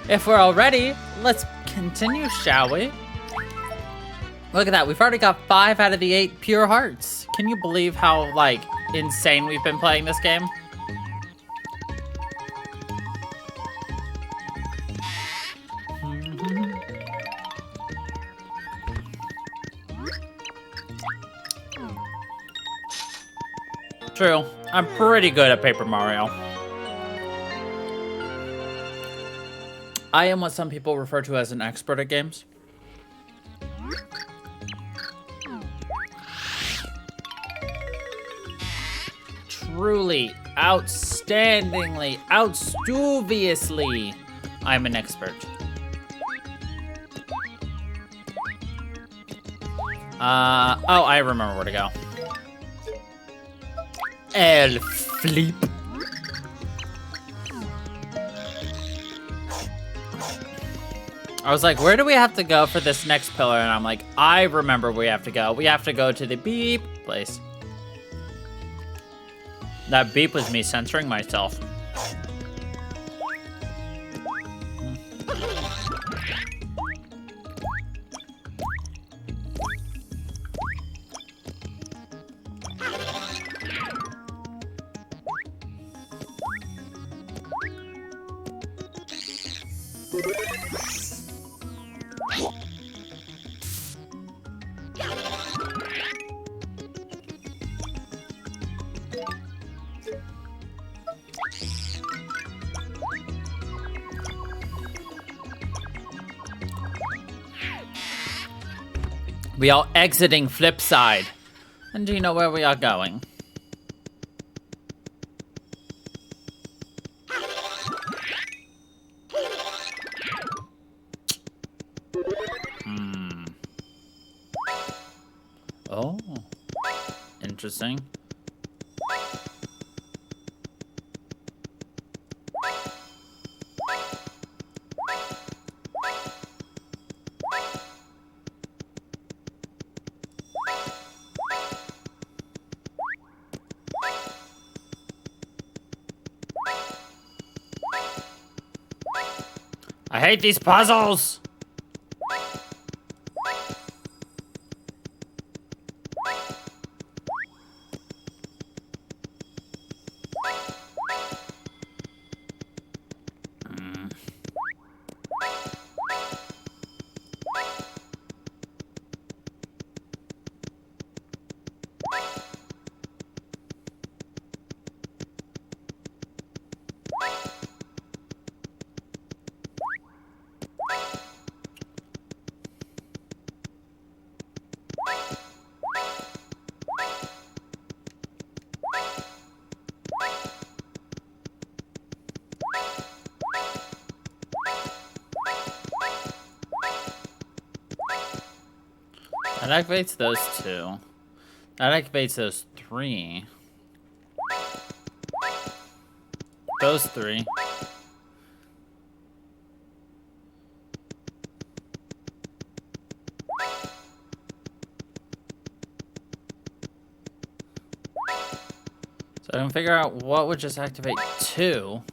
If we're all ready, let's continue, shall we? Look at that, we've already got 5 out of the 8 pure hearts. Can you believe how, like, insane we've been playing this game? True, I'm pretty good at Paper Mario. I am what some people refer to as an expert at games. Truly, outstandingly, outstuviously, I'm an expert. Oh, I remember where to go. El Flip. I was like, where do we have to go for this next pillar? And I'm like, I remember where we have to go. We have to go to the beep place. That beep was me censoring myself. We are exiting flip side. And do you know where we are going? Oh, interesting. I hate these puzzles! That activates those 2. That activates those 3. Those 3. So I can figure out what would just activate 2.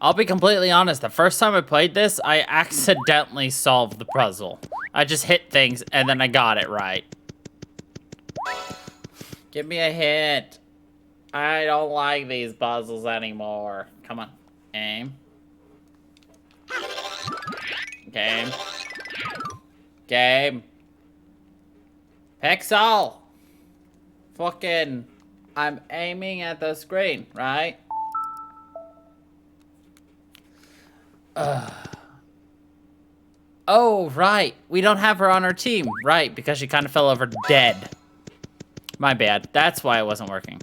I'll be completely honest, the first time I played this, I accidentally solved the puzzle. I just hit things and then I got it right. Give me a hit. I don't like these puzzles anymore. Come on. Game. Game. Game. Pixel. Fucking. I'm aiming at the screen, right? Oh, right. We don't have her on our team. Right, because she kind of fell over dead. My bad. That's why it wasn't working.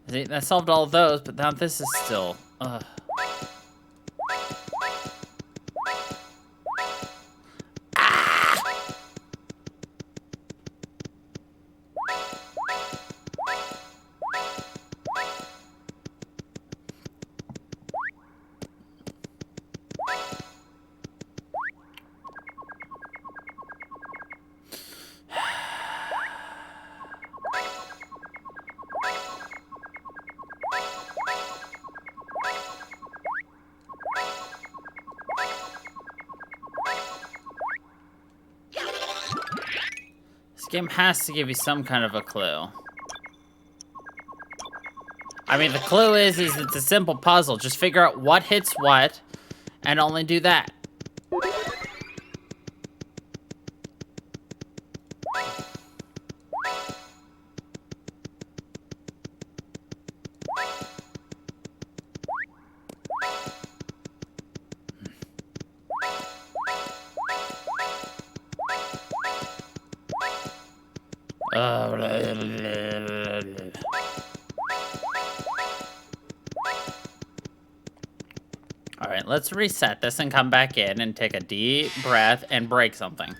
See, that solved all of those, but now this is still... This game has to give you some kind of a clue. I mean, the clue is it's a simple puzzle. Just figure out what hits what, and only do that. All right, let's reset this and come back in and take a deep breath and break something.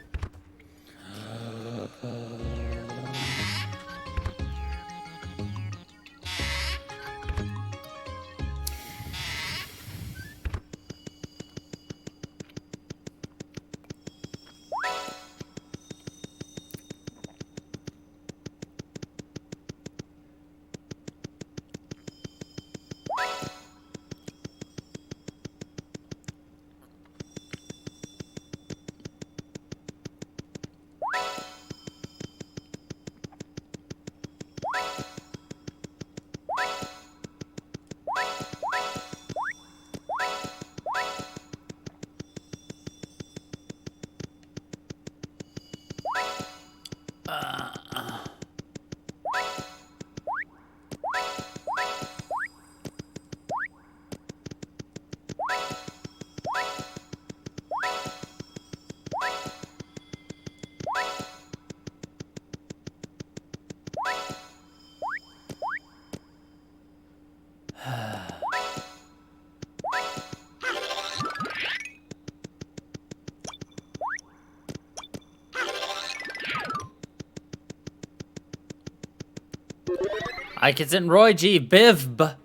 Like it's in Roy G. Biv,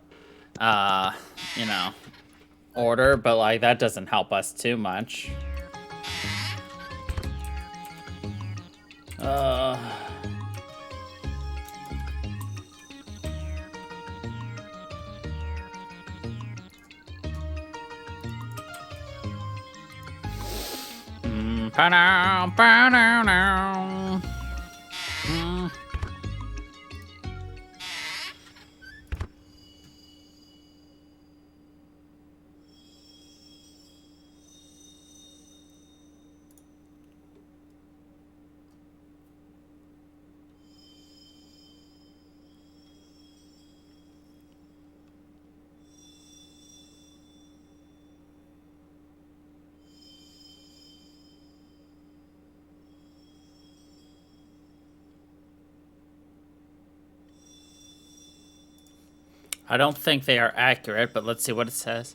you know, order, but like that doesn't help us too much. I don't think they are accurate, but let's see what it says.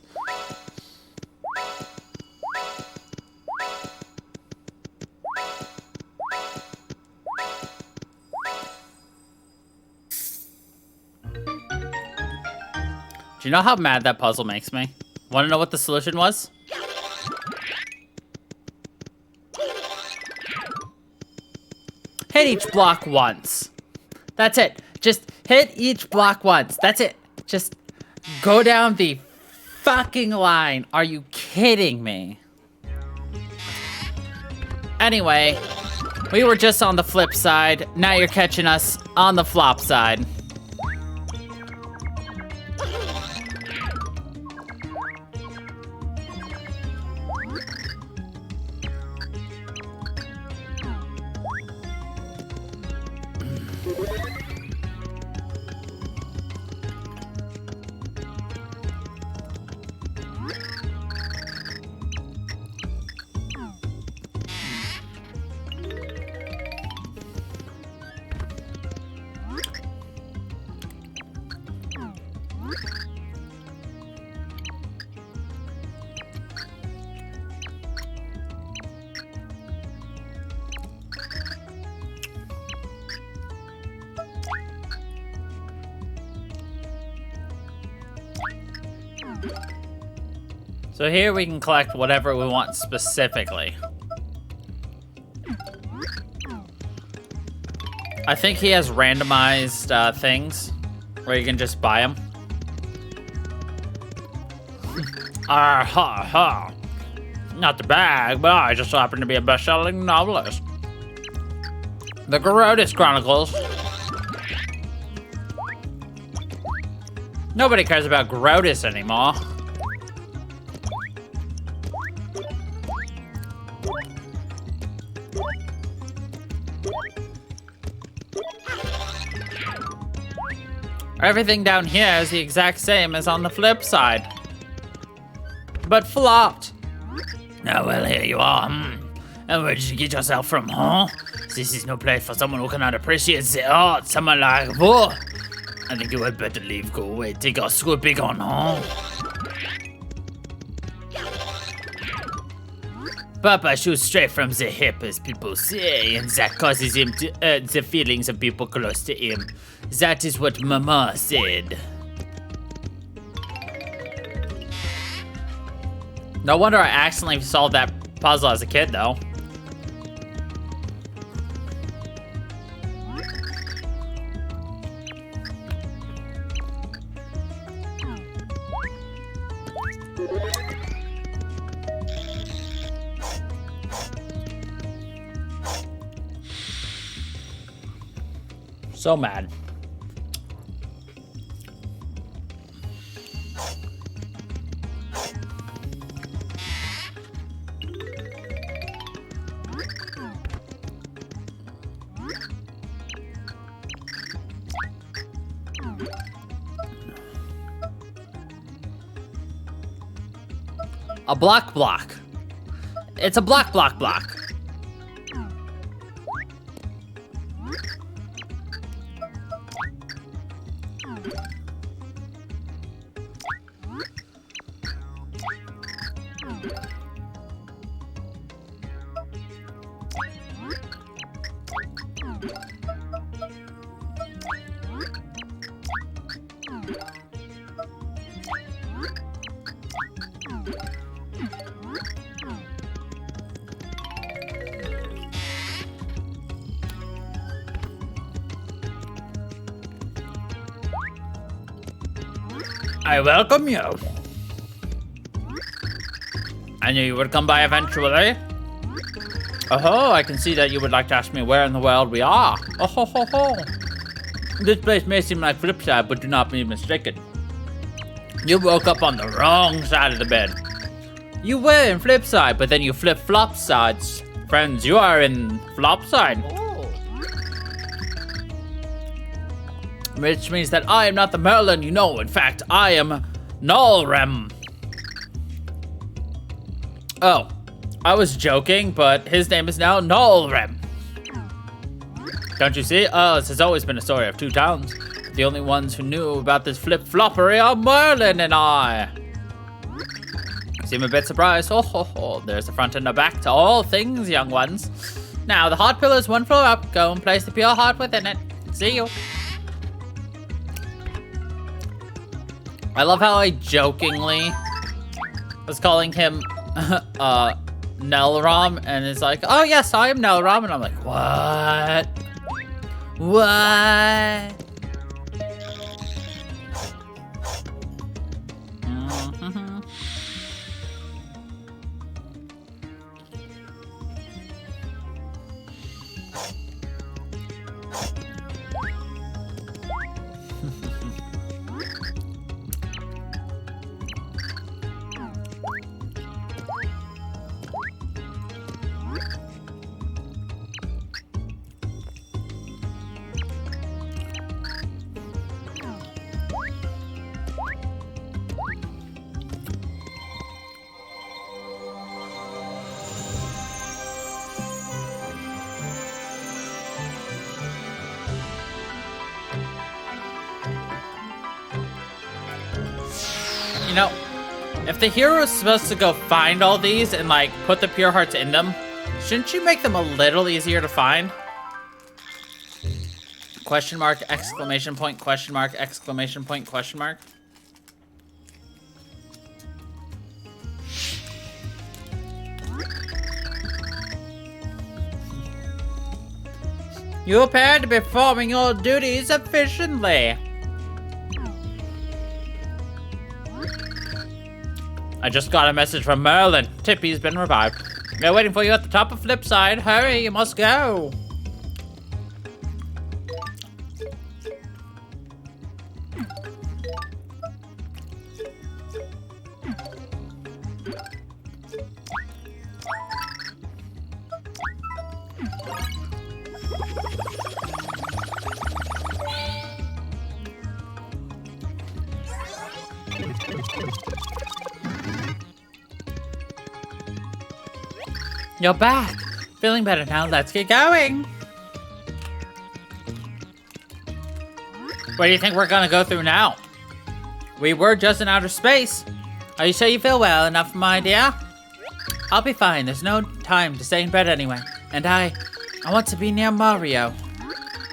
Do you know how mad that puzzle makes me? Want to know what the solution was? Hit each block once. That's it. Just hit each block once. That's it. Just go down the fucking line. Are you kidding me? Anyway, we were just on the flip side. Now you're catching us on the flop side. So here we can collect whatever we want specifically. I think he has randomized things where you can just buy them. Ha ha. Not the bag, but I just happen to be a best-selling novelist. The Garotis Chronicles. Nobody cares about Garotis anymore. Everything down here is the exact same as on the flip side. But flopped. Oh, well, here you are. And where did you get yourself from, huh? This is no place for someone who cannot appreciate the art. Someone like, whoa. I think you had better leave, go away. Take your swooping on, huh? Papa shoots straight from the hip, as people say, and that causes him to hurt the feelings of people close to him. That is what Mama said. No wonder I accidentally solved that puzzle as a kid, though. So mad. A block. It's a block. I welcome you. I knew you would come by eventually. Oh, I can see that you would like to ask me where in the world we are. Oh, ho, ho, ho. This place may seem like Flipside, but do not be mistaken. You woke up on the wrong side of the bed. You were in Flipside, but then you flip-flop sides. Friends, you are in Flopside. Which means that I am not the Merlin you know. In fact, I am Nullrem. Oh, I was joking, but his name is now Nullrem. Don't you see? Oh, this has always been a story of two towns. The only ones who knew about this flip-floppery are Merlin and I. Seem a bit surprised. Oh, ho, ho. There's the front and the back to all things, young ones. Now, the heart pillar is one floor up. Go and place the pure heart within it. See you. I love how I jokingly was calling him Nelrom, and it's like, oh yes, I am Nelrom, and I'm like, what? What? You know, if the hero is supposed to go find all these and, like, put the pure hearts in them, shouldn't you make them a little easier to find? Question mark, exclamation point, question mark, exclamation point, question mark. You appear to be performing your duties efficiently. I just got a message from Merlin. Tippy's been revived. They're waiting for you at the top of Flipside. Hurry, you must go. You're back. Feeling better now. Let's get going. What do you think we're gonna go through now? We were just in outer space. Are you sure you feel well enough, my dear? I'll be fine. There's no time to stay in bed anyway. And I want to be near Mario.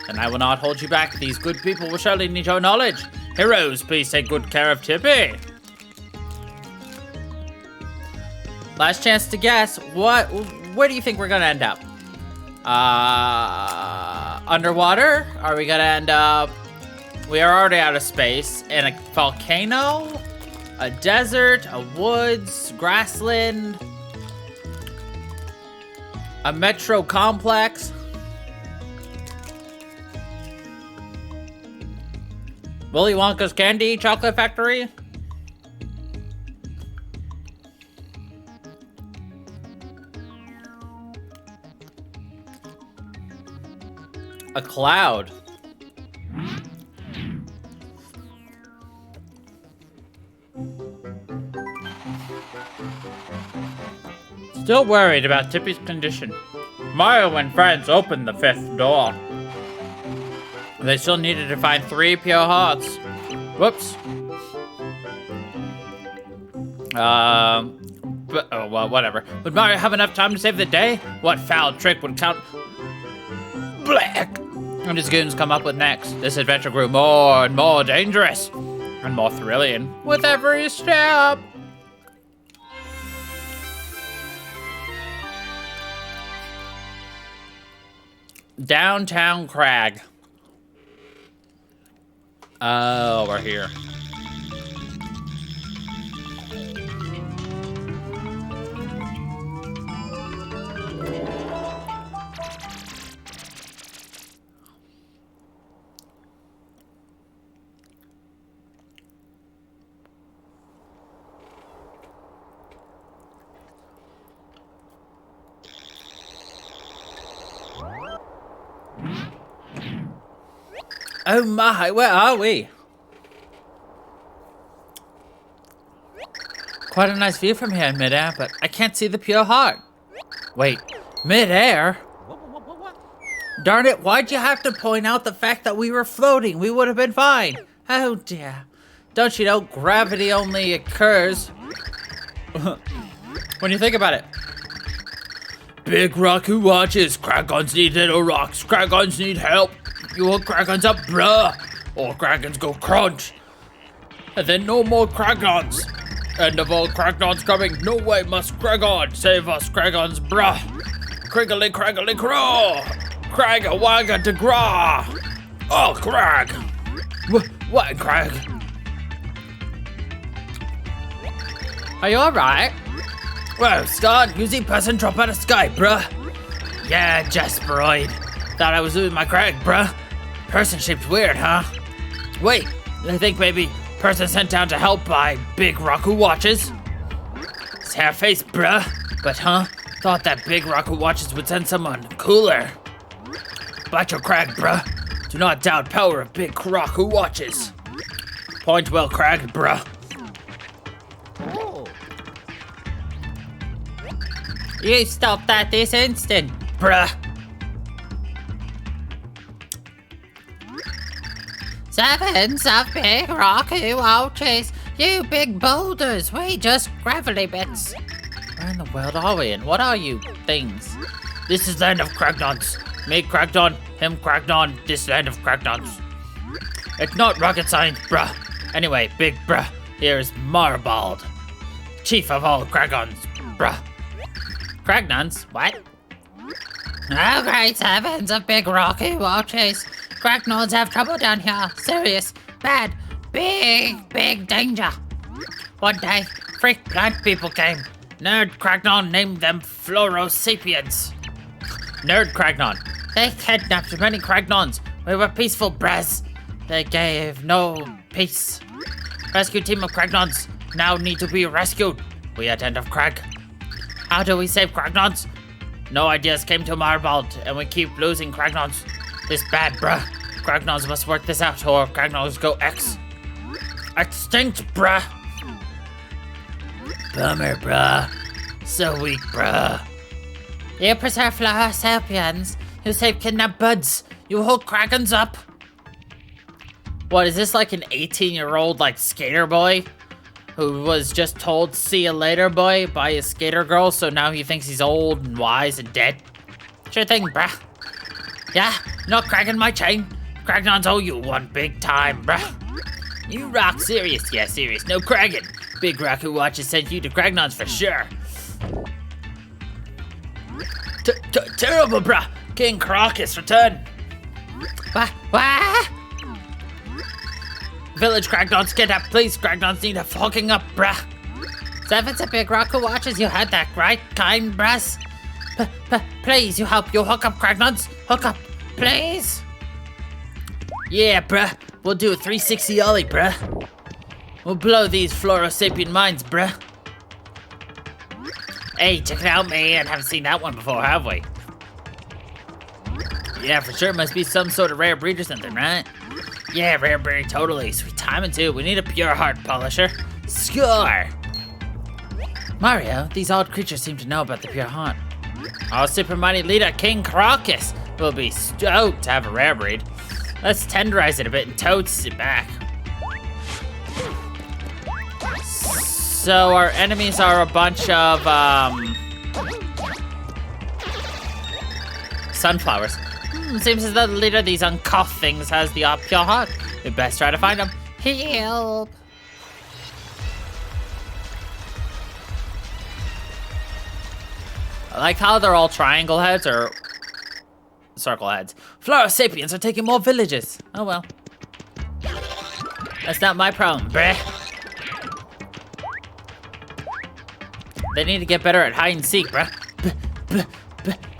And I will not hold you back. These good people will surely need your knowledge. Heroes, please take good care of Tippy. Last chance to guess. Where do you think we're gonna end up? Underwater? Are we gonna end up... We are already out of space. In a volcano? A desert? A woods? Grassland? A metro complex? Willy Wonka's Candy Chocolate Factory? A cloud. Still worried about Tippy's condition. Mario and friends opened the 5th door. They still needed to find 3 pure hearts. Whoops. Well, whatever. Would Mario have enough time to save the day? What foul trick would Count Black and his goons come up with next? This adventure grew more and more dangerous and more thrilling with every step. Downtown Crag. Oh, we're here. Oh my, where are we? Quite a nice view from here in midair, but I can't see the pure heart. Wait, midair? Darn it, why'd you have to point out the fact that we were floating? We would have been fine. Oh dear. Don't you know, gravity only occurs when you think about it. Big rock who watches. Kragons need little rocks. Kragons need help. You want Kragons up, bruh? Or Kragons go crunch. And then no more Kragons. End of all Kragons coming. No way must Kragon save us, Kragons, bruh. Criggly, craggly, craw. Crag a wagga de gra. Oh, Crag. What, Crag? Are you alright? Well, Scott, you see person drop out of sky, bruh. Yeah, Jasperoid. Thought I was losing my Crag, bruh. Person shaped weird, huh? Wait, I think maybe person sent down to help by Big Rock who watches. His hair face, bruh. But thought that Big Rock who watches would send someone cooler. Bite your Crag, bruh. Do not doubt power of Big Rock who watches. Point well, Crag, bruh. You stop that this instant, bruh. Sevens of Big Rock who watches. You big boulders, we just gravelly bits. Where in the world are we and what are you things? This is land of Kragnons. Me Kragnon, him Kragnon, this land of Kragnons. It's not rocket science, bruh. Anyway, big bruh, here's Marbald, chief of all Kragons, bruh. Kragnons? What? Oh, great heavens of Big Rock who watches. Kragnons have trouble down here. Serious, bad, big danger. One day, freak plant people came. Nerd Kragnon named them Florosapiens. Nerd Kragnon. They kidnapped many Kragnons. We were peaceful, brez. They gave no peace. Rescue team of Kragnons now need to be rescued. We at end of Crag. How do we save Kragnons? No ideas came to Marbald, and we keep losing Kragnons. This bad, bruh. Kragnons must work this out, or Kragnons go extinct, bruh. Bummer, bruh. So weak, bruh. You preserve flower sapiens. You save kidnapped buds. You hook Krakens up. What, is this like an 18-year-old like skater boy? Who was just told see you later boy by a skater girl, so now he thinks he's old and wise and dead? Sure thing, bruh. Yeah, not cracking my chain. Cragnons owe you one big time, bruh. You rock, serious. Yeah, serious. No cragging. Big Rock who watches sent you to Cragnons for sure. Terrible, bruh. King Crocus, return. Wah. Village Cragnons, get up, please. Cragnons need a fucking up, bruh. So if it's a Big Rock who watches, you had that right, kind bruss. Please, you help. You hook up, Cragnons. Hook up, please. Yeah, bruh. We'll do a 360 ollie, bruh. We'll blow these Florosapien mines, bruh. Hey, check it out, man. Haven't seen that one before, have we? Yeah, for sure. Must be some sort of rare breed or something, right? Yeah, rare breed, totally. Sweet timing, too. We need a pure heart polisher. Score! Mario, these odd creatures seem to know about the pure heart. Our super mighty leader, King Crocus, will be stoked to have a rare breed. Let's tenderize it a bit and totes it back. So our enemies are a bunch of, sunflowers. Seems as though the leader of these uncuffed things has the pure heart. We best try to find him. Help! I like how they're all triangle heads or circle heads. Florosapiens are taking more villages. Oh well. That's not my problem, bruh. They need to get better at hide and seek, bruh.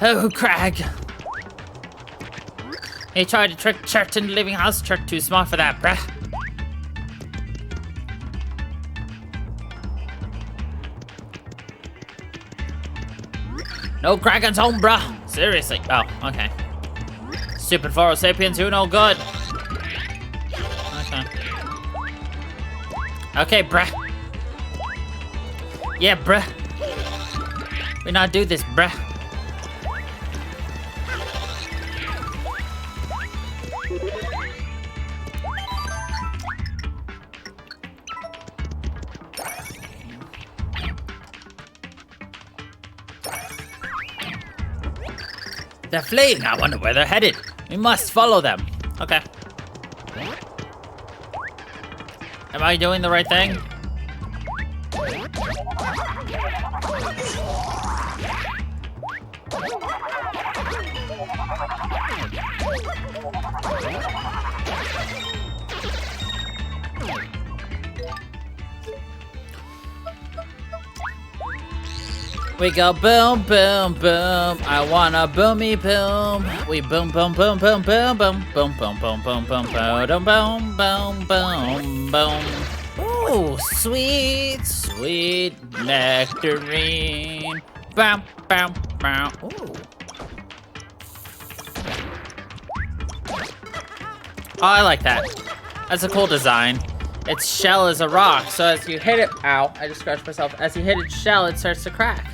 Oh, Crag. He tried to trick Chert into leaving house. Chert too smart for that, bruh. No Kraken's home, bruh. Seriously. Oh, okay. Stupid Florosapiens who no good. Okay. Okay, bruh. Yeah, bruh. We not do this, bruh. They're fleeing. I wonder where they're headed. We must follow them. Okay. Am I doing the right thing? We go boom, boom, boom. I wanna boomy boom. We boom, boom, boom, boom, boom, boom, boom, boom, boom, boom, boom, boom, boom, boom, boom, boom. Ooh, sweet, sweet nectarine. Bam, bam, bam. Ooh. Oh, I like that. That's a cool design. Its shell is a rock, so as you hit it, ow, I just scratched myself. As you hit its shell, it starts to crack.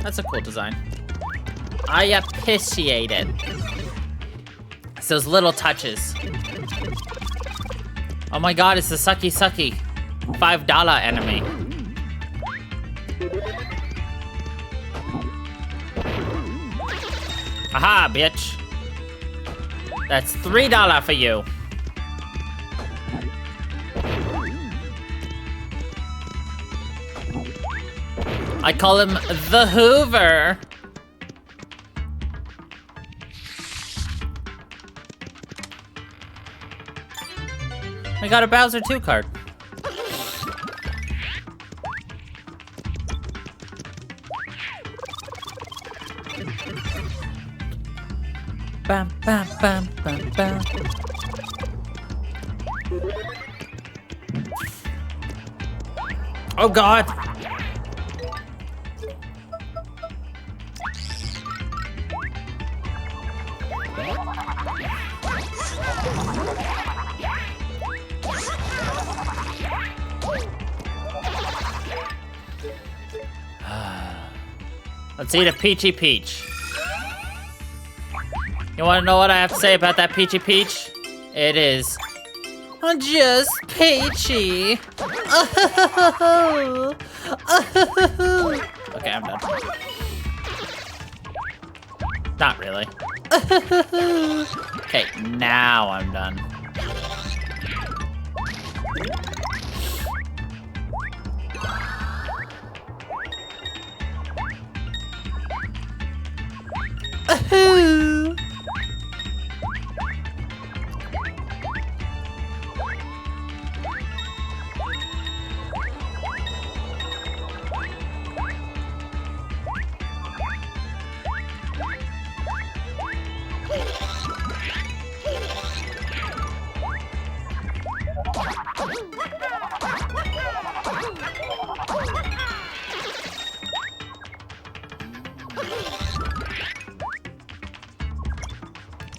That's a cool design. I appreciate it. It's those little touches. Oh my god, it's the Sucky Sucky $5 enemy. Aha, bitch. That's $3 for you. I call him the Hoover. I got a Bowser 2 card. Bam, bam, bam, bam, bam. Oh god. Let's eat a peachy peach. You wanna know what I have to say about that Peachy Peach? It is just peachy. Okay, I'm done. Not really. Okay, now I'm done.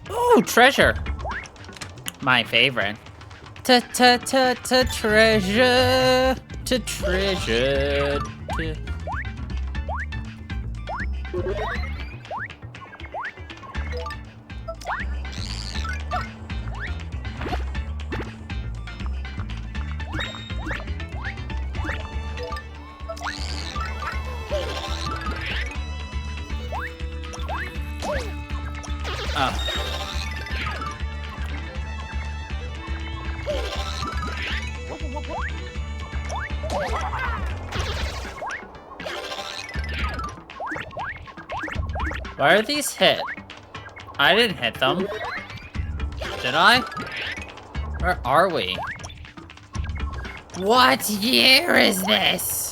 Ooh, treasure. My favorite. Treasure. Treasure. Oh. Why are these hit? I didn't hit them. Did I? Where are we? What year is this?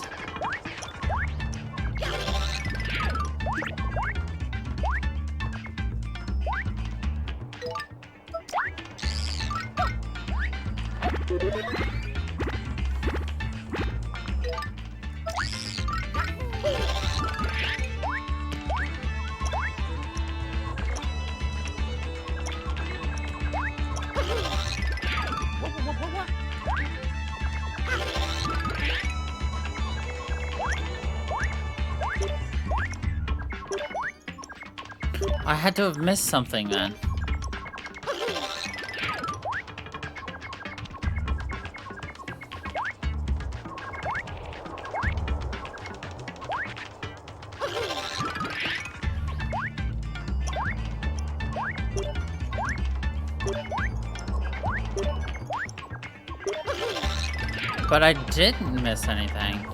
I had to have missed something then. But I didn't miss anything.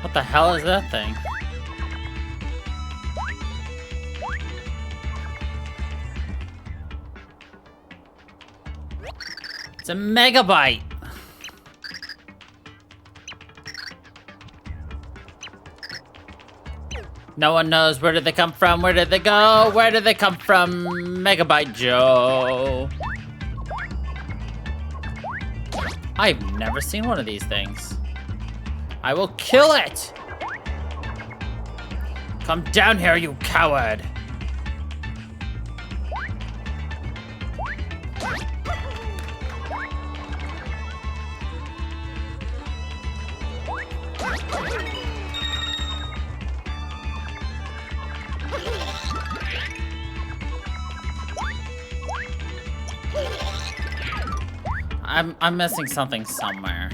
What the hell is that thing? It's a megabyte. No one knows. Where did they come from? Where did they go? Where did they come from? Megabyte Joe. I've never seen one of these things. I will kill it! Come down here, you coward! I'm missing something somewhere.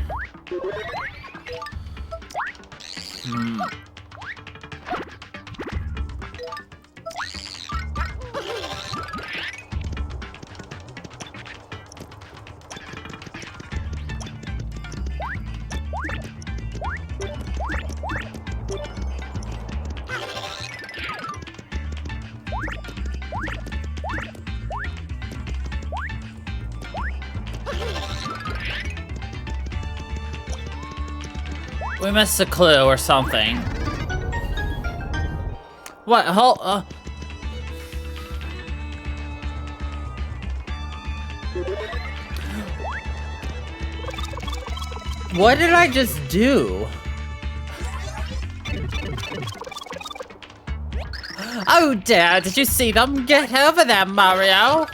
We missed a clue or something. What? What did I just do? Oh, Dad, did you see them? Get over there, Mario!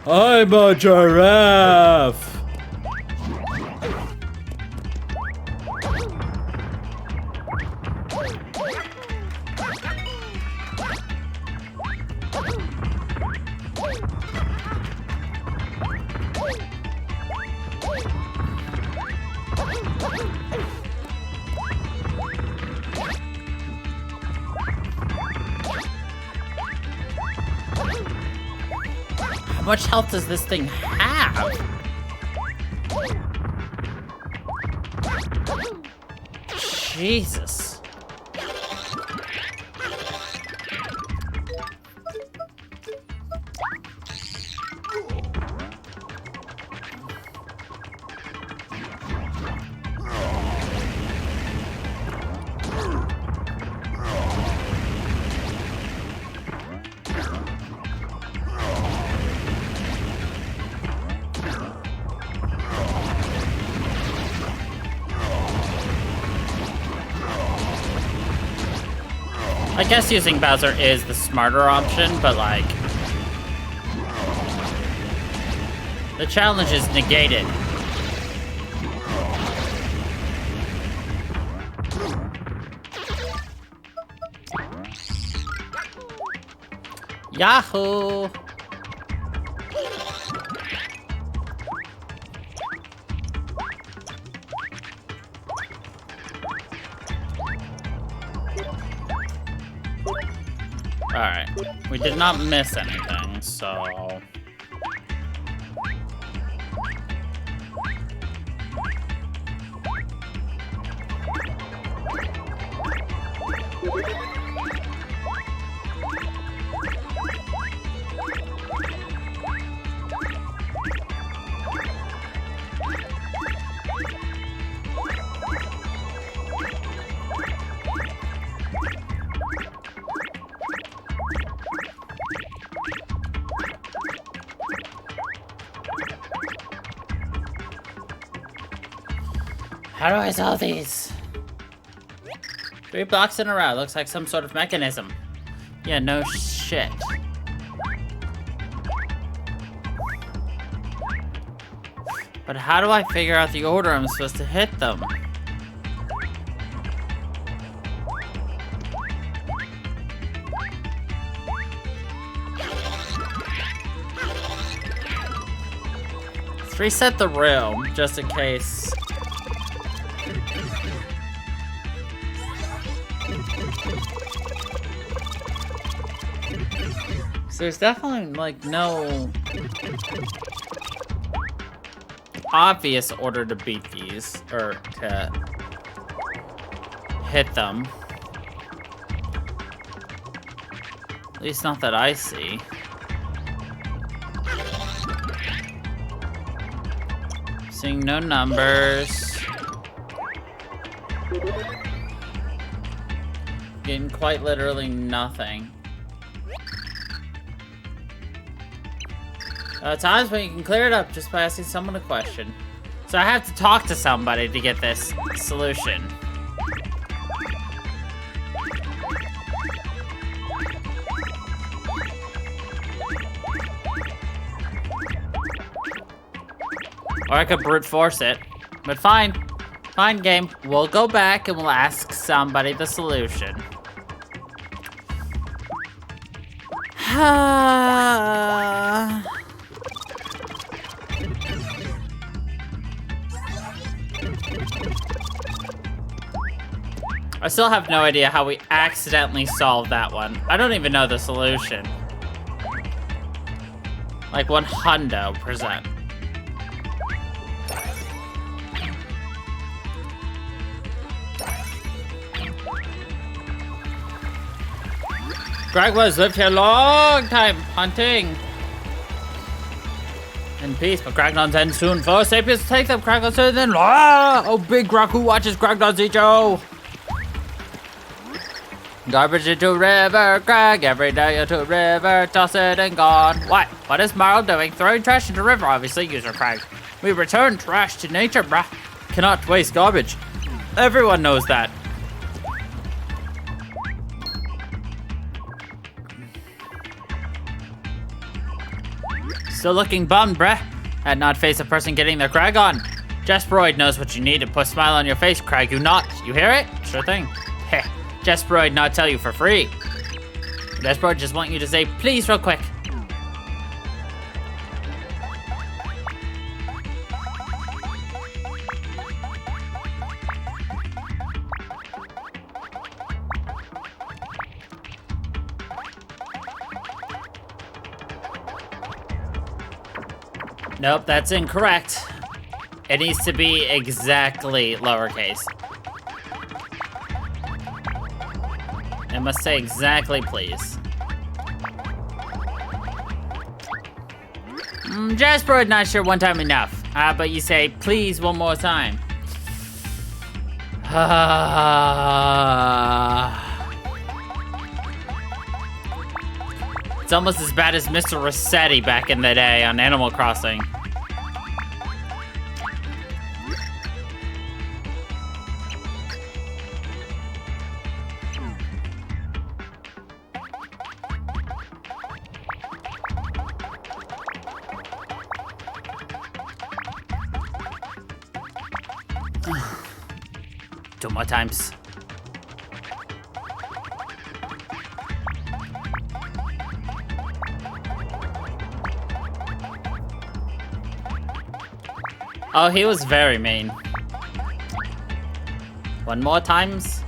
I'm a giraffe. How much health does this thing have? Jesus. I guess using Bowser is the smarter option, but like, the challenge is negated. Yahoo! Alright, we did not miss anything, so... How do I solve these? 3 blocks in a row. Looks like some sort of mechanism. Yeah, no shit. But how do I figure out the order I'm supposed to hit them? Let's reset the room, just in case. So there's definitely, like, no obvious order to beat these, or to hit them. At least not that I see. Seeing no numbers. Getting quite literally nothing. Times when you can clear it up just by asking someone a question. So I have to talk to somebody to get this solution. Or I could brute force it. But fine. Fine, game. We'll go back and we'll ask somebody the solution. I still have no idea how we accidentally solved that one. I don't even know the solution. Like 100%. Gragwa's lived here a long time, hunting in peace, but Gragnons end soon. For Sapiens take them, Gragnons and then oh, big Graku watches Gragnons eat Joe. Garbage into river, Greg, every day into river, toss it and gone. What is Marl doing? Throwing trash into river, obviously, user Craig. We return trash to nature, bruh. Cannot waste garbage. Everyone knows that. Still looking bummed, bruh. Had not faced a person getting their crag on. Jesperoid knows what you need to put a smile on your face, crag you not. You hear it? Sure thing. Heh, Jesperoid not tell you for free. Jesperoid just want you to say please real quick. Nope, that's incorrect. It needs to be exactly lowercase. It must say exactly, please. Jasper, not sure one time enough. But you say please one more time. It's almost as bad as Mr. Rossetti back in the day on Animal Crossing. Two more times. Oh, he was very mean. One more times.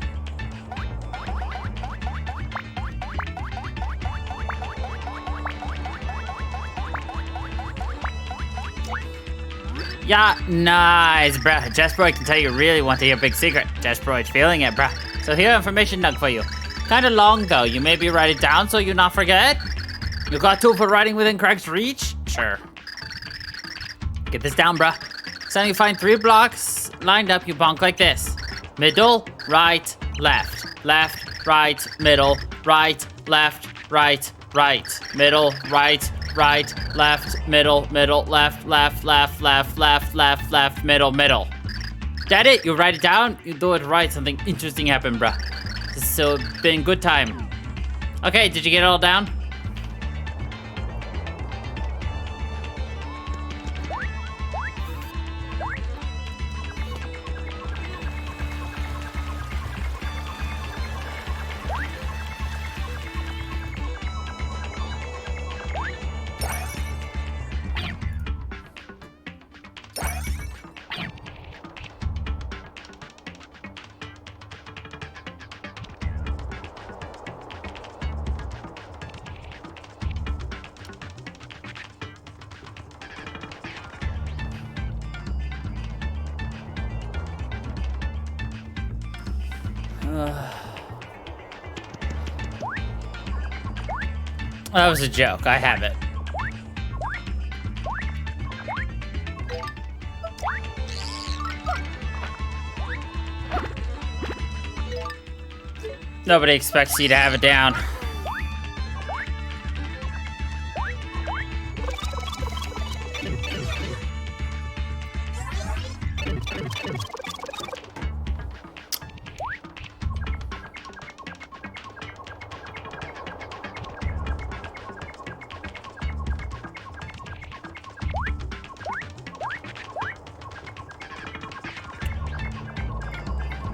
Yeah, nice, bruh. Jesperoid can tell you really want to hear a big secret. Jesperoid's feeling it, bruh. So here information nug for you. Kinda long though, you maybe write it down so you not forget? You got tool for writing within Craig's reach? Sure. Get this down, bruh. So you find 3 blocks lined up, you bonk like this. Middle, right, left. Left, right, middle, right, left, right, right. Middle, right, right, left, middle, left, left, left, left, left, left, left, middle. That it? You write it down, you do it right, something interesting happened, bruh. So, been good time. Okay, did you get it all down? That was a joke, I have it. Nobody expects you to have it down.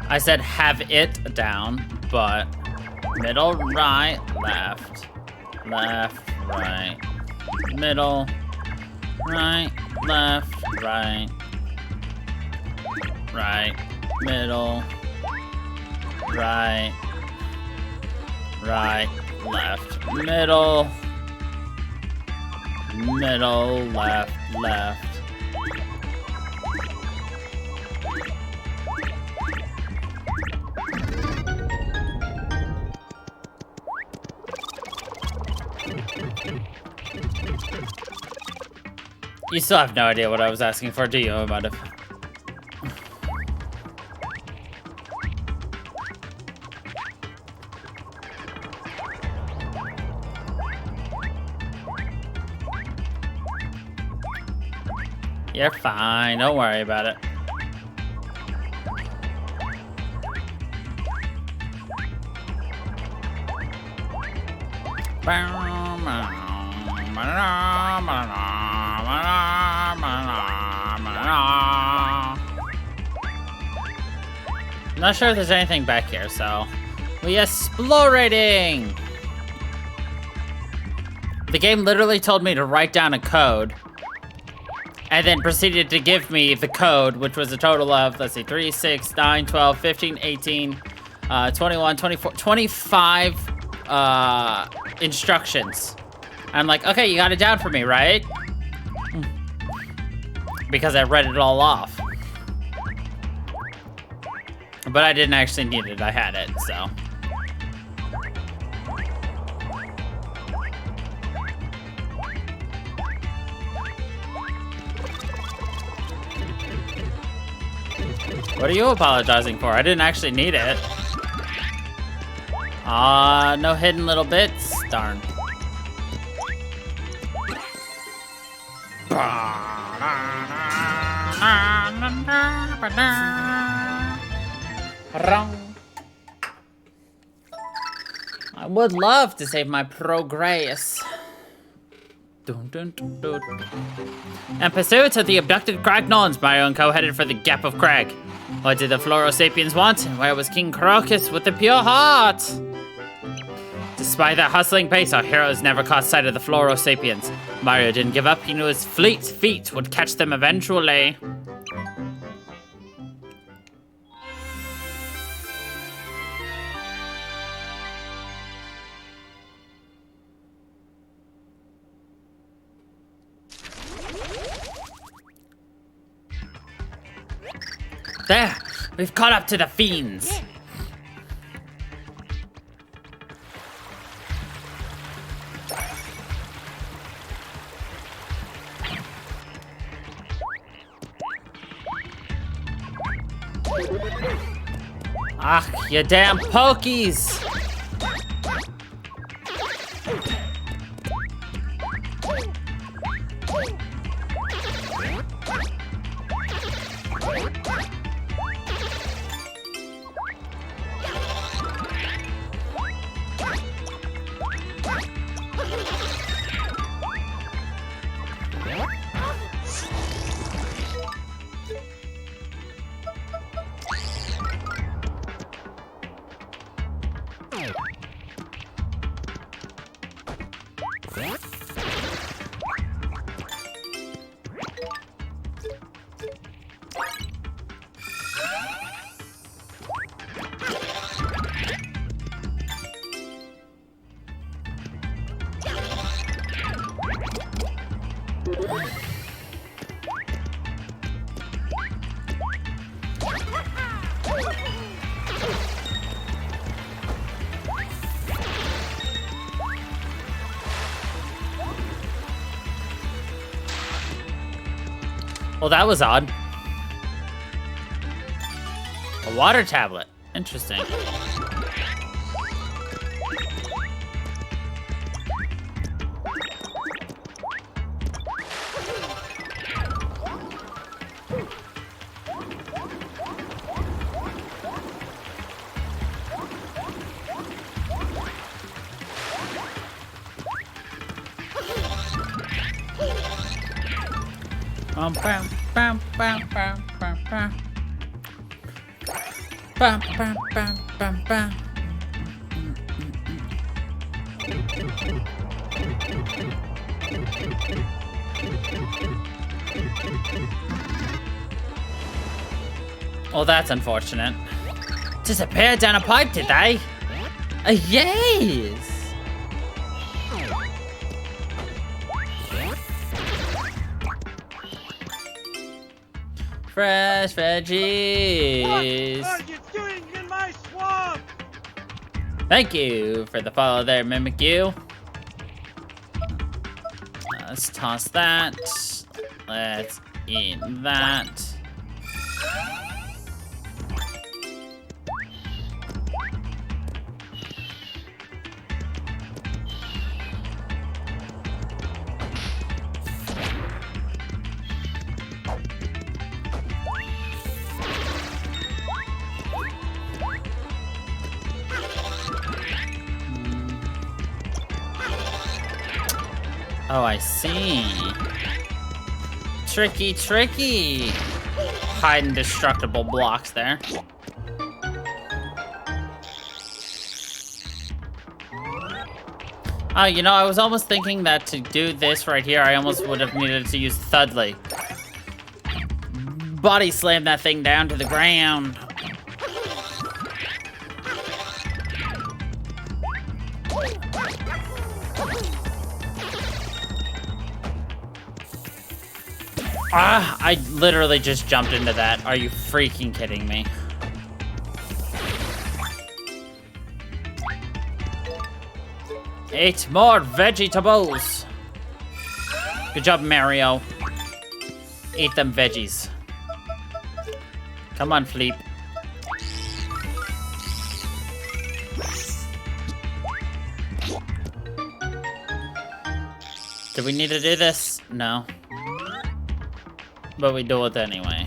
I said have it down, but middle, right, left, left, right, middle, right, left, right, right, middle, right, right, left, middle, left, left. You still have no idea what I was asking for, do you? I might have. You're fine, don't worry about it. I'm not sure if there's anything back here, so we explorating. The game literally told me to write down a code and then proceeded to give me the code, which was a total of, let's see, 3, 6, 9, 12, 15, 18, 21, 24, 25 instructions. I'm like, okay, you got it down for me, right? Because I read it all off. But I didn't actually need it, I had it, so. What are you apologizing for? I didn't actually need it. No hidden little bits? Darn. I would love to save my progress. Dun, dun, dun, dun. In pursuit of the abducted Cragnons, Mario and Co. headed for the Gap of Crag. What did the Floro-Sapiens want, and where was King Crocus with the pure heart? Despite their hustling pace, our heroes never caught sight of the Floro-Sapiens. Mario didn't give up, he knew his fleet feet would catch them eventually. There! We've caught up to the fiends! Ah, you damn pokies! Well, that was odd. A water tablet. Interesting. Bam, bam, bam, bam, bam, bam. Bam, bam, bam, bam, bam. Well, that's unfortunate. Disappeared down a pipe, did they? Yes! Fresh veggies. What are you doing in my swamp? Thank you for the follow there, Mimikyu. Let's toss that. Let's eat that. Oh, I see. Tricky, tricky. Hide indestructible blocks there. Oh, you know, I was almost thinking that to do this right here, I almost would have needed to use Thudley. Body slam that thing down to the ground. Ah, I literally just jumped into that. Are you freaking kidding me? Eat more vegetables. Good job, Mario. Eat them veggies. Come on, Fleep. Do we need to do this? No. But we do it anyway.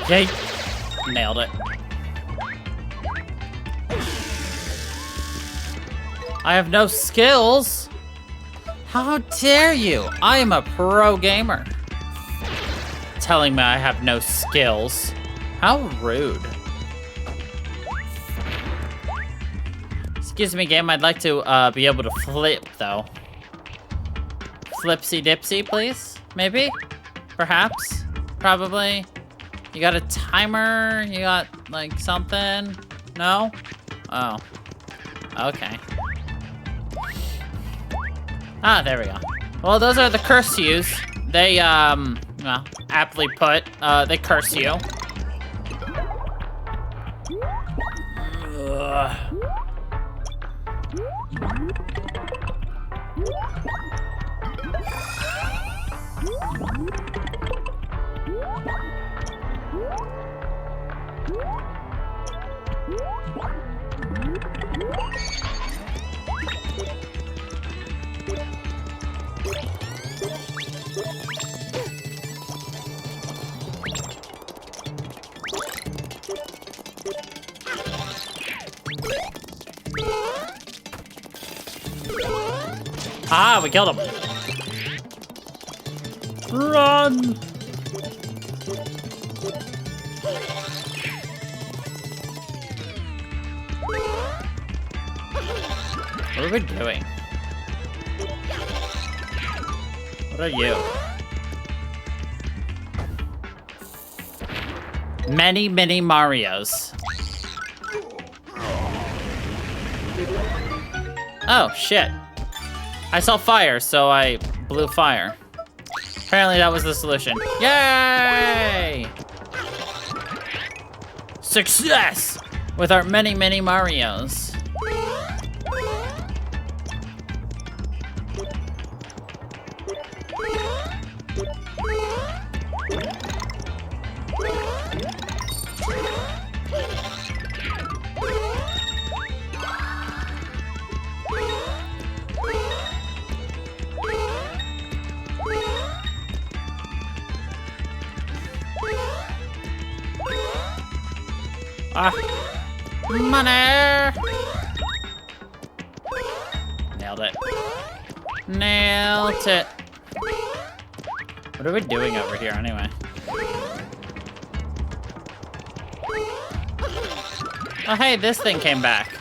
Yay! Nailed it. I have no skills. How dare you? I am a pro gamer. Telling me I have no skills. How rude. Excuse me, game. I'd like to be able to flip, though. Flipsy dipsy, please? Maybe? Perhaps? Probably? You got a timer? You got, like, something? No? Oh. Okay. Ah, there we go. Well, those are the curse yous. They, well, aptly put, they curse you. Ugh. Ah, we killed him. Run! What are we doing? What are you? Many, many Marios. Oh, shit. I saw fire, so I blew fire. Apparently that was the solution. Yay! Success! With our many, many Marios. Ah, money! Nailed it. Nailed it. What are we doing over here anyway? Oh, hey, this thing came back.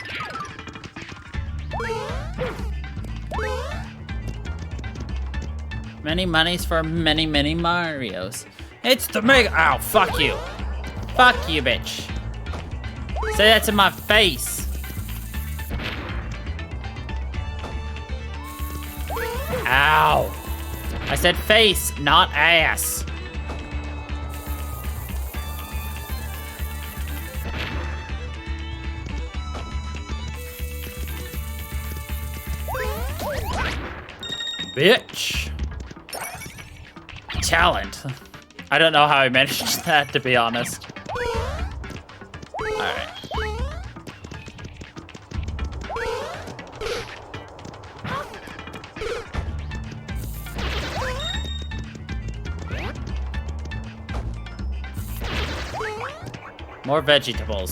Many monies for many, many Marios. It's the Mega. Ow, fuck you. Fuck you, bitch. Say that to my face. Ow. I said face, not ass. Bitch. Talent. I don't know how I managed that, to be honest. Alright. More vegetables.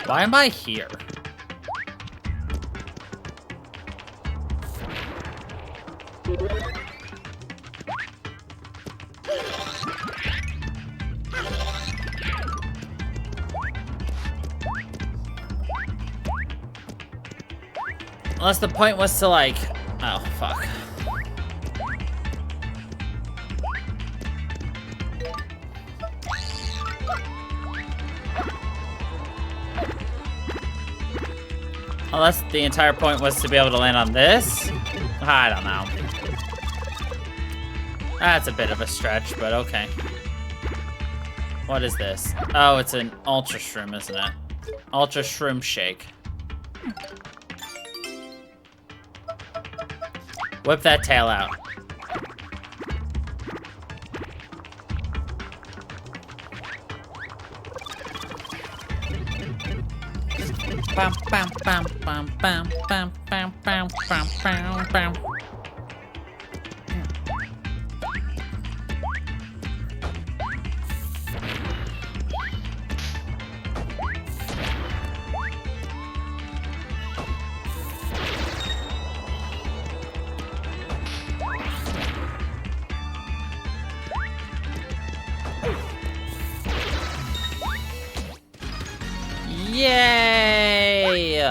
Why am I here? Unless the point was to like... Oh, fuck. Unless the entire point was to be able to land on this? I don't know. That's a bit of a stretch, but okay. What is this? Oh, it's an Ultra Shroom, isn't it? Ultra Shroom Shake. Whip that tail out. Bam, bam, bam, bam, bam, bam, bam, bam, bam, bam, bam. Yay!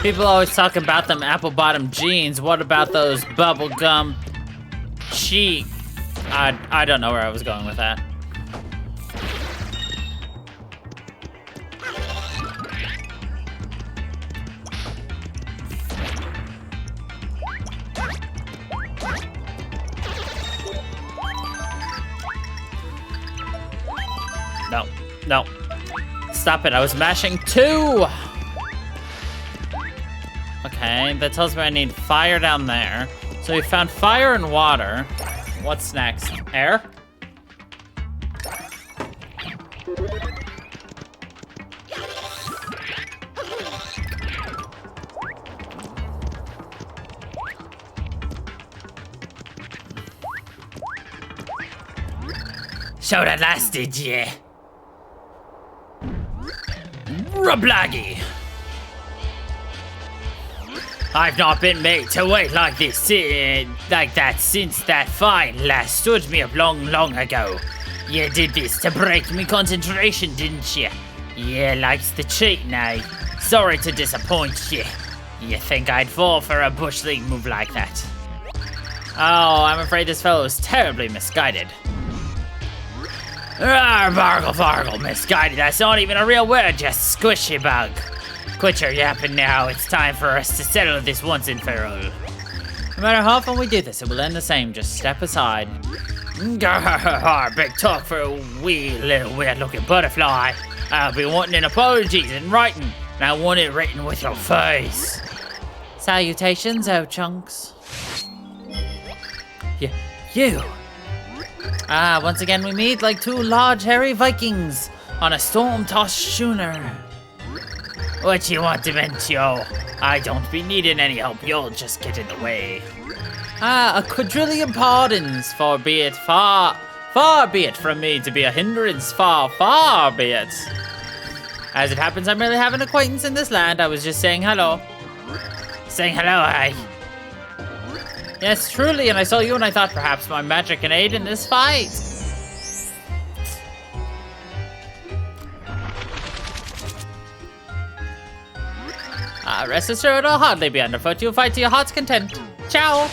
People always talk about them apple-bottom jeans. What about those bubblegum cheek? I don't know where I was going with that. No, no. Stop it, I was mashing 2! Okay, that tells me I need fire down there. So we found fire and water. What's next? Air? So that lasted, yeah. Rablaggy. I've not been made to wait like this, like that since that fine last stood me up long, long ago. You did this to break me concentration, didn't you? Yeah, likes the cheat now. Sorry to disappoint you. You think I'd fall for a bush league move like that? Oh, I'm afraid this fellow is terribly misguided. Bargle fargle, misguided. That's not even a real word, just squishy bug. Quit your yapping now. It's time for us to settle this once and for all. No matter how often we do this, it will end the same. Just step aside. Big talk for a wee little weird-looking butterfly. I'll be wanting an apologies in writing, and I want it written with your face. Salutations, oh chunks. You. Once again we meet like 2 large hairy Vikings on a storm-tossed schooner. What you want, Dementio? I don't be needing any help, you'll just get in the way. A quadrillion pardons, far be it from me to be a hindrance, far be it. As it happens, I merely have an acquaintance in this land. I was just saying hello. Saying hello, hey. Yes, truly, and I saw you and I thought perhaps my magic can aid in this fight. Rest assured, I'll hardly be underfoot. You'll fight to your heart's content. Ciao.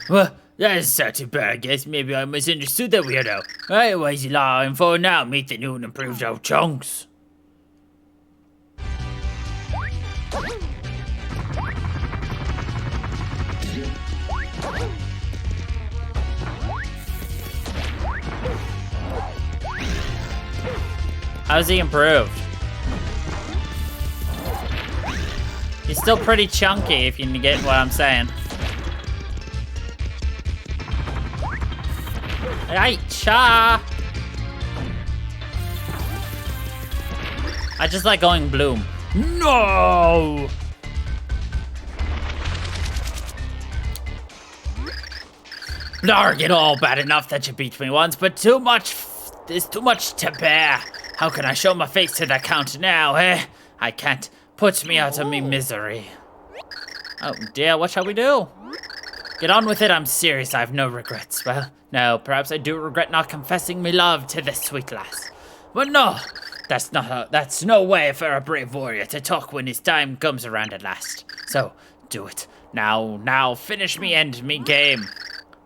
Well, that is such a bad guess. Maybe I misunderstood that weirdo. Right, where's you lying for now? Meet the new and improved old chunks. How's he improved? He's still pretty chunky, if you get what I'm saying. Aicha! I just like going bloom. No! Blarg, it all bad enough that you beat me once, but there's too much to bear. How can I show my face to the Count now, eh? I can't. Put me out of me misery. Oh dear, what shall we do? Get on with it, I'm serious, I have no regrets. Well, no, perhaps I do regret not confessing me love to this sweet lass. But no, that's no way for a brave warrior to talk when his time comes around at last. So, do it. Now, finish me, end me game.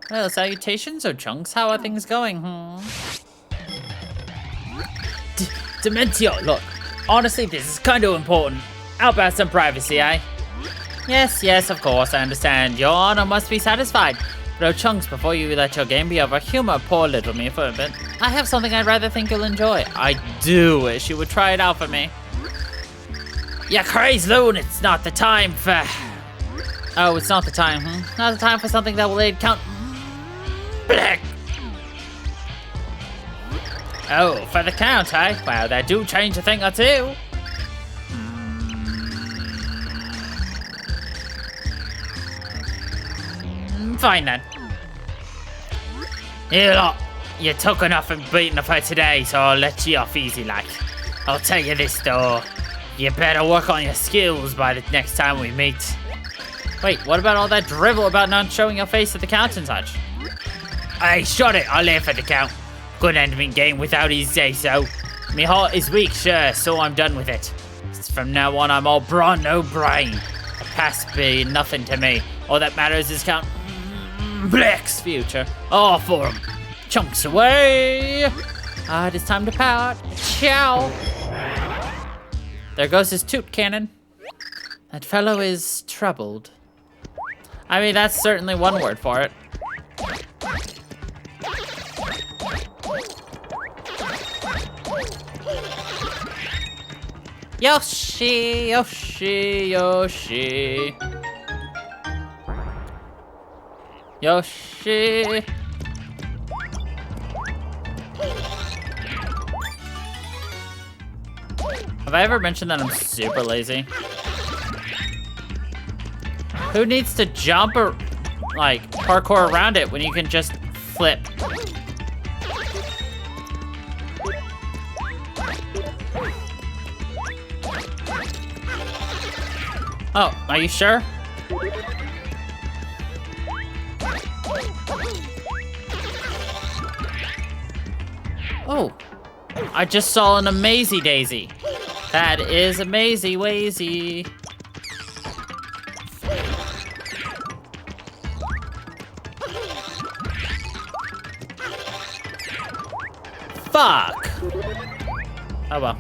Well, salutations, Chunks. How are things going, Dementio, look. Honestly, this is kind of important. How about some privacy, eh? Yes, of course, I understand. Your honor must be satisfied. But Chunks, before you let your game be over, humor poor little me for a bit. I have something I'd rather think you'll enjoy. I do wish you would try it out for me. Yeah, crazy loon, it's not the time for... Oh, it's not the time, Not the time for something that will aid Count... Black. Oh, for the Count, eh? Well, that do change a thing or two. Fine then. Here, look, you took enough and beaten of her today, so I'll let you off easy like. I'll tell you this though, you better work on your skills by the next time we meet. Wait, what about all that drivel about not showing your face at the Count and such? Hey, shut it, I'll laugh at the Count. Couldn't end me game without his say so. Me heart is weak, sure, so I'm done with it. From now on, I'm all brawn, no brain. The past be nothing to me. All that matters is Count Black's future. All for him. Chunks away. It is time to pout. Ciao. There goes his toot cannon. That fellow is troubled. I mean, that's certainly one word for it. Yoshi, Yoshi, Yoshi. Yoshi. Have I ever mentioned that I'm super lazy? Who needs to jump or like parkour around it when you can just flip? Oh, are you sure? Oh, I just saw an Amazy Daisy. That is Amazy Wazy. Fuck. Oh well.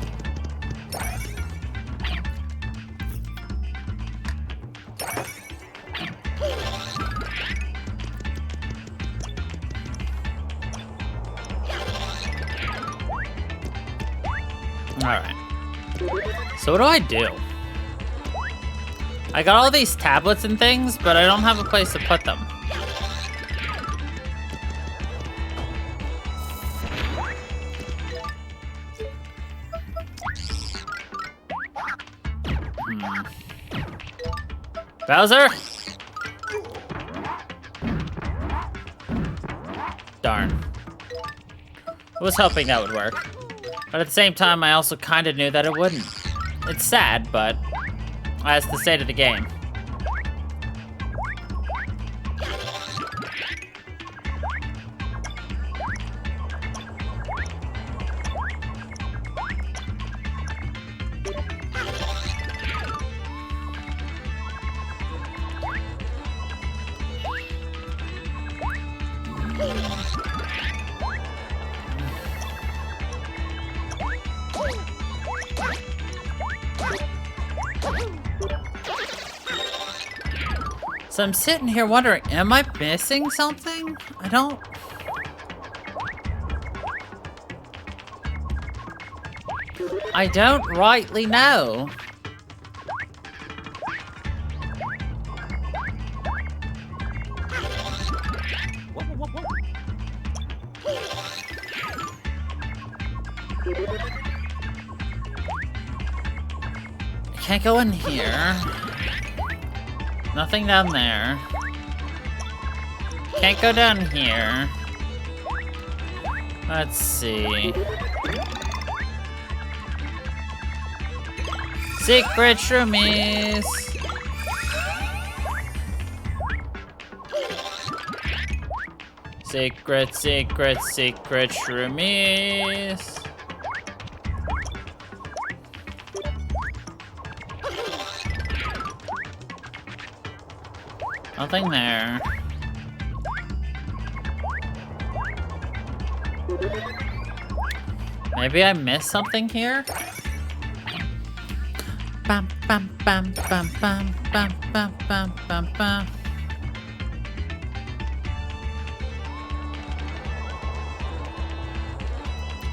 Alright. So what do I do? I got all these tablets and things, but I don't have a place to put them. Bowser? Darn. I was hoping that would work. But at the same time, I also kind of knew that it wouldn't. It's sad, but that's the state of the game. So I'm sitting here wondering, am I missing something? I don't... I don't rightly know. Can't go in here. Nothing down there. Can't go down here. Let's see. Secret shroomies. Secret, secret, secret shroomies. Nothing there. Maybe I missed something here? Bam, bam, bam, bam, bam, bam, bam, bam, bam, bam.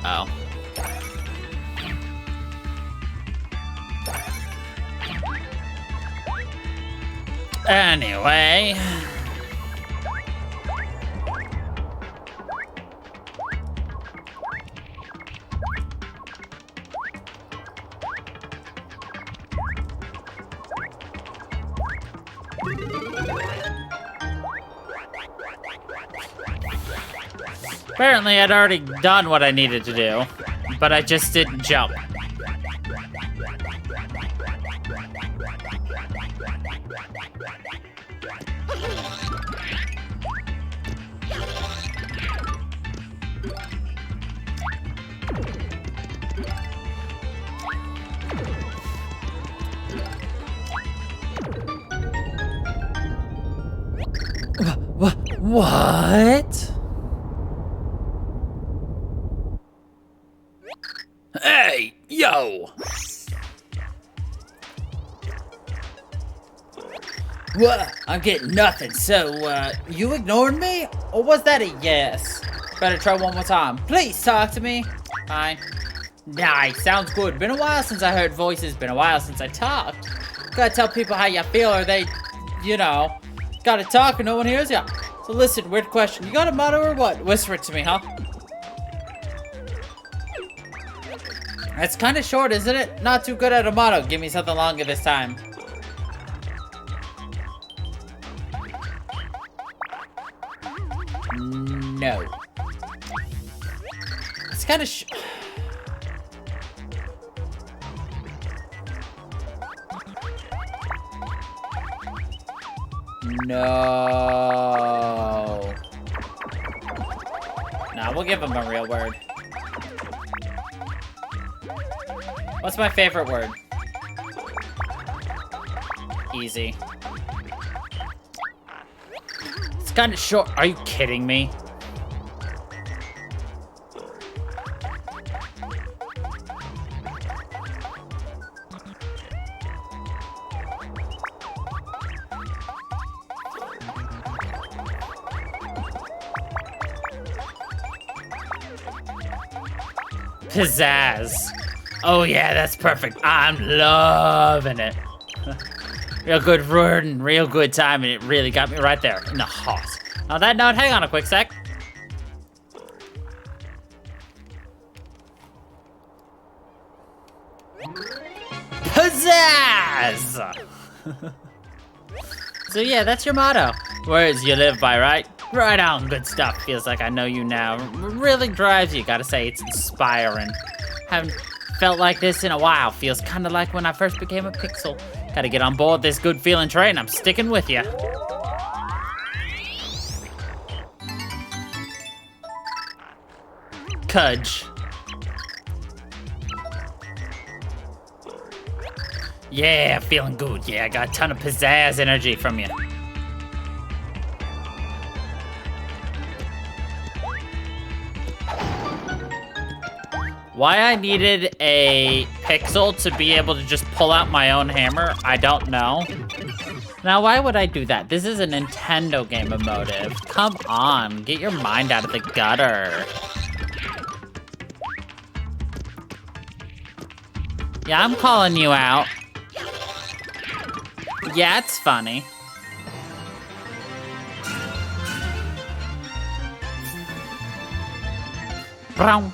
Oh. Anyway. Apparently, I'd already done what I needed to do, but I just didn't jump. What? Hey, yo! What? I'm getting nothing, so, you ignored me? Or was that a yes? Better try one more time. Please talk to me. Fine. Nice, sounds good. Been a while since I heard voices, been a while since I talked. Gotta tell people how you feel or they, you know, gotta talk or no one hears ya. So listen, weird question. You got a motto or what? Whisper it to me, huh? That's kind of short, isn't it? Not too good at a motto. Give me something longer this time. No. It's kind of No. Nah, we'll give him a real word. What's my favorite word? Easy. It's kind of short. Are you kidding me? Pizzazz. Oh yeah, that's perfect. I'm loving it. Real good word and real good time, and it really got me right there in the heart. On that note, hang on a quick sec. Pizzazz! So yeah, that's your motto. Words you live by, right? Right on, good stuff. Feels like I know you now. Really drives you, gotta say, it's inspiring. Haven't felt like this in a while. Feels kinda like when I first became a pixel. Gotta get on board this good feeling train. I'm sticking with you. Cudge. Yeah, feeling good. Yeah, I got a ton of pizzazz energy from you. Why I needed a pixel to be able to just pull out my own hammer, I don't know. Now, why would I do that? This is a Nintendo game of motive. Come on, get your mind out of the gutter. Yeah, I'm calling you out. Yeah, it's funny. Brown.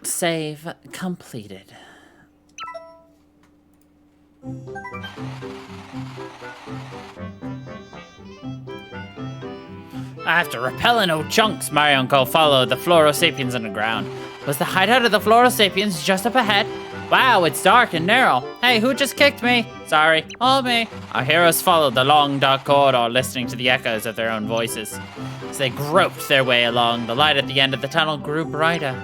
Save completed. After repelling old chunks, my uncle followed the Florosapiens underground. Was the hideout of the Florosapiens just up ahead? Wow, it's dark and narrow. Hey, who just kicked me? Sorry, all me. Our heroes followed the long, dark corridor, listening to the echoes of their own voices. As they groped their way along, the light at the end of the tunnel grew brighter.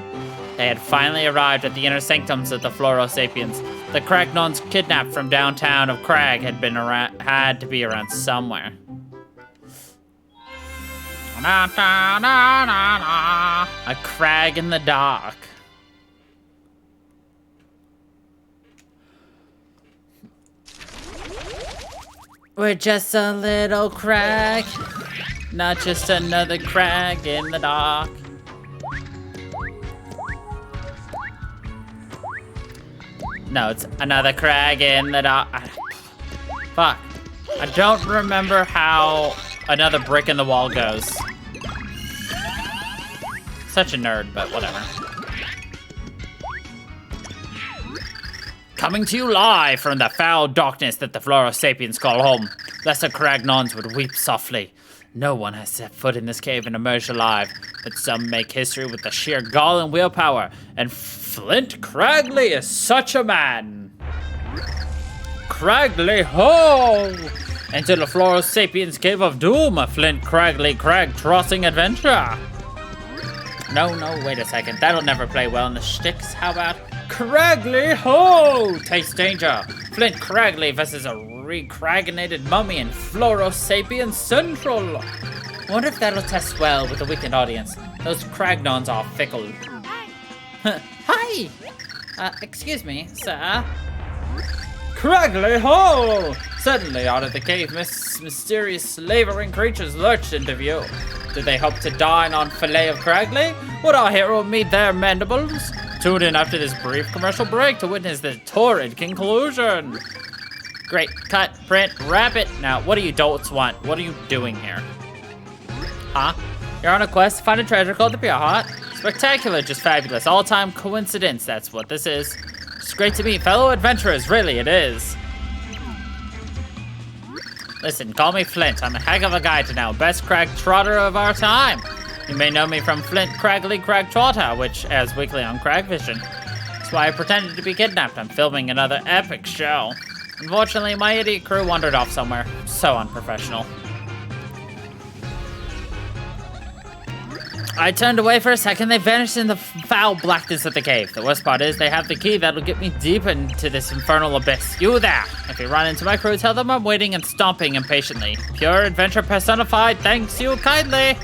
They had finally arrived at the inner sanctums of the Florosapiens. The Cragnons kidnapped from downtown of Crag had to be around somewhere. A crag in the dark. We're just a little crag, not just another crag in the dark. No, it's another crag in the dark. Fuck. I don't remember how another brick in the wall goes. Such a nerd, but whatever. Coming to you live from the foul darkness that the Florosapiens call home, lesser Cragnons would weep softly. No one has set foot in this cave and emerged alive, but some make history with the sheer gall and willpower, and Flint Cragley is such a man. Cragley, ho! Into the Florosapiens Cave of Doom, a Flint Cragley crag-trossing adventure. No, wait a second. That'll never play well in the shticks. How about Cragley, ho! Taste danger. Flint Cragley versus a recraginated mummy in Florosapien Central. I wonder if that'll test well with the weekend audience. Those Cragnons are fickle. Hi! Excuse me, sir. Cragley, ho! Suddenly, out of the cave, mysterious slavering creatures lurched into view. Did they hope to dine on filet of Cragley? Would our hero meet their mandibles? Tune in after this brief commercial break to witness the torrid conclusion. Great, cut, print, wrap it. Now, what do you dolts want? What are you doing here? Huh? You're on a quest to find a treasure called the Pure Heart? Spectacular, just fabulous. All-time coincidence, that's what this is. It's great to meet fellow adventurers, really, it is. Listen, call me Flint. I'm a heck of a guy to know. Best crag trotter of our time. You may know me from Flint Cragley Crag Trotter, which airs weekly on Cragvision. That's why I pretended to be kidnapped. I'm filming another epic show. Unfortunately, my idiot crew wandered off somewhere. So unprofessional. I turned away for a second. They vanished in the foul blackness of the cave. The worst part is they have the key that'll get me deep into this infernal abyss. You there! If you run into my crew, tell them I'm waiting and stomping impatiently. Pure adventure personified. Thanks you kindly.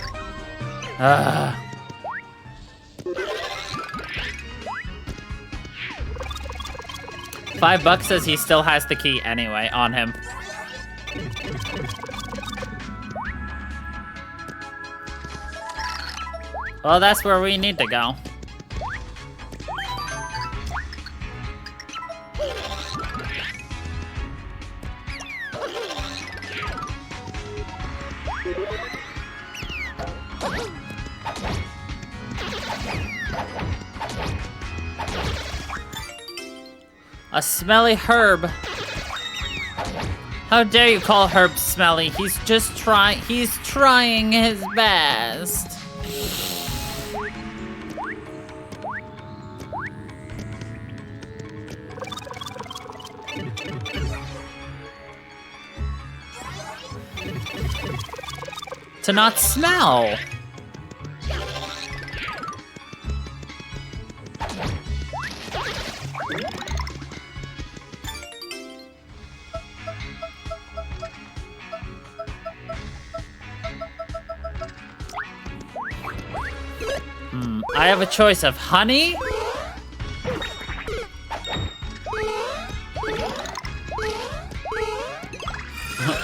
$5 says he still has the key anyway on him. Well, that's where we need to go. A smelly herb. How dare you call Herb smelly? He's trying his best. To not smell. I have a choice of honey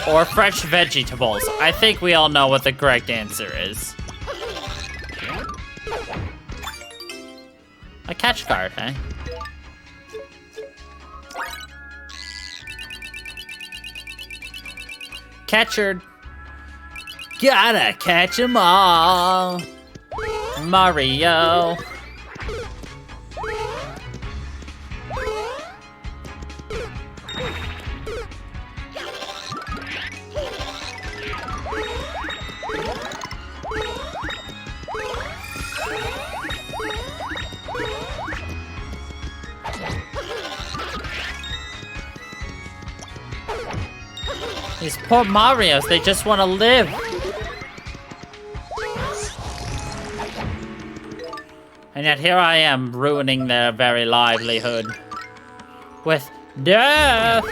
or fresh vegetables. I think we all know what the correct answer is. A catch card, eh? Catcher. Gotta catch 'em all. Mario. These poor Marios, they just want to live. And yet here I am, ruining their very livelihood. With death!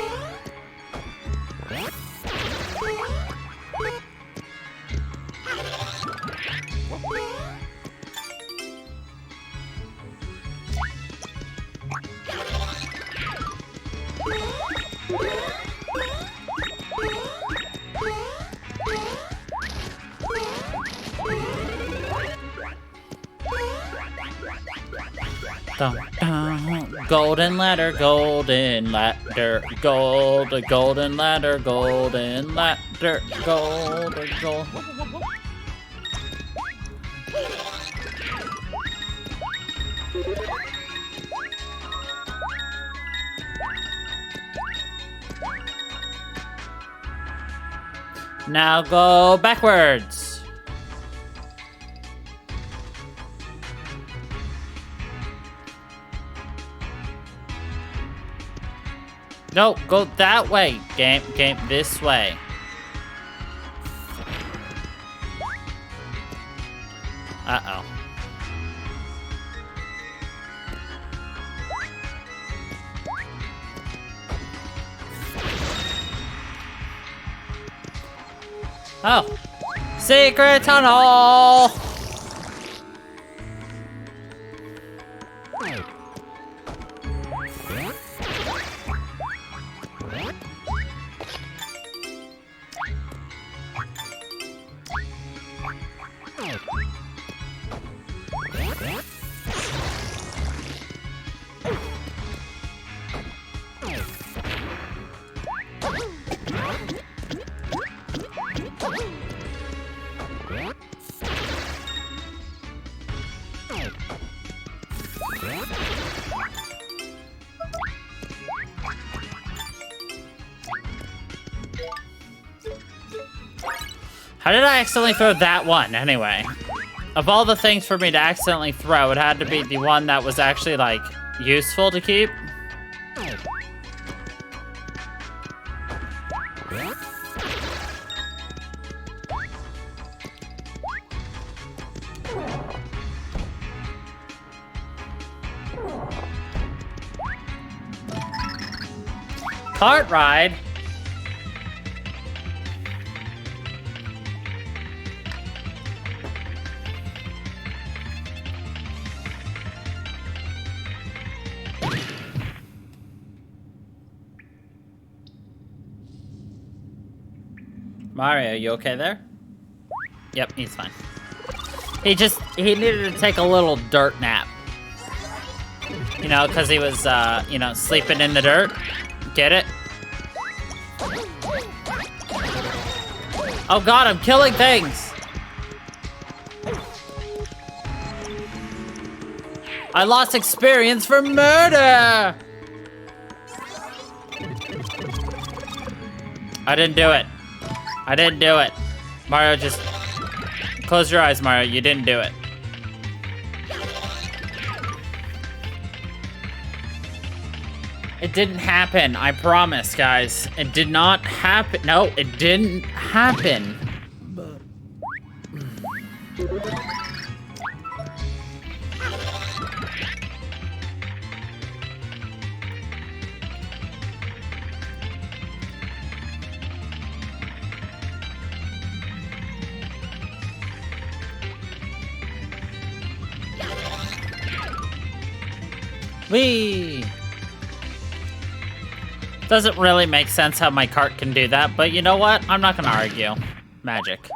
Dun, dun. Golden ladder, golden ladder, gold, golden ladder, golden ladder, gold, gold. Now go backwards. No, go that way. Game, this way. Uh-oh. Oh. Secret tunnel! How did I accidentally throw that one, anyway? Of all the things for me to accidentally throw, it had to be the one that was actually, like, useful to keep. Cart ride? Mario, you okay there? Yep, he's fine. He needed to take a little dirt nap. You know, because he was, you know, sleeping in the dirt. Get it? Oh god, I'm killing things! I lost experience for murder! I didn't do it. I didn't do it. Mario, just close your eyes, Mario. You didn't do it. It didn't happen. I promise, guys. It did not happen. No, it didn't happen. Whee! Doesn't really make sense how my cart can do that, but you know what? I'm not gonna argue. Magic.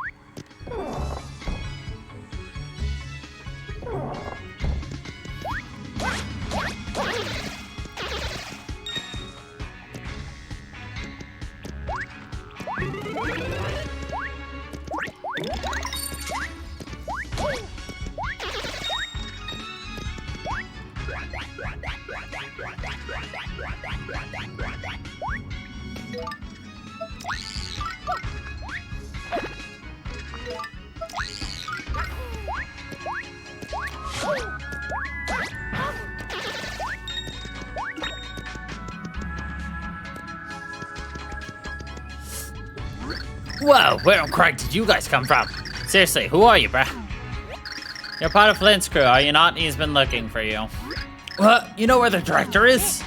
Whoa, where in Craig did you guys come from? Seriously, who are you, bruh? You're part of Flint's crew, are you not? He's been looking for you. What? You know where the director is?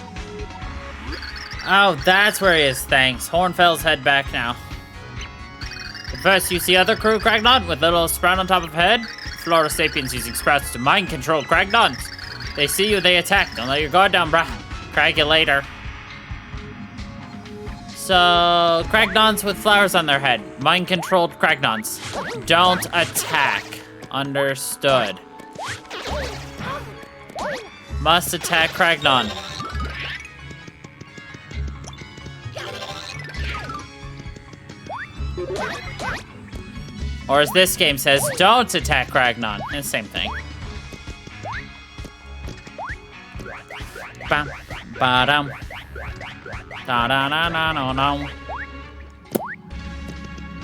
Oh, that's where he is, thanks. Hornfell's head back now. But first, you see other crew Cragnons with little sprout on top of head? Florida Sapiens using sprouts to mind control Cragnons. They see you, they attack. Don't let your guard down, bruh. Crag you later. So, Cragnons with flowers on their head. Mind-controlled Cragnons. Don't attack. Understood. Must attack Cragnon. Or as this game says, don't attack Cragnon. It's the same thing. Bam, ba-dum. Da da da da no no.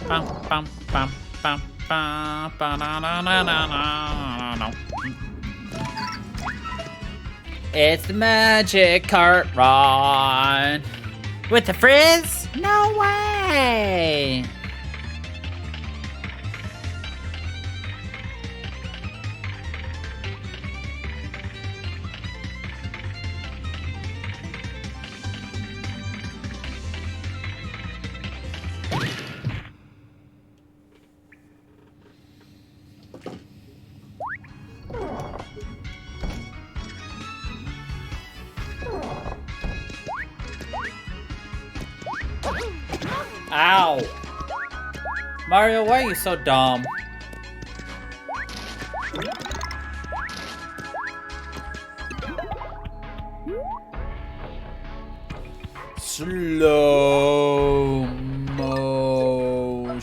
Bum bum bum bum bum ba da da da da no. It's the magic cart run with the frizz. No way. Ow! Mario, why are you so dumb? Slow motion.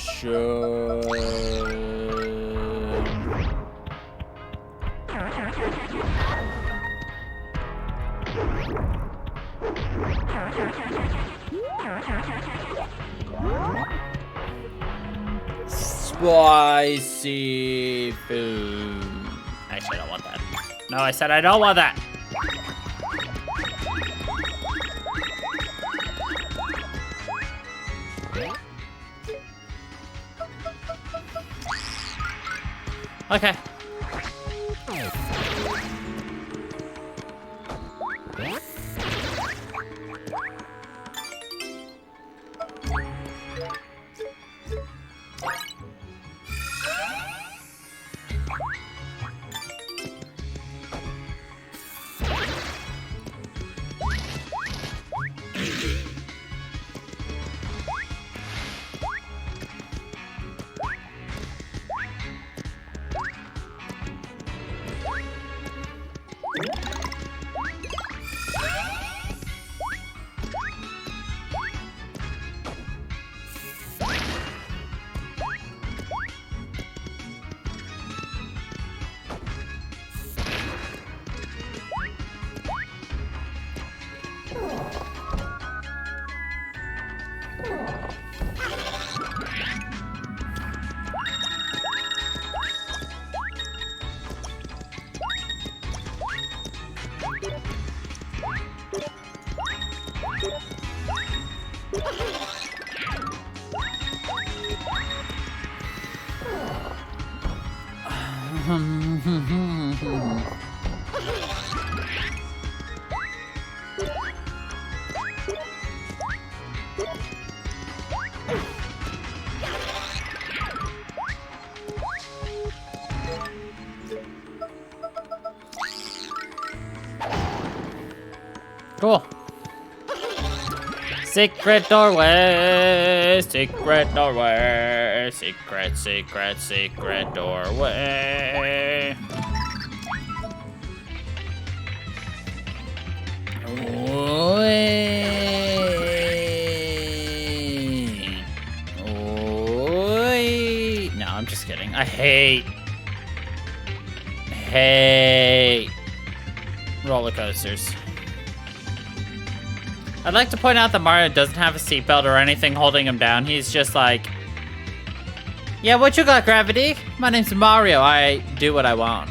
Spicy food. Actually, I don't want that. No, I said I don't want that. Okay. Cool. Secret doorway, secret doorway, secret, secret, secret doorway. just kidding. I hate roller coasters. I'd like to point out that Mario doesn't have a seatbelt or anything holding him down. He's just like, yeah, what you got, Gravity? My name's Mario. I do what I want.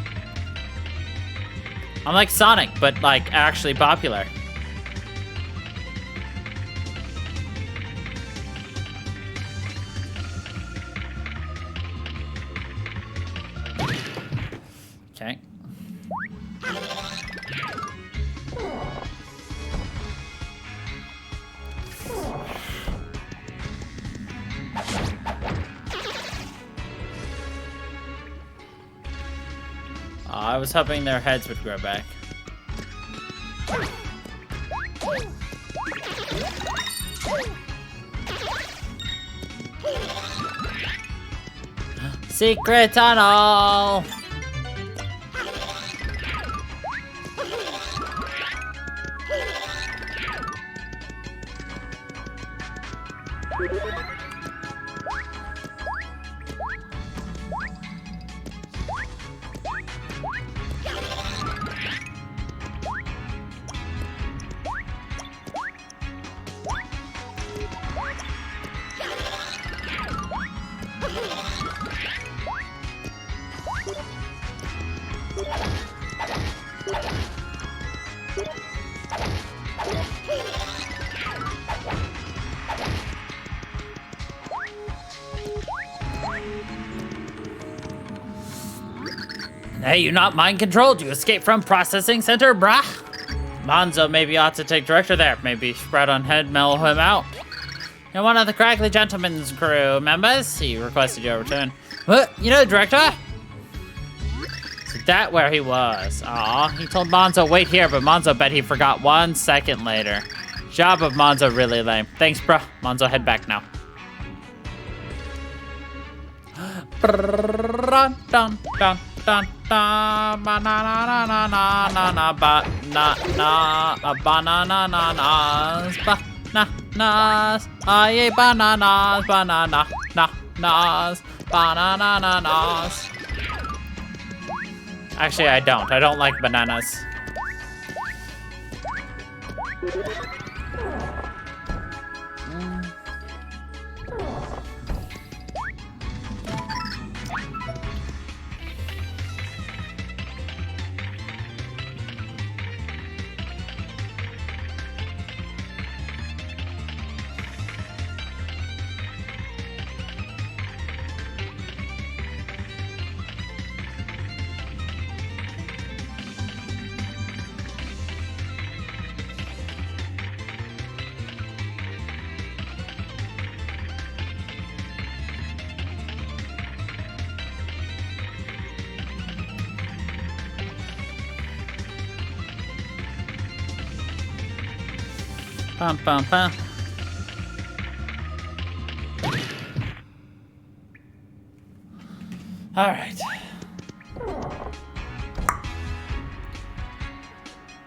I'm like Sonic, but like actually popular. Okay. I was hoping their heads would grow back. Secret tunnel! Hey, you not mind controlled. You escaped from processing center, brah. Monzo maybe ought to take director there. Maybe spread on head, mellow him out. You're one of the Crackly Gentleman's crew members. He requested your return. What? You know the director? Is that where he was? Aw, he told Monzo wait here, but Monzo bet he forgot 1 second later. Job of Monzo really lame. Thanks, bro. Monzo, head back now. Dun, dun, dun. Dun, dun, bananas, bananas, aye, bananas, bananas. Actually, I don't like bananas. Bum, bum, bum. All right.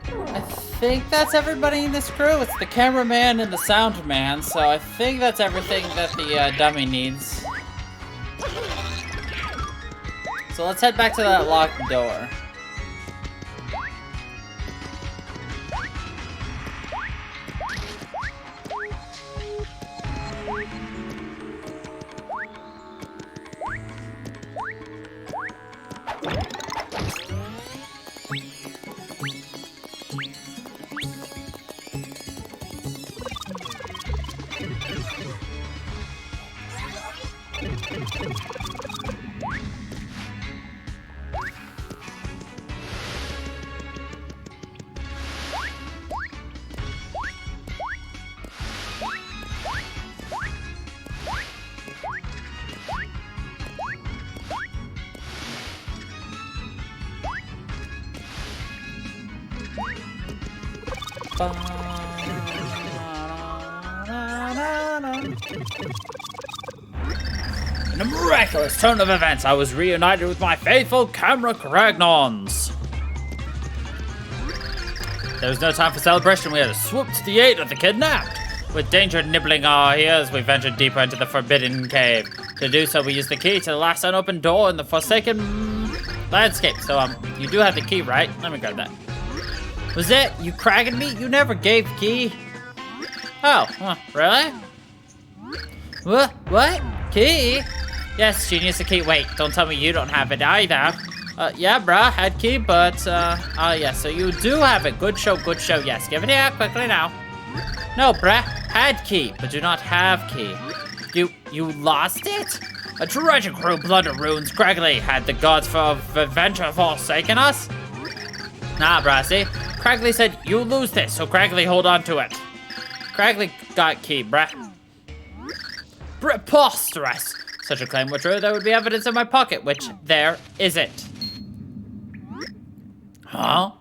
I think that's everybody in this crew. It's the cameraman and the sound man, so I think that's everything that the dummy needs. So let's head back to that locked door. In a miraculous turn of events, I was reunited with my faithful camera Cragnons. There was no time for celebration. We had to swoop to the aid of the kidnapped. With danger nibbling our ears, we ventured deeper into the forbidden cave. To do so, we use the key to the last unopened door in the Forsaken landscape. So, you do have the key, right? Let me grab that. Was it? You cragging me? You never gave key. Oh, really? What? Key? Yes, genius, the key. Wait, don't tell me you don't have it either. Yeah, bruh, had key, but, yeah, so you do have it. Good show, yes. Give it here, quickly now. No, bruh, had key, but do not have key. You lost it? A tragic crew blood ruins Cragley. Had the gods of adventure forsaken us? Nah, bruh, see? Cragley said you lose this, so Cragley hold on to it. Cragley got key, bruh. Preposterous. Such a claim were true, there would be evidence in my pocket, which there isn't. Huh?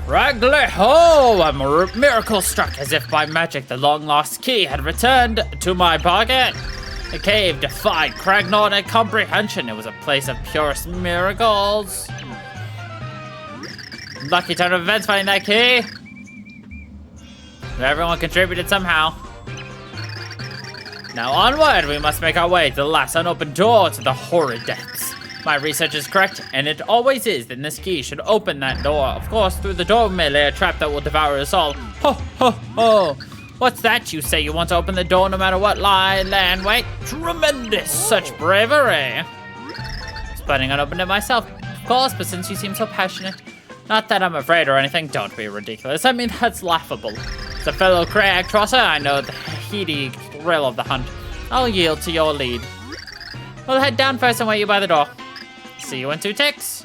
Cragley, oh, I'm miracle struck as if by magic the long-lost key had returned to my pocket. The cave defied Cragnaut comprehension. It was a place of purest miracles. Lucky turn of events finding that key. Everyone contributed somehow. Now onward, we must make our way to the last unopened door to the horrid depths. My research is correct, and it always is, then this key should open that door. Of course, through the door may lay a trap that will devour us all. Ho, ho, ho. What's that? You say you want to open the door no matter what lie, land, wait? Tremendous, such bravery. I was planning on opening it myself, of course, but since you seem so passionate. Not that I'm afraid or anything, don't be ridiculous. I mean, that's laughable. As a fellow crag trosser, I know the heady thrill of the hunt. I'll yield to your lead. We'll head down first and wait you by the door. See you in 2 ticks.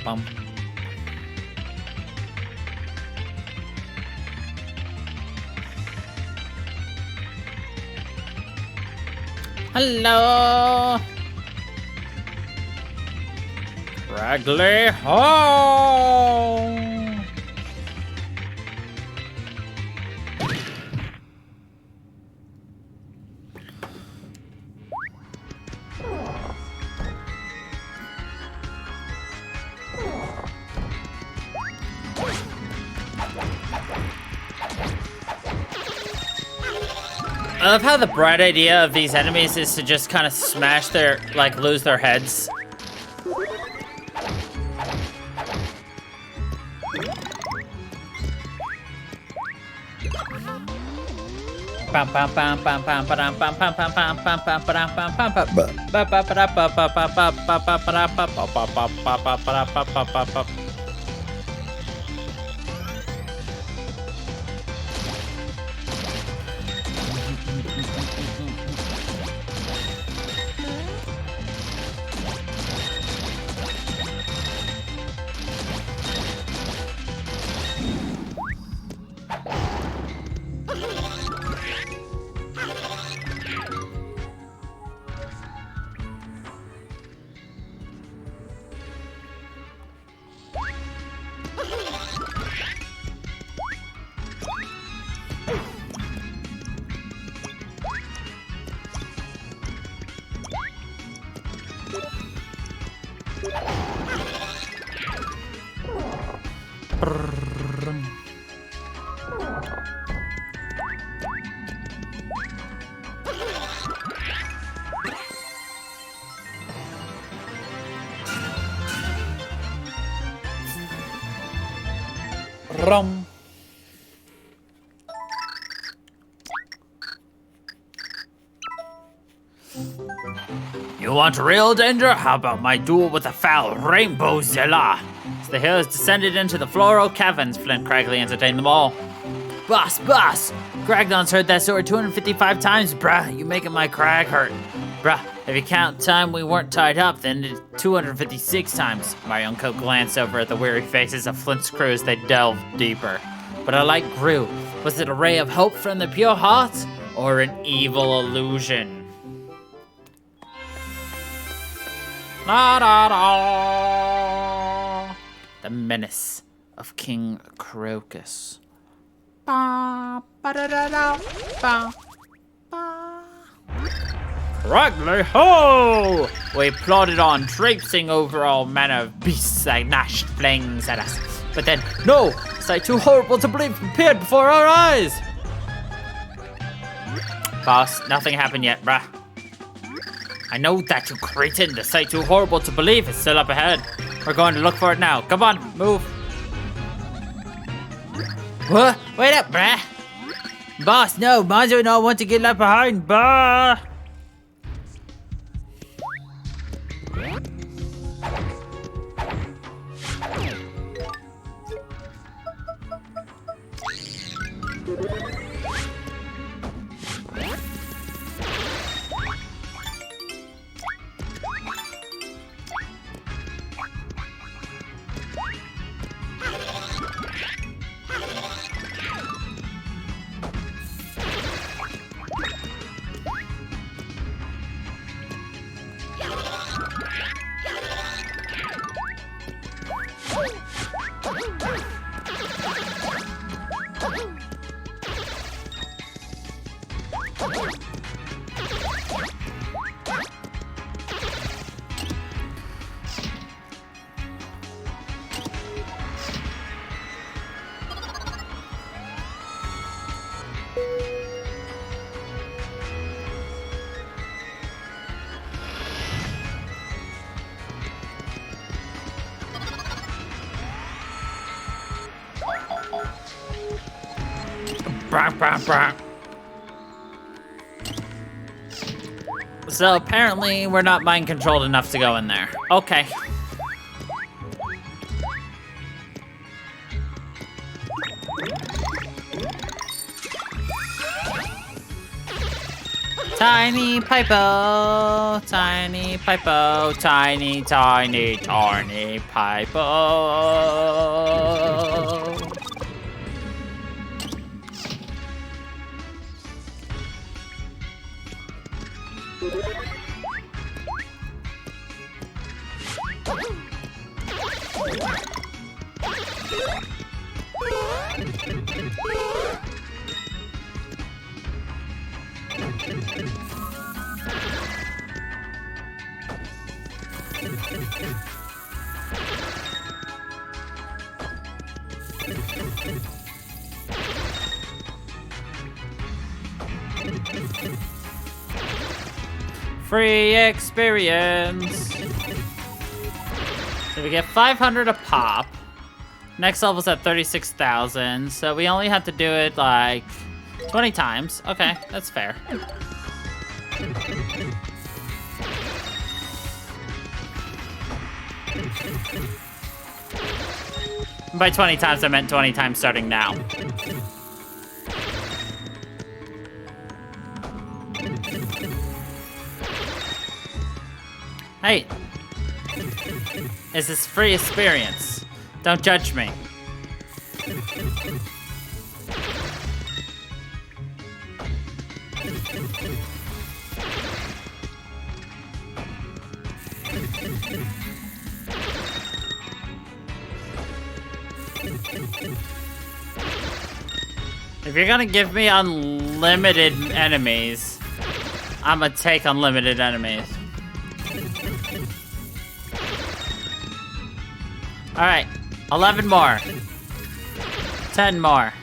Bum. Hello. Cragley home. I love how the bright idea of these enemies is to just kind of smash their, like, lose their heads. Rum. You want real danger? How about my duel with the foul Rainbow Zilla? As the hills descended into the floral caverns, Flint Cragley entertained them all. Boss! Gragnon's heard that story 255 times, bruh. You making my crag hurt. Bruh, if you count time we weren't tied up, then it's 256 times. My uncle glanced over at the weary faces of Flint's crew as they delved deeper. But a light grew. Was it a ray of hope from the pure heart? Or an evil illusion? La da da. The menace of King Crocus. Ba ba da da da ba ba. Correctly, ho! We plodded on, traipsing over all manner of beasts that gnashed fangs at us. But then, no! Sight too horrible to believe appeared before our eyes! Boss, nothing happened yet, bruh. I know that, you cretin. The sight too horrible to believe is still up ahead. We're going to look for it now. Come on, move. What? Wait up, bruh. Boss, no. Monzo and I want to get left behind, bruh. So apparently we're not mind controlled enough to go in there. Okay. Tiny Pipo, tiny Pipo, tiny, tiny, tiny Pipo. Free experience. So we get 500 a pop. Next level's at 36,000, so we only have to do it like 20 times. Okay, that's fair. By 20 times, I meant 20 times starting now. Hey, is this free experience? Don't judge me. If you're gonna give me unlimited enemies, I'm gonna take unlimited enemies. Alright, 11 more. 10 more.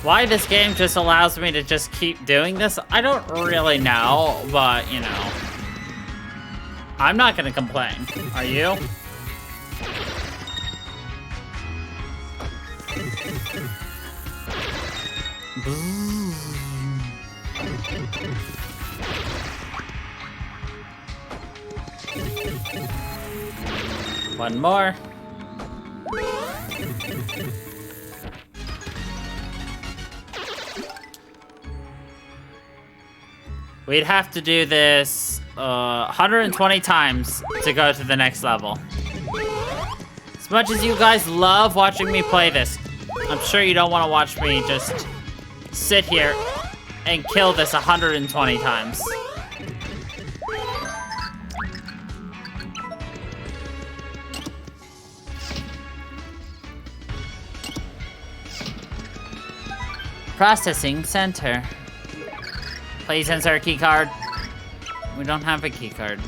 Why this game just allows me to just keep doing this, I don't really know, but, you know. I'm not gonna complain. Are you? One more. We'd have to do this 120 times to go to the next level. As much as you guys love watching me play this, I'm sure you don't want to watch me just sit here and kill this 120 times. Processing center. Please insert a key card. We don't have a key card.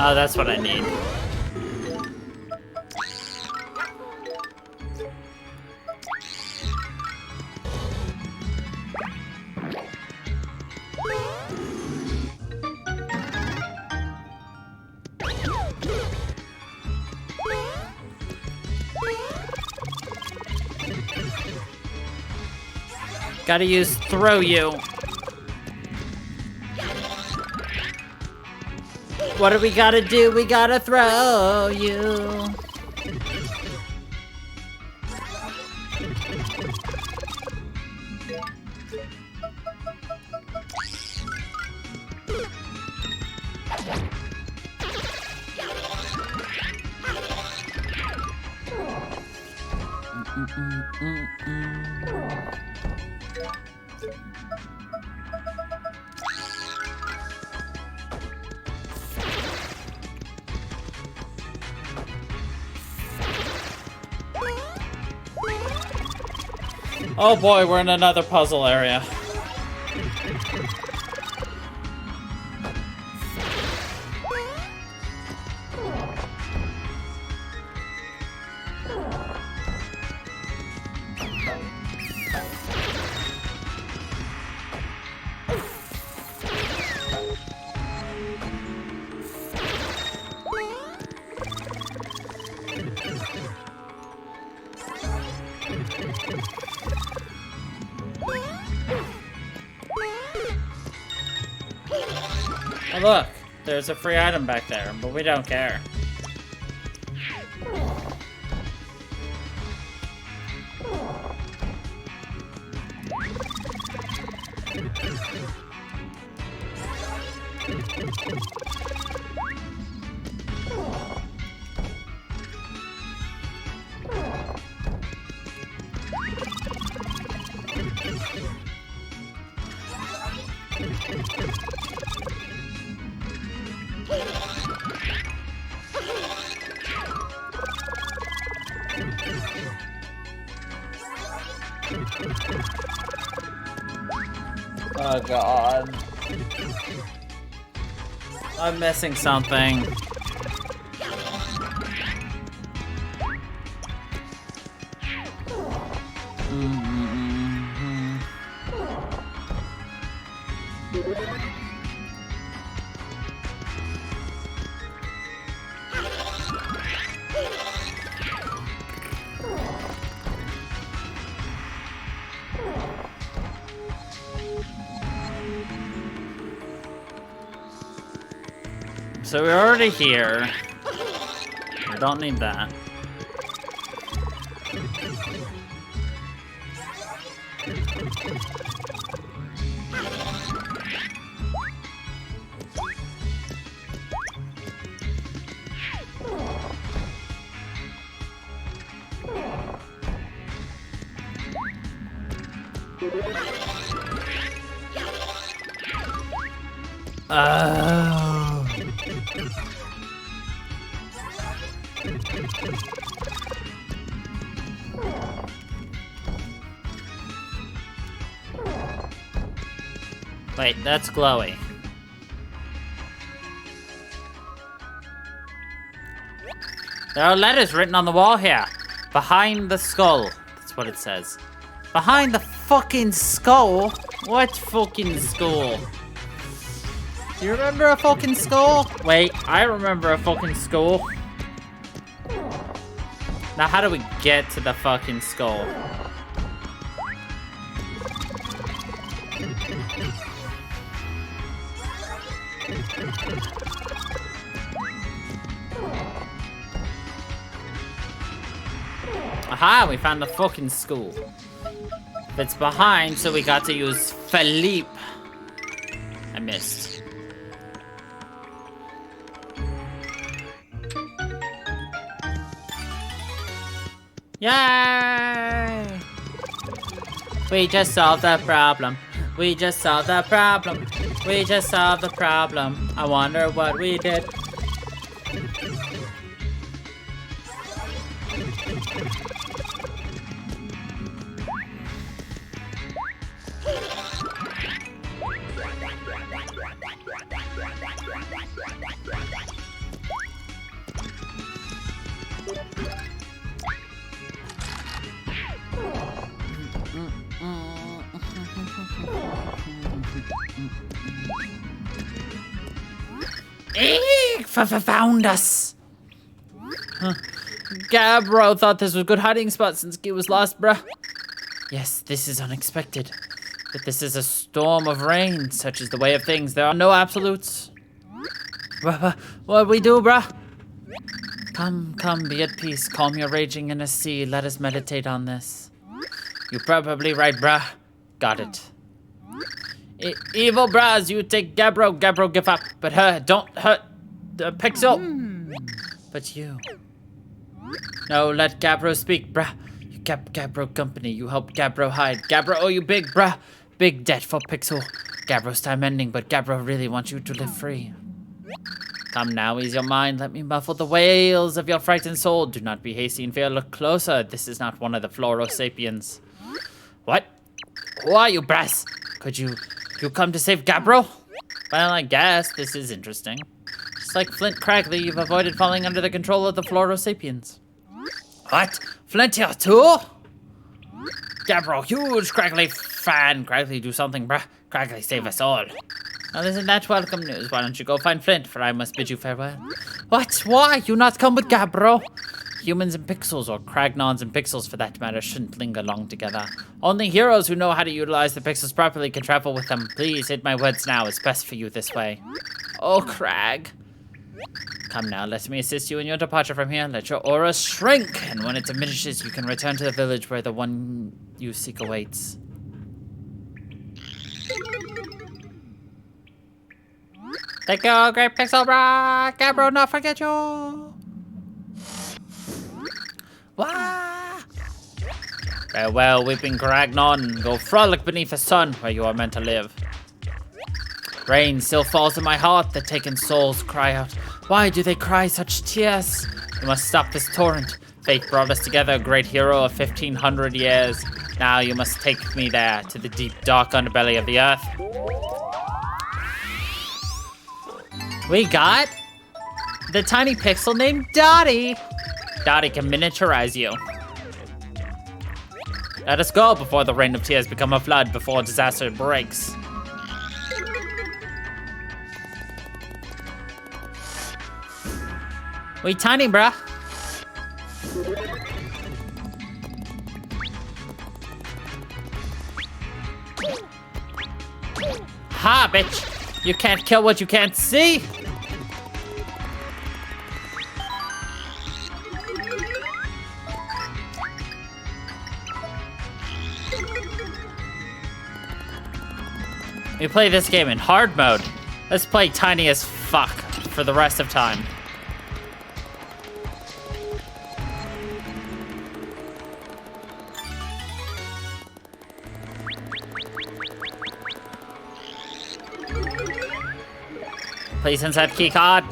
Oh, that's what I need. Gotta use throw you. What do we gotta do? We gotta throw you. Oh boy, we're in another puzzle area. Oh, look, there's a free item back there, but we don't care. Oh god. I'm missing something. So we're already here. We don't need that. Oh. Wait, that's glowy. There are letters written on the wall here. Behind the skull. That's what it says. Behind the fucking skull? What fucking skull? Do you remember a fucking skull? Wait, I remember a fucking skull. Now how do we get to the fucking skull? Aha, we found the fucking school. It's behind, so we got to use Philippe. I missed. Yay! We just solved the problem. We just solved the problem. We just solved the problem. I wonder what we did. Found us! Huh. Gabbro thought this was a good hiding spot since Git was lost, bruh. Yes, this is unexpected. But this is a storm of rain, such is the way of things. There are no absolutes. What we do, bruh? Come, be at peace. Calm your raging in a sea. Let us meditate on this. You're probably right, bruh. Got it. Evil bras, you take Gabbro. Gabbro, give up. But her, don't hurt the Pixel. But you. No, let Gabbro speak, bruh. You kept Gabbro company. You helped Gabbro hide. Gabbro owe you big, bruh. Big debt for Pixel. Gabbro's time ending, but Gabbro really wants you to live free. Come now, ease your mind. Let me muffle the wails of your frightened soul. Do not be hasty and fear. Look closer. This is not one of the Floro-sapiens. What? Who are you, brass? Could you come to save Gabbro? Well, I guess this is interesting. Just like Flint Cragley, you've avoided falling under the control of the Floro-sapiens. What? Flint here too? Gabbro, huge Cragley fan. Cragley, do something, bruh. Cragley, save us all. Now, isn't that welcome news? Why don't you go find Flint, for I must bid you farewell. What? Why? You not come with Gabbro? Humans and pixels, or Cragnons and pixels for that matter, shouldn't linger long together. Only heroes who know how to utilize the pixels properly can travel with them. Please, hit my words now. It's best for you this way. Oh, Crag. Come now, let me assist you in your departure from here. Let your aura shrink, and when it diminishes, you can return to the village where the one you seek awaits. Thank you, great pixel bra. Gabbro, not forget you. Wah! Farewell, weeping Cragnon. Go frolic beneath the sun where you are meant to live. Rain still falls in my heart. The taken souls cry out. Why do they cry such tears? You must stop this torrent. Fate brought us together, a great hero of 1,500 years. Now you must take me there to the deep, dark underbelly of the earth. We got the tiny pixel named Dottie. Dottie can miniaturize you. Let us go before the rain of tears become a flood, before disaster breaks. We tiny, bruh. Ha, bitch. You can't kill what you can't see. We play this game in hard mode. Let's play tiny as fuck for the rest of time. Please insert keycard.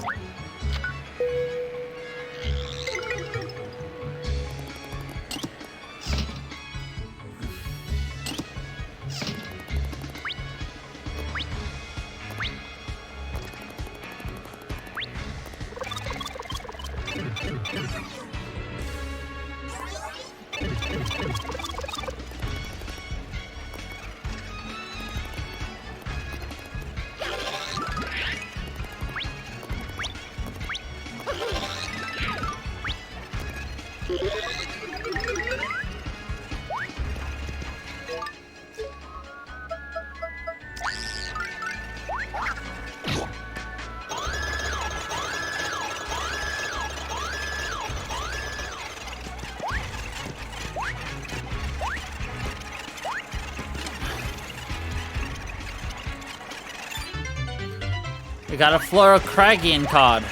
We got a Florocragian cod.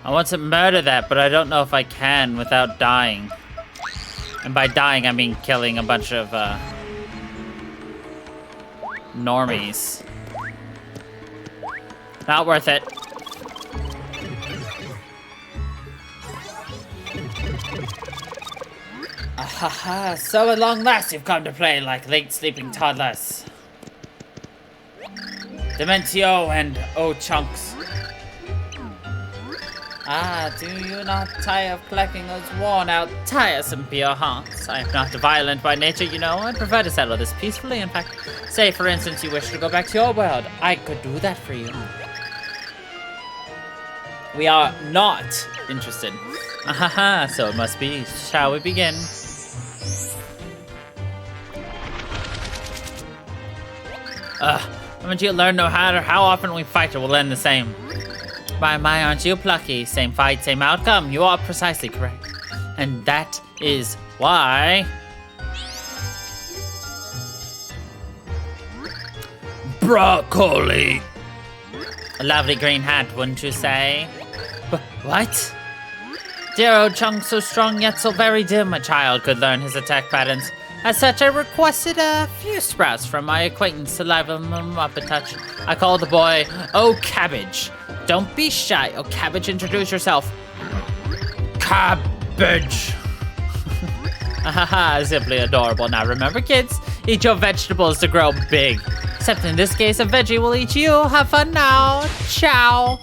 I want to murder that, but I don't know if I can without dying. And by dying, I mean killing a bunch of, normies. Not worth it. Ahaha, so at long last you've come to play like late sleeping toddlers. Dementio and Chunks. Ah, do you not tire of collecting those worn-out, tiresome pure hearts? I am not violent by nature, you know. I prefer to settle this peacefully. In fact, say, for instance, you wish to go back to your world. I could do that for you. We are not interested. Ahaha, so it must be. Shall we begin? Haven't you learned no matter how often we fight, it will end the same? My, aren't you plucky? Same fight, same outcome. You are precisely correct. And that is why... Broccoli! A lovely green hat, wouldn't you say? What? Dear old Chunk, so strong yet so very dim, a child could learn his attack patterns. As such, I requested a few sprouts from my acquaintance to liven them up a touch. I called the boy, Cabbage. Don't be shy, Cabbage, introduce yourself. Cabbage! Haha, simply adorable. Now remember, kids, eat your vegetables to grow big. Except in this case, a veggie will eat you. Have fun now. Ciao.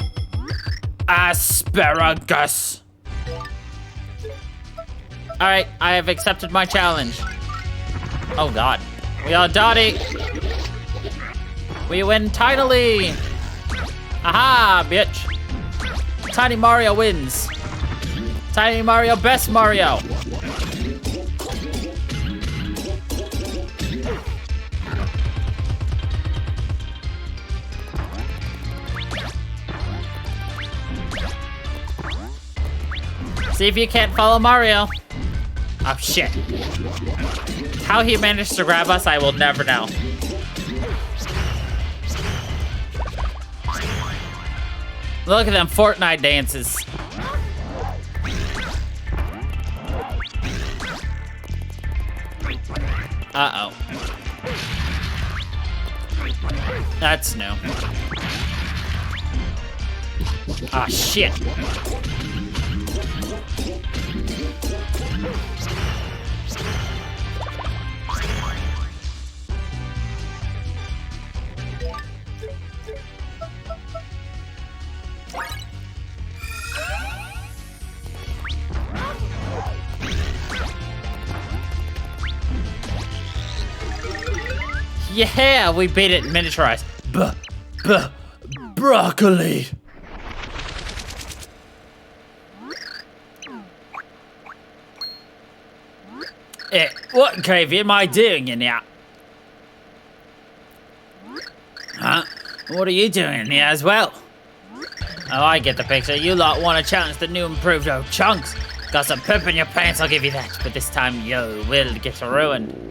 Asparagus. Alright, I have accepted my challenge. Oh god. We are Dottie. We win tidily. Aha, bitch. Tiny Mario wins. Tiny Mario, best Mario. See if you can't follow Mario. Oh shit. How he managed to grab us, I will never know. Look at them Fortnite dances. Uh-oh. That's new. Ah, shit. Yeah, we beat it miniaturized. Broccoli. What gravy am I doing in here? Huh? What are you doing in here as well? Oh, I get the picture. You lot want to challenge the new improved Chunks. Got some pep in your pants, I'll give you that. But this time you will get ruined.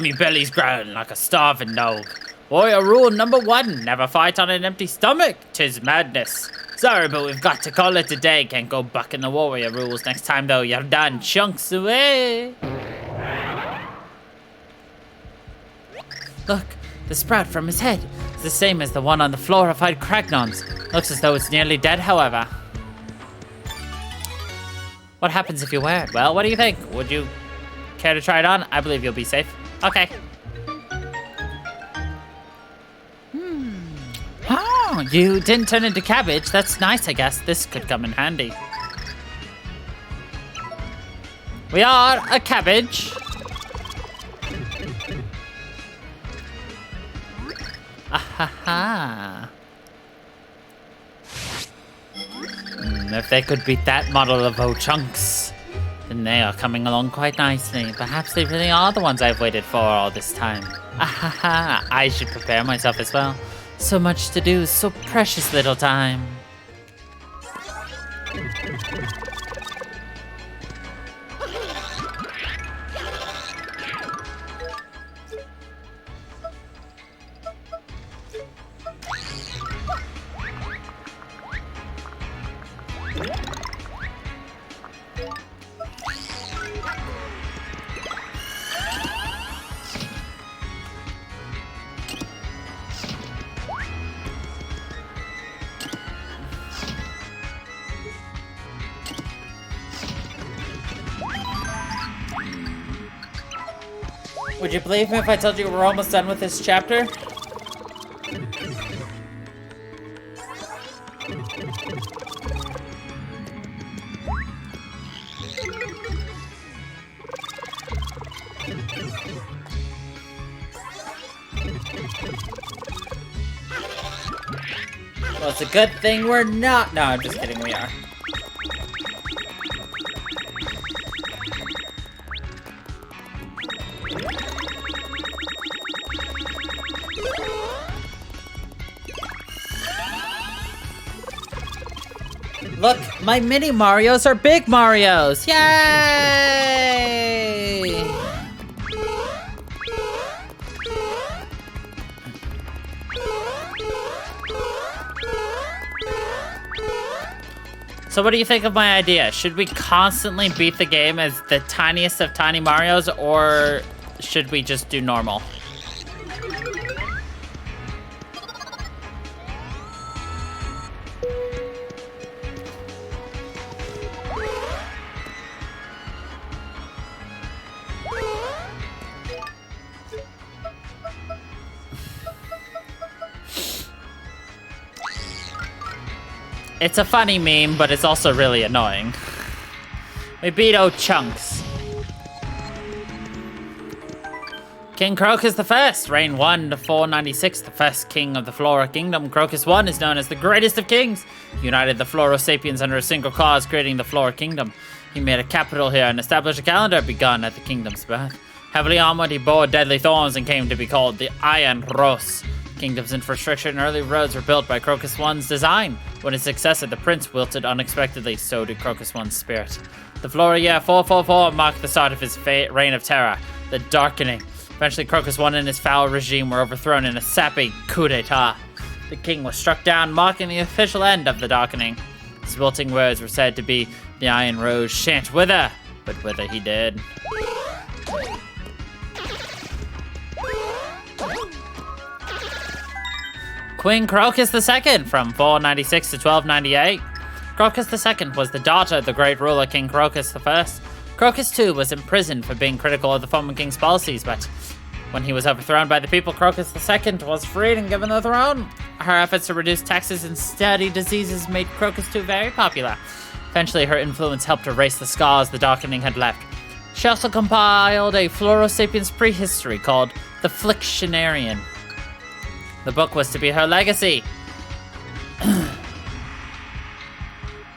Me belly's growling like a starving dog. Warrior rule number 1, never fight on an empty stomach. 'Tis madness. Sorry, but we've got to call it a day. Can't go bucking the warrior rules next time, though. You're done. Chunks away. Look, the sprout from his head is the same as the one on the fluorified Cragnons. Looks as though it's nearly dead, however. What happens if you wear it? Well, what do you think? Would you care to try it on? I believe you'll be safe. Okay. Oh, you didn't turn into cabbage. That's nice, I guess. This could come in handy. We are a cabbage. Ahaha. If they could beat that model of Chunks, then they are coming along quite nicely. Perhaps they really are the ones I've waited for all this time. Ahaha. I should prepare myself as well. So much to do, so precious little time. Would you believe me if I told you we're almost done with this chapter? Well, it's a good thing we're not. No, I'm just kidding, we are. Look, my mini Marios are big Marios! Yay! So what do you think of my idea? Should we constantly beat the game as the tiniest of tiny Marios, or should we just do normal? It's a funny meme, but it's also really annoying. We beat Chunks. King Crocus I, reign 1 to 496, the first king of the Flora Kingdom. Crocus I is known as the greatest of kings. He united the Flora Sapiens under a single cause, creating the Flora Kingdom. He made a capital here and established a calendar begun at the kingdom's birth. Heavily armored, he bore deadly thorns and came to be called the Iron Rose. Kingdom's infrastructure and early roads were built by Crocus I's design. When his successor, the prince, wilted unexpectedly, so did Crocus I's spirit. The Flora year 444 marked the start of his reign of terror, the Darkening. Eventually, Crocus I and his foul regime were overthrown in a sappy coup d'etat. The king was struck down, marking the official end of the Darkening. His wilting words were said to be, "The Iron Rose shan't wither," but wither he did. Queen Crocus II from 496 to 1298. Crocus II was the daughter of the great ruler King Crocus I. Crocus II was imprisoned for being critical of the former king's policies, but when he was overthrown by the people, Crocus II was freed and given the throne. Her efforts to reduce taxes and study diseases made Crocus II very popular. Eventually, her influence helped erase the scars the Darkening had left. She also compiled a Floro-Sapiens prehistory called The Flictionarian. The book was to be her legacy.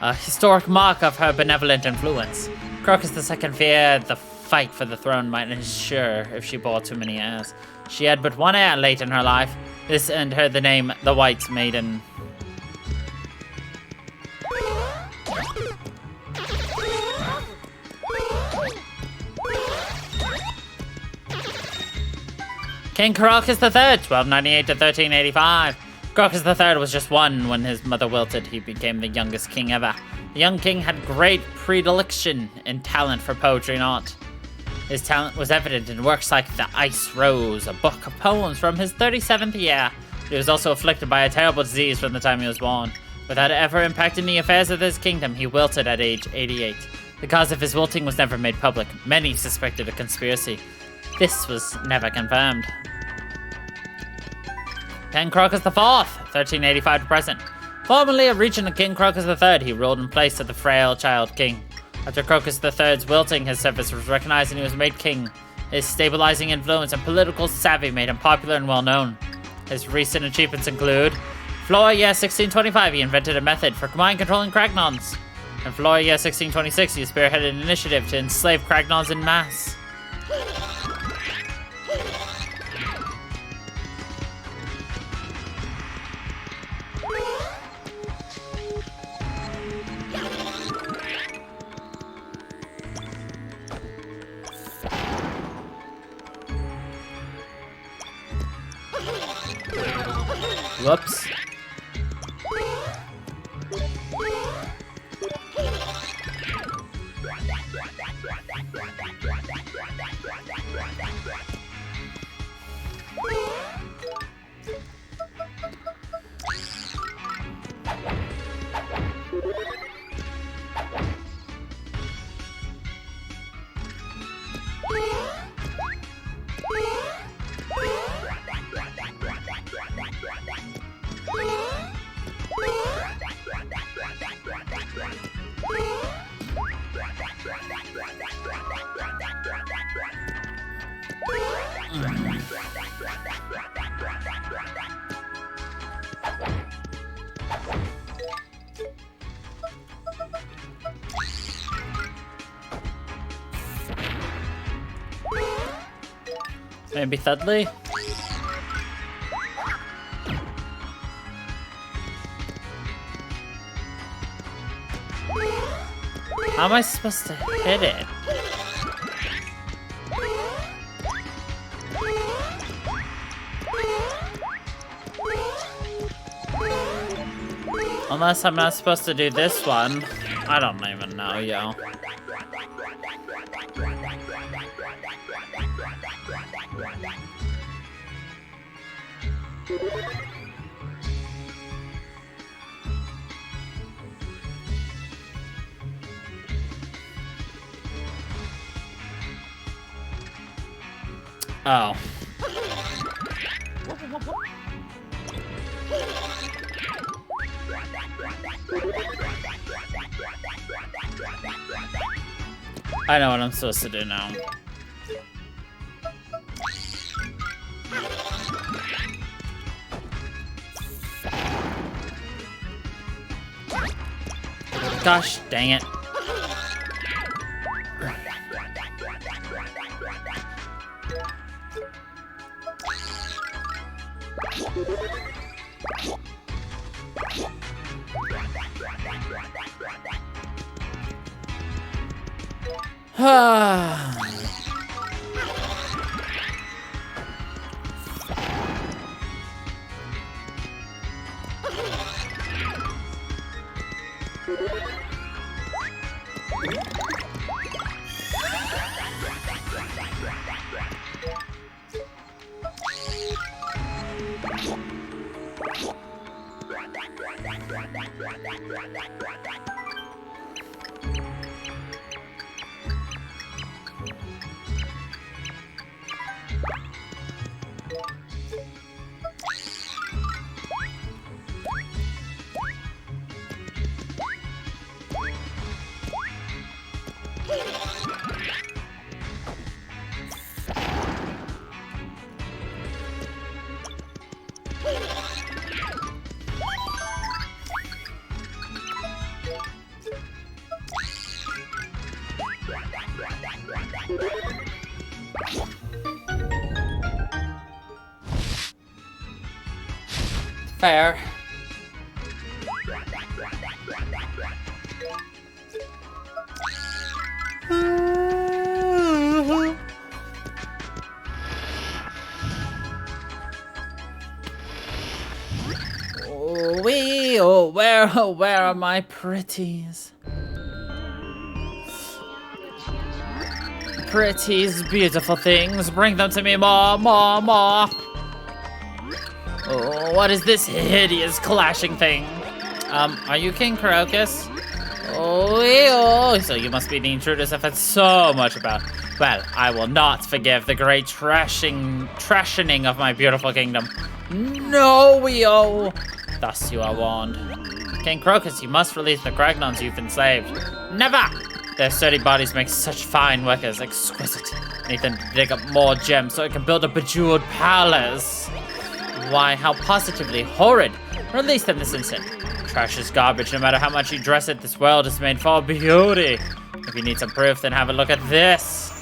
A historic mark of her benevolent influence. Crocus II feared the fight for the throne might ensure if she bore too many heirs. She had but one heir late in her life. This earned her the name the White Maiden. King Crocus III, 1298 to 1385. Crocus III was just one when his mother wilted. He became the youngest king ever. The young king had great predilection and talent for poetry and art. His talent was evident in works like The Ice Rose, a book of poems from his 37th year. He was also afflicted by a terrible disease from the time he was born. Without ever impacting the affairs of his kingdom, he wilted at age 88. The cause of his wilting was never made public. Many suspected a conspiracy. This was never confirmed. King Crocus IV, 1385 to present. Formerly a regent of King Crocus III, he ruled in place of the frail child king. After Crocus III's wilting, his service was recognized and he was made king. His stabilizing influence and political savvy made him popular and well-known. His recent achievements include Flora year 1625, he invented a method for mind-controlling Cragnons. In Flora year 1626, he spearheaded an initiative to enslave Cragnons en masse. Whoops. Maybe Thudley? How am I supposed to hit it? Unless I'm not supposed to do this one. I don't even know, yo. Oh. I know what I'm supposed to do now. Gosh, dang it. Fair. Where are my pretties? Pretties, beautiful things, bring them to me more. Oh, what is this hideous clashing thing? Are you King Crocus? Oh, so you must be the intruders I've heard so much about. Well, I will not forgive the great trashing of my beautiful kingdom. No, Weo! Thus you are warned. King Crocus, you must release the Kragnons you've enslaved. Never! Their sturdy bodies make such fine workers, exquisite. Need them to dig up more gems so I can build a bejeweled palace. Why, how positively horrid. Release them this instant. Trash is garbage, no matter how much you dress it, this world is made for beauty. If you need some proof, then have a look at this.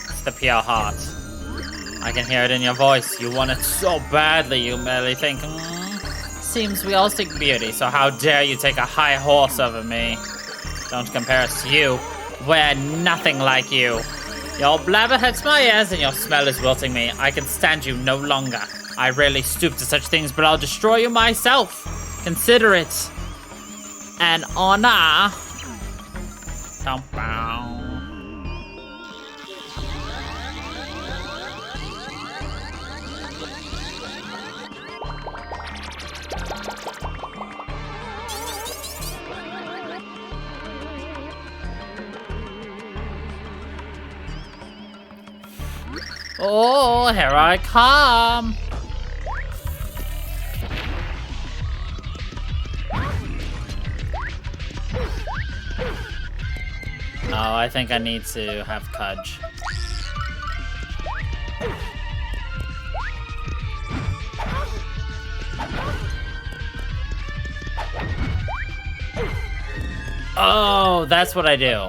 It's the pure heart. I can hear it in your voice. You want it so badly, you merely think, seems we all seek beauty, so how dare you take a high horse over me? Don't compare us to you. We're nothing like you. Your blabber hurts my ears and your smell is wilting me. I can stand you no longer. I rarely stoop to such things, but I'll destroy you myself. Consider it an honor. Oh, here I come. Oh, I think I need to have Cudge. Oh, that's what I do.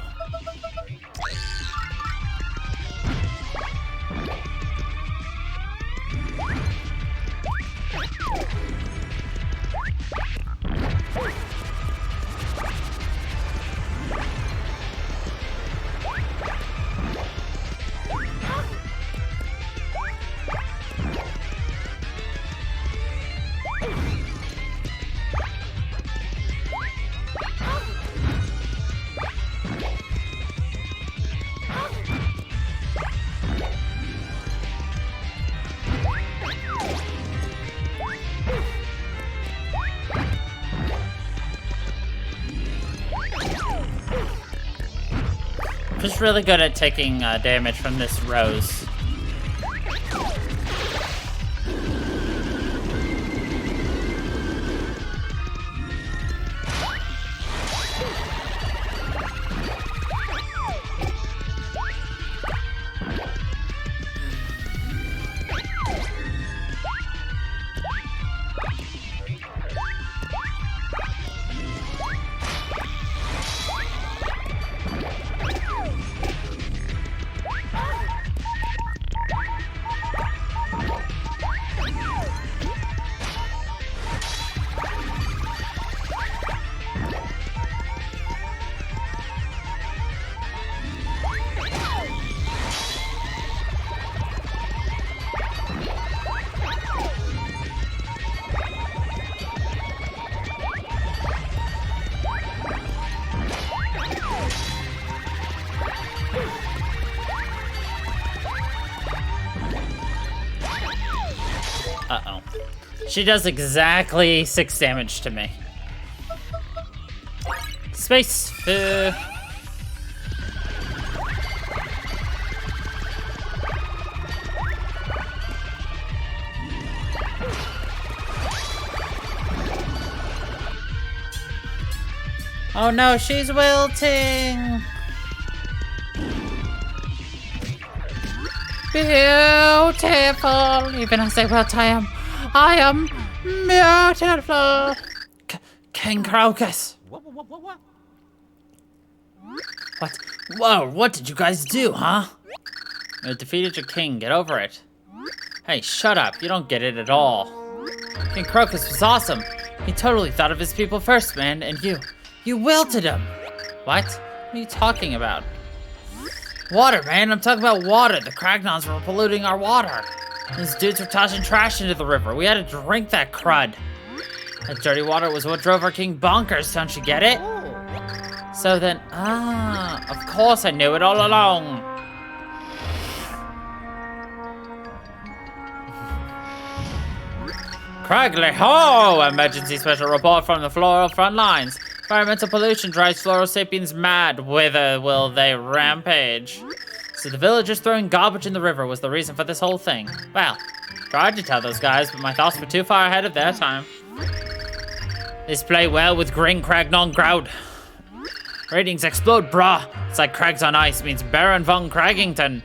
Just really good at taking damage from this Rose. Uh-oh. She does exactly 6 damage to me. Space. Oh no, she's wilting. Beautiful. Even as I wilt, I am beautiful. King Crocus. What? What? Whoa, what did you guys do, huh? You defeated your king, get over it. Hey, shut up, you don't get it at all. King Crocus was awesome. He totally thought of his people first, man, and you wilted him. What? What are you talking about? Water, man, I'm talking about water. The Kragnons were polluting our water. These dudes were tossing trash into the river. We had to drink that crud. That dirty water was what drove our king bonkers, don't you get it? So then, of course I knew it all along. Cragley, ho! Emergency special report from the floral front lines. Environmental pollution drives floral sapiens mad. Whither will they rampage? So the villagers throwing garbage in the river was the reason for this whole thing. Well, tried to tell those guys, but my thoughts were too far ahead of their time. This play well with Green Cragnon crowd. Ratings explode, brah. It's like crags on ice means Baron von Craggington.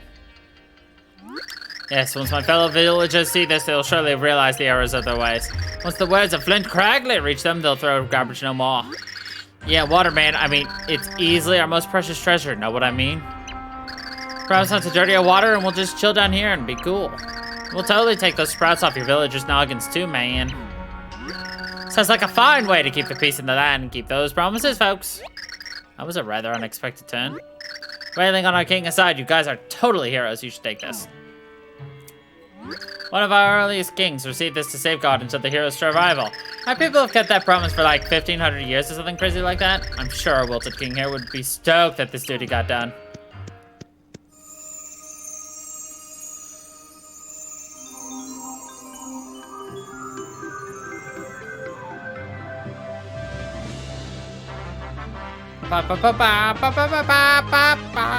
Yes, once my fellow villagers see this, they'll surely realize the errors of their ways. Once the words of Flint Cragley reach them, they'll throw garbage no more. Yeah, Waterman, I mean, it's easily our most precious treasure, know what I mean? Promise not to dirty our water and we'll just chill down here and be cool. We'll totally take those sprouts off your villagers' noggins too, man. Sounds like a fine way to keep the peace in the land and keep those promises, folks. That was a rather unexpected turn. Railing on our king aside, you guys are totally heroes. You should take this. One of our earliest kings received this to safeguard until the hero's survival. Our people have kept that promise for like 1,500 years or something crazy like that. I'm sure our wilted king here would be stoked that this duty got done. Ba ba ba ba ba ba ba ba ba ba.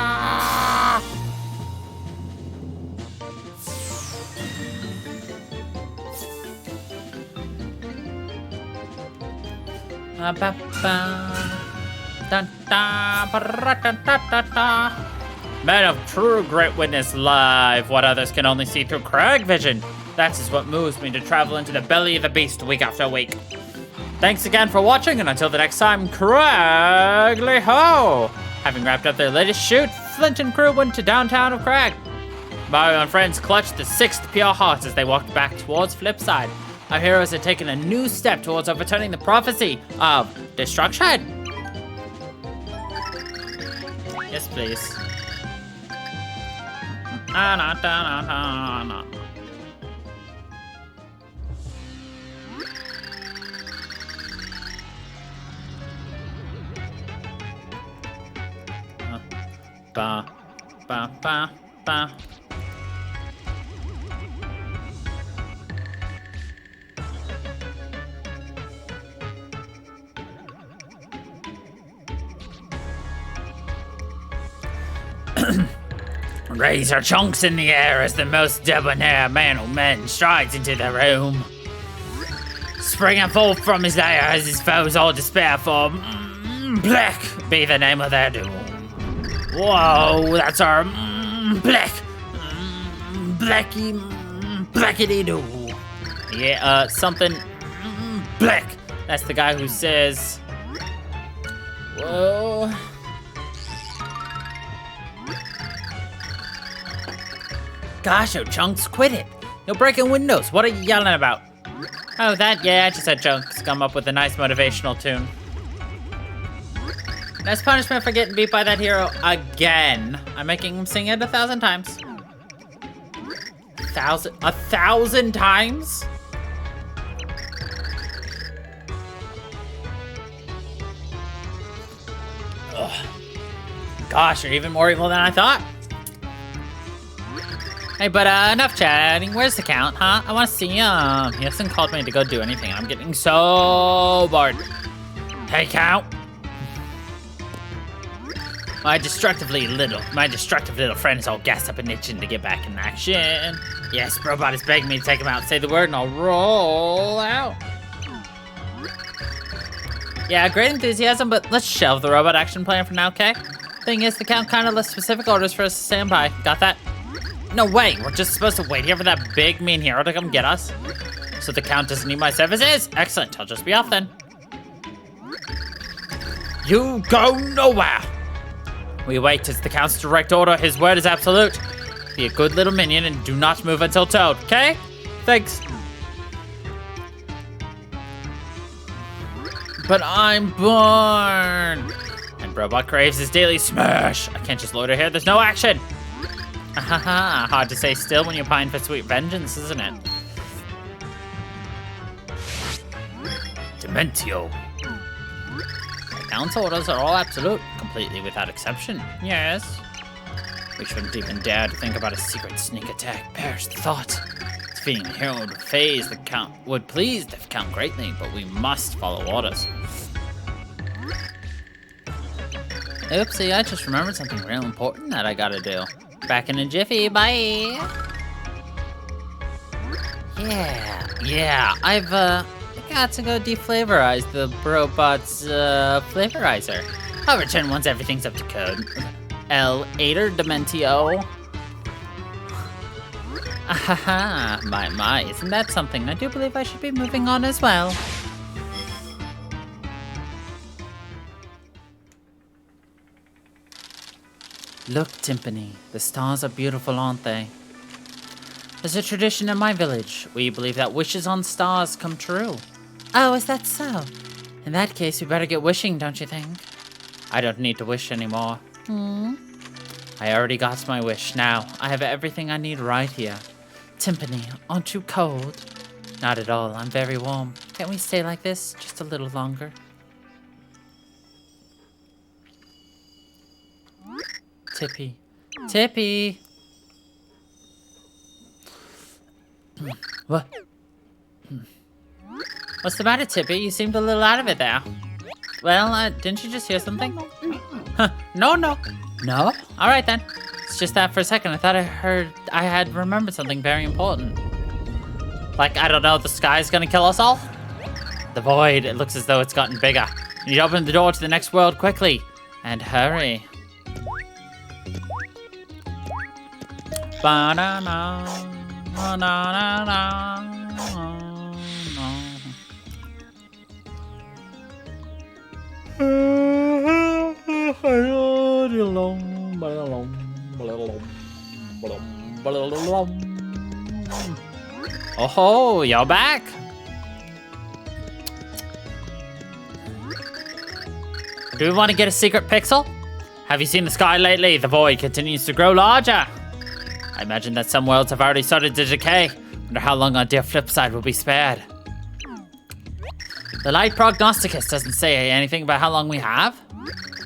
Ba ba ba. Da da ba ra da da da da. Men of true great witness live what others can only see through crag vision. That is what moves me to travel into the belly of the beast week after week. Thanks again for watching, and until the next time, Cragly Ho! Having wrapped up their latest shoot, Flint and crew went to downtown of Crag. Mario and friends clutched the 6th pure hearts as they walked back towards Flipside. Our heroes had taken a new step towards overturning the prophecy of destruction. Yes, please. Ba, ba, ba, ba. Raise her chunks in the air as the most debonair man of men strides into the room. Springing forth from his lair as his foes all despair for Black be the name of their doom. Whoa, that's our Black. Blackity doo. Yeah, something Black. That's the guy who says, whoa. Gosh, oh, Chunks, quit it. You're breaking windows. What are you yelling about? Oh, that? Yeah, I just had Chunks come up with a nice motivational tune. As punishment for getting beat by that hero again, I'm making him sing it 1,000 times. 1,000 times? Ugh. Gosh, you're even more evil than I thought. Hey, but enough chatting. Where's the Count, huh? I want to see him. He hasn't called me to go do anything. I'm getting so bored. Hey, Count. My destructive little friend is all gassed up and itching to get back in action. Yes, Robot is begging me to take him out, say the word, and I'll roll out. Yeah, great enthusiasm, but let's shelve the robot action plan for now, okay? Thing is, the Count kind of left specific orders for us to stand by. Got that? No way, we're just supposed to wait here for that big mean hero to come get us? So the Count doesn't need my services? Excellent, I'll just be off then. You go nowhere! We wait, it's the Count's direct order, his word is absolute. Be a good little minion and do not move until told, okay? Thanks. But I'm born! And Robot craves his daily smash. I can't just loiter here, there's no action! Ahaha, hard to stay still when you pine for sweet vengeance, isn't it? Dementio. The Count's orders are all absolute, completely without exception. Yes. We shouldn't even dare to think about a secret sneak attack. Perish the thought. Defeating the hero would please the Count greatly, but we must follow orders. Oopsie, I just remembered something real important that I gotta do. Back in a jiffy, bye! Yeah, I've got to go deflavorize the robot's flavorizer. I'll return once everything's up to code. L-Ater Dementio. Ahaha, my, isn't that something? I do believe I should be moving on as well. Look, Timpani, the stars are beautiful, aren't they? There's a tradition in my village. We believe that wishes on stars come true. Oh, is that so? In that case, we better get wishing, don't you think? I don't need to wish anymore. I already got my wish. Now, I have everything I need right here. Timpani, aren't you cold? Not at all. I'm very warm. Can't we stay like this just a little longer? Tippy. Tippy! What? What's the matter, Tippy? You seemed a little out of it there. Well, didn't you just hear something? Huh. No. No? Alright then. It's just that for a second I thought I had remembered something very important. Like, I don't know, the sky's gonna kill us all? The void, it looks as though it's gotten bigger. You need to open the door to the next world quickly. And hurry. Ba-da-da, ba-da-da-da. Oh, you're back. Do we want to get a secret pixel? Have you seen the sky lately? The void continues to grow larger. I imagine that some worlds have already started to decay. Wonder how long our dear Flipside will be spared. The Light Prognosticus doesn't say anything about how long we have.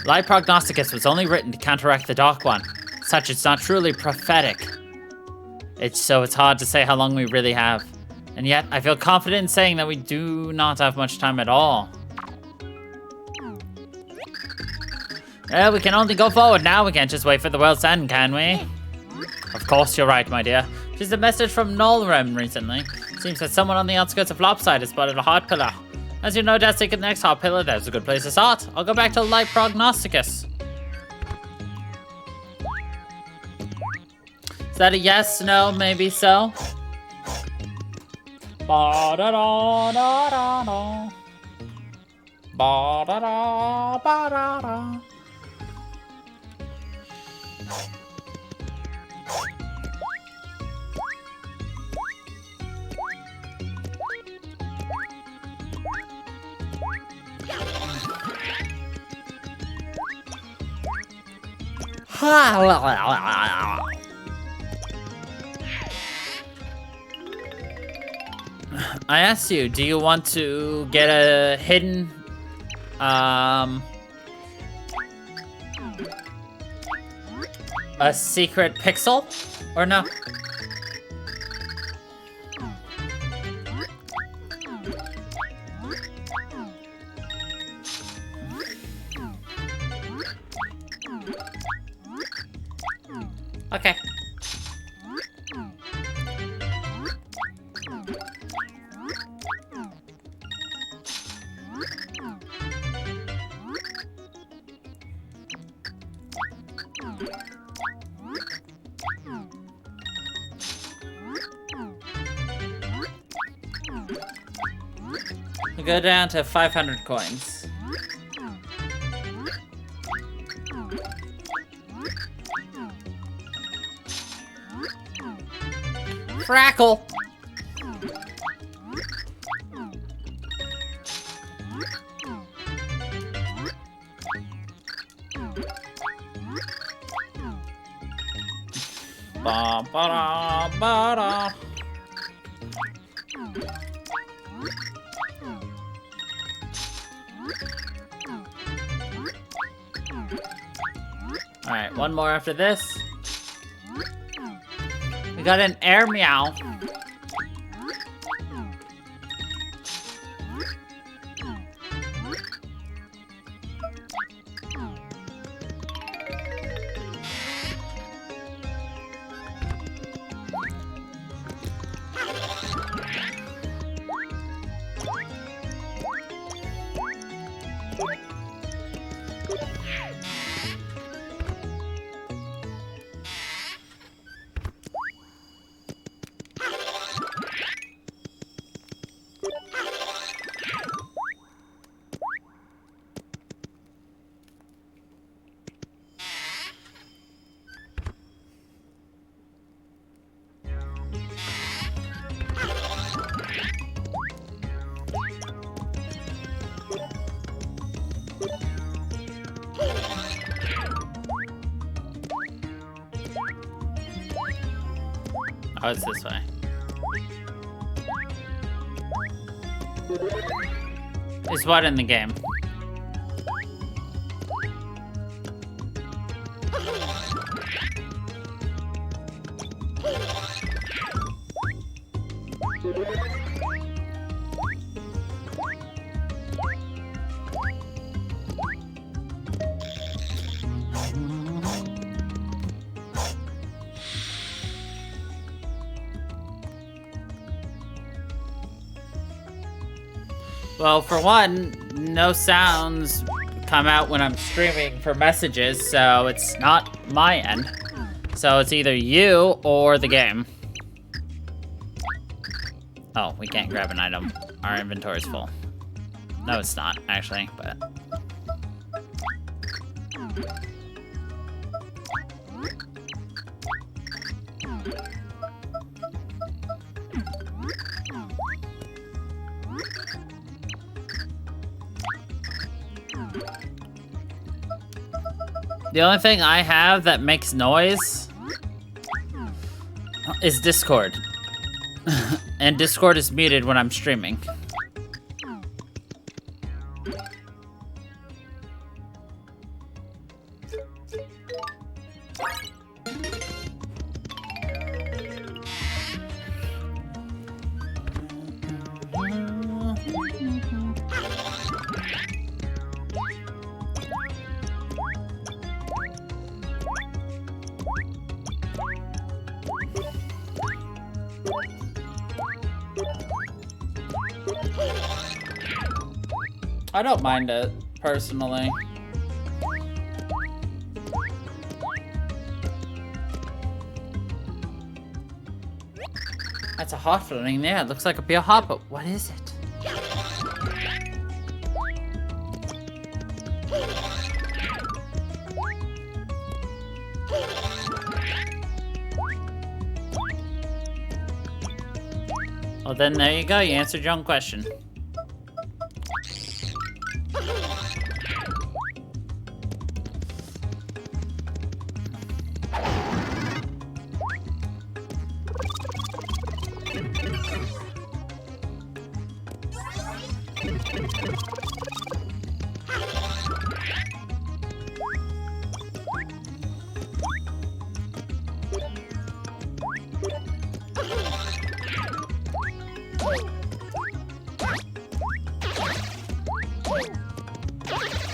Light Prognosticus was only written to counteract the Dark One. Such, it's not truly prophetic. So it's hard to say how long we really have. And yet, I feel confident in saying that we do not have much time at all. Well, we can only go forward now. We can't just wait for the world's end, can we? Of course you're right, my dear. Just a message from Nullrem recently. Seems that someone on the outskirts of Lopside has spotted a heart pillar. As you know, just take the next heart pillar. That's a good place to start. I'll go back to Light Prognosticus. Is that a yes, no, maybe so? Ba-da-da-da-da-da. Ba-da-da-ba-da-da. I asked you, do you want to get a hidden, a secret pixel, or no? Okay. We go down to 500 coins. Crackle! Ba-ba-da-ba-da. Alright, one more after this. We got an air meow. Oh, it's this way. Is what in the game? Well, for one, no sounds come out when I'm streaming for messages, so it's not my end. So it's either you or the game. Oh, we can't grab an item. Our inventory's full. No, it's not, actually, but... The only thing I have that makes noise is Discord. And Discord is muted when I'm streaming. I don't mind it, personally. That's a hot floating there. It looks like a pure hot, but what is it? Well, then there you go. You answered your own question.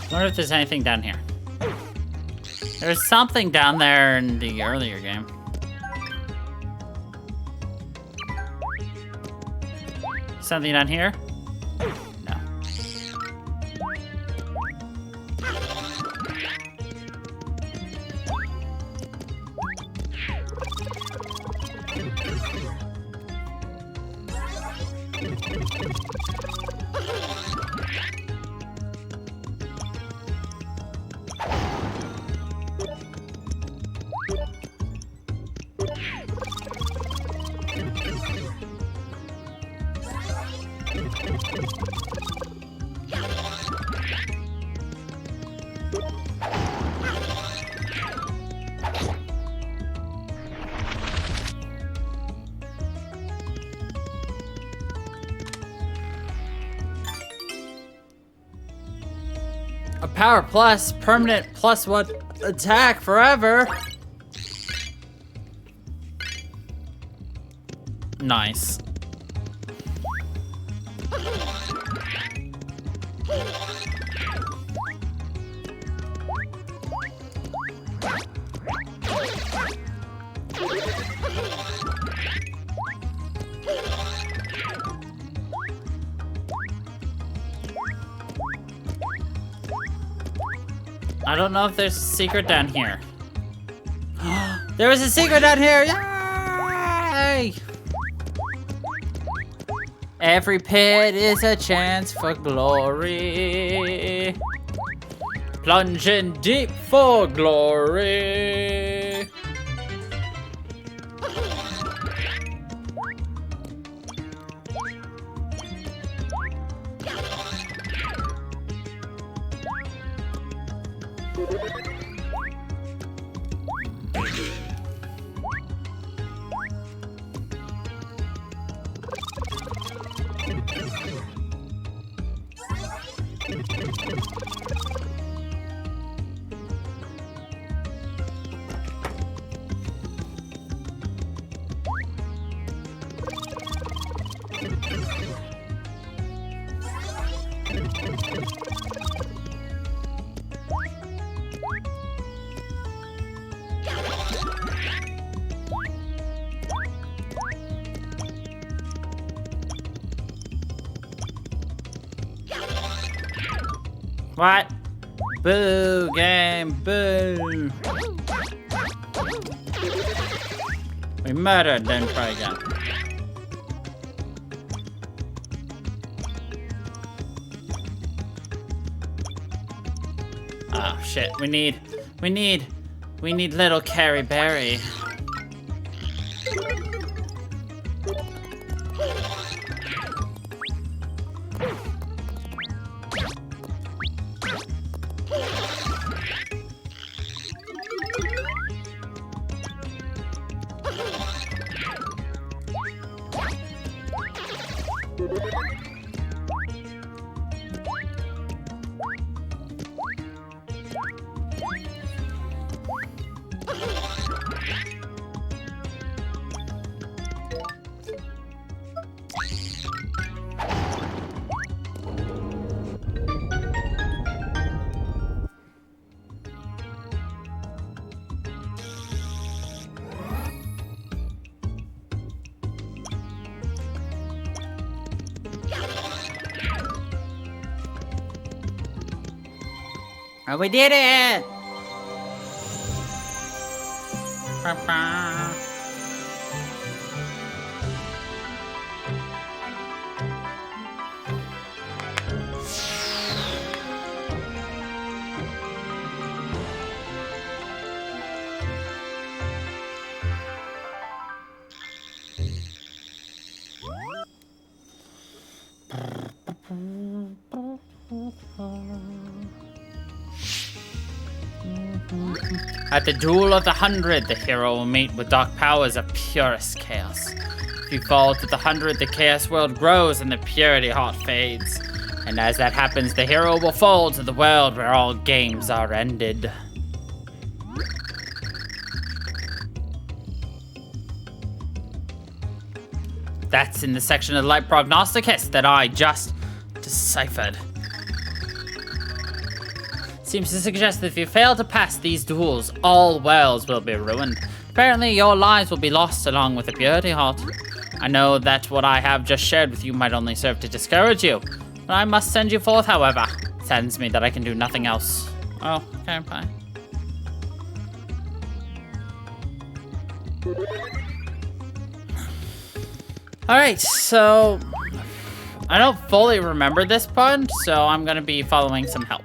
I wonder if there's anything down here. There's something down there in the earlier game. Something down here? No. A power plus, permanent +1 attack forever. Nice. I don't know if there's a secret down here. There was a secret down here! Yay! Every pit is a chance for glory. Plunging deep for glory. What? Boo, game, boo. We murdered, then try again. Oh shit, we need little Carrie Berry. Oh, we did it! Ba-ba. At the Duel of the 100, the hero will meet with dark powers of purest chaos. If you fall to the 100, the chaos world grows and the purity heart fades. And as that happens, the hero will fall to the world where all games are ended. That's in the section of Light Prognosticus that I just deciphered. Seems to suggest that if you fail to pass these duels, all worlds will be ruined. Apparently, your lives will be lost along with the purity heart. I know that what I have just shared with you might only serve to discourage you, but I must send you forth, however. It saddens me that I can do nothing else. Oh, okay, bye. Alright, so I don't fully remember this part, so I'm gonna be following some help.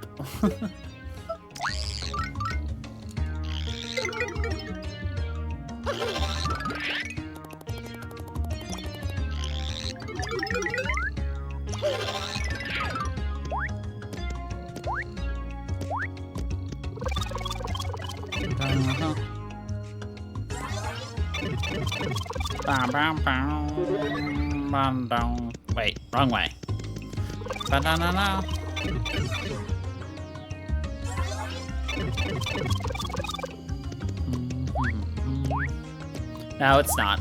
Wait, wrong way. No, it's not.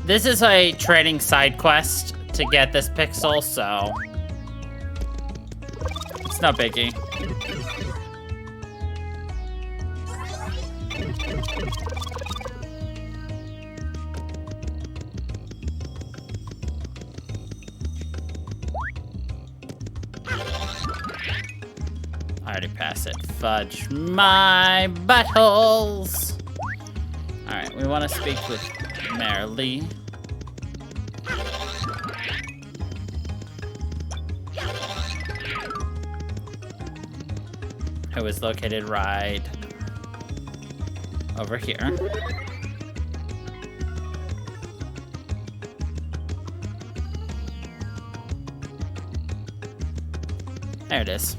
This is a trading side quest to get this pixel, so it's no biggie. I already passed it. Fudge my buttholes. Alright, we want to speak with Mayor Lee. Who is located right over here. There it is.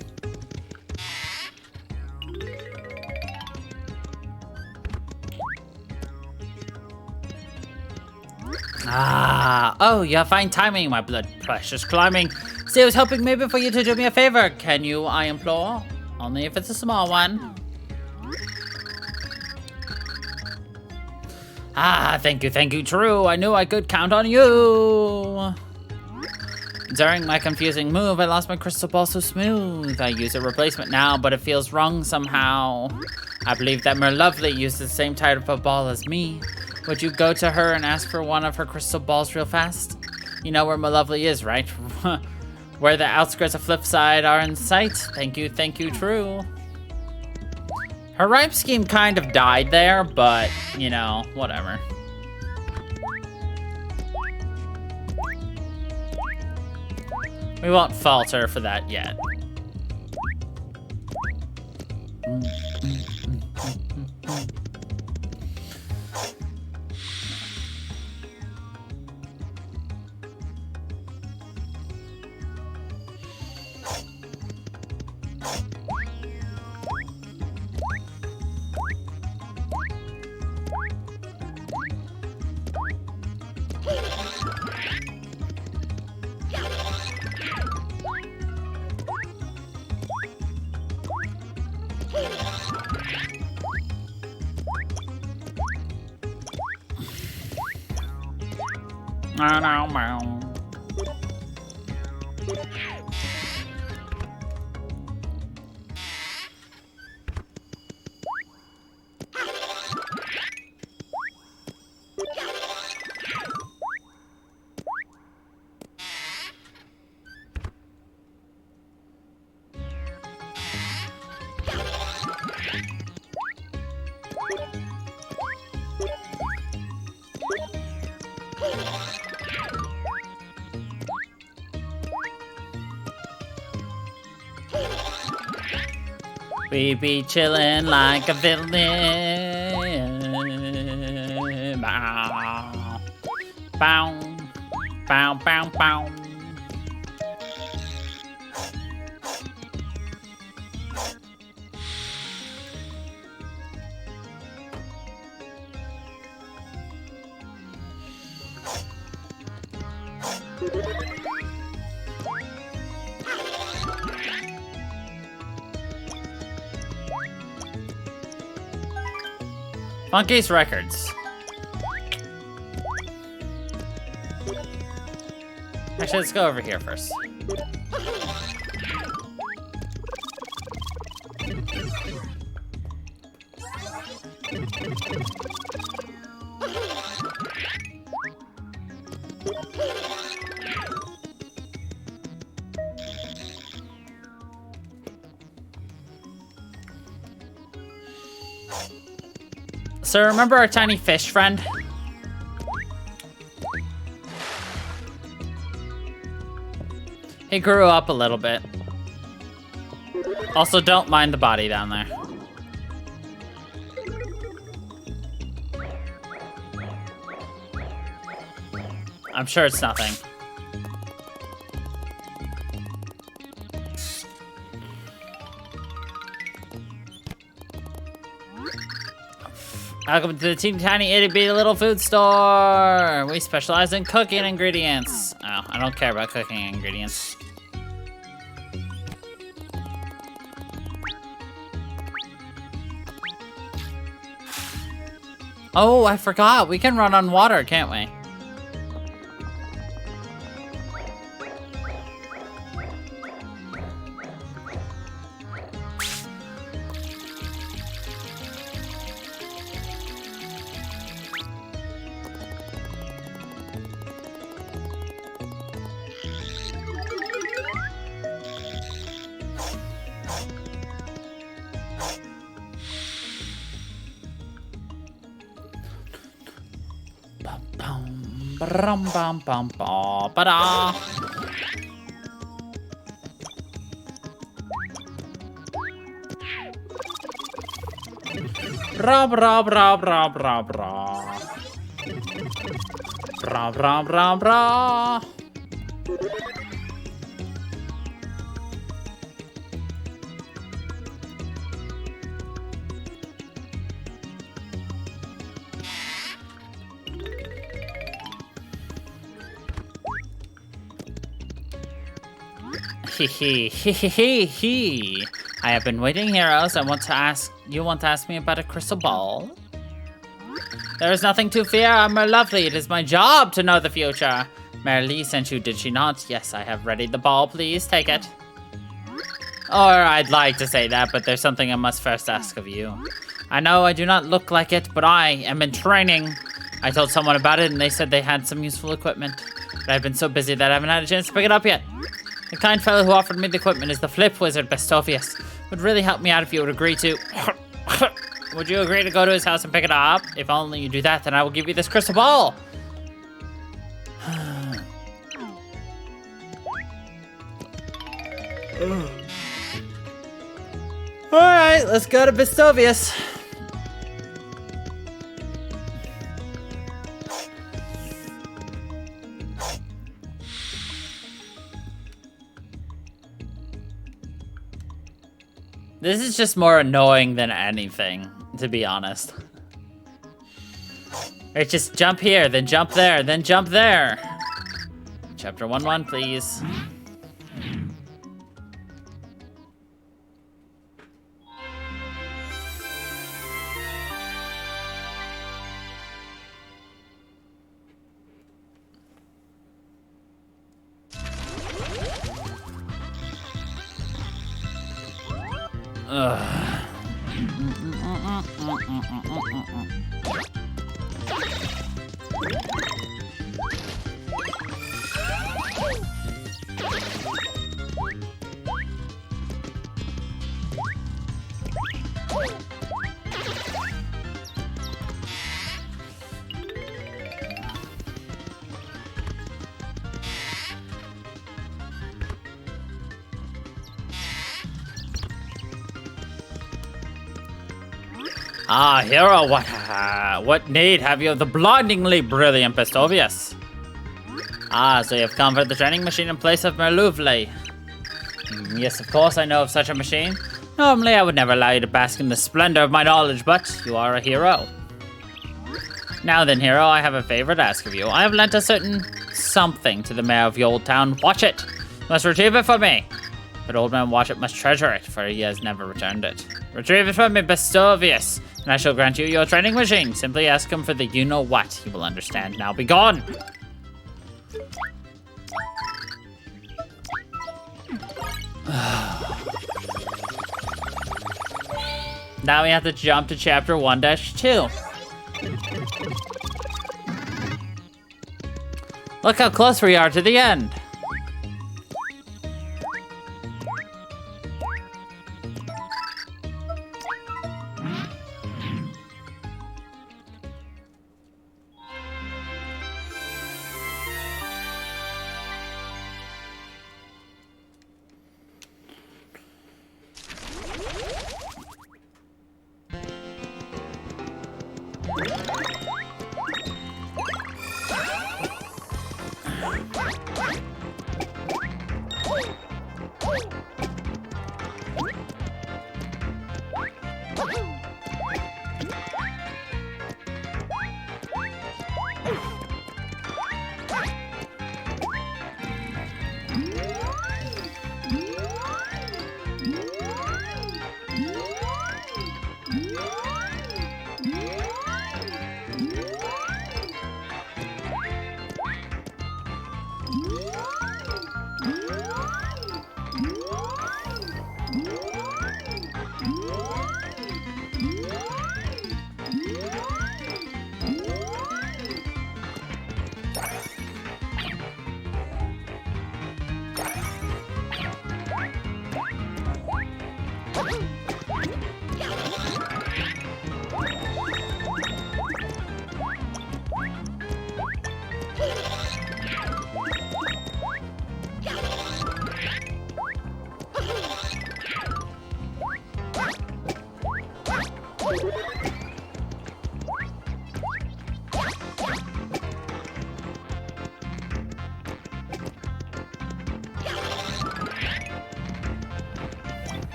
Ah, oh, you have fine timing, my blood pressure's climbing. See, I was hoping maybe for you to do me a favor. Can you, I implore? Only if it's a small one. Ah, thank you, true. I knew I could count on you. During my confusing move, I lost my crystal ball so smooth. I use a replacement now, but it feels wrong somehow. I believe that Merlovely uses the same type of ball as me. Would you go to her and ask for one of her crystal balls real fast? You know where Merlovely is, right? Where the outskirts of Flipside are in sight. Thank you, true. Her rhyme scheme kind of died there, but, you know, whatever. We won't falter for that yet. We be chillin' like a villain. Bow, bow, bow, bow, bow. Funky's Records. Actually, let's go over here first. So remember our tiny fish friend? He grew up a little bit. Also, don't mind the body down there. I'm sure it's nothing. Welcome to the Teeny Tiny Itty Bitty Little Food Store. We specialize in cooking ingredients. Oh, I don't care about cooking ingredients. Oh, I forgot. We can run on water, can't we? Bum bum bum ba ba da. Rob rob rob rob rob rob. Rob rob rob rob. Hee. I have been waiting, heroes. You want to ask me about a crystal ball? There is nothing to fear. I'm lovely. It is my job to know the future. Merlee sent you, did she not? Yes, I have readied the ball. Please take it. Or I'd like to say that, but there's something I must first ask of you. I know I do not look like it, but I am in training. I told someone about it, and they said they had some useful equipment. But I've been so busy that I haven't had a chance to pick it up yet. The kind fellow who offered me the equipment is the Flip Wizard Bestovius. Would really help me out if you would agree to... Would you agree to go to his house and pick it up? If only you do that, then I will give you this crystal ball. Alright, let's go to Bestovius. This is just more annoying than anything, to be honest. Right, just jump here, then jump there, then jump there. Chapter 1-1, please. Ah, hero, what need have you of the blindingly brilliant Bestovius? Ah, so you have come for the training machine in place of Merlouvle. Yes, of course, I know of such a machine. Normally, I would never allow you to bask in the splendor of my knowledge, but you are a hero. Now then, hero, I have a favor to ask of you. I have lent a certain something to the mayor of the old town. Watch it. You must retrieve it for me. But old man Watch It must treasure it, for he has never returned it. Retrieve it from me, Bestovius, and I shall grant you your training machine. Simply ask him for the you-know-what. He will understand. Now be gone! Now we have to jump to chapter 1-2. Look how close we are to the end.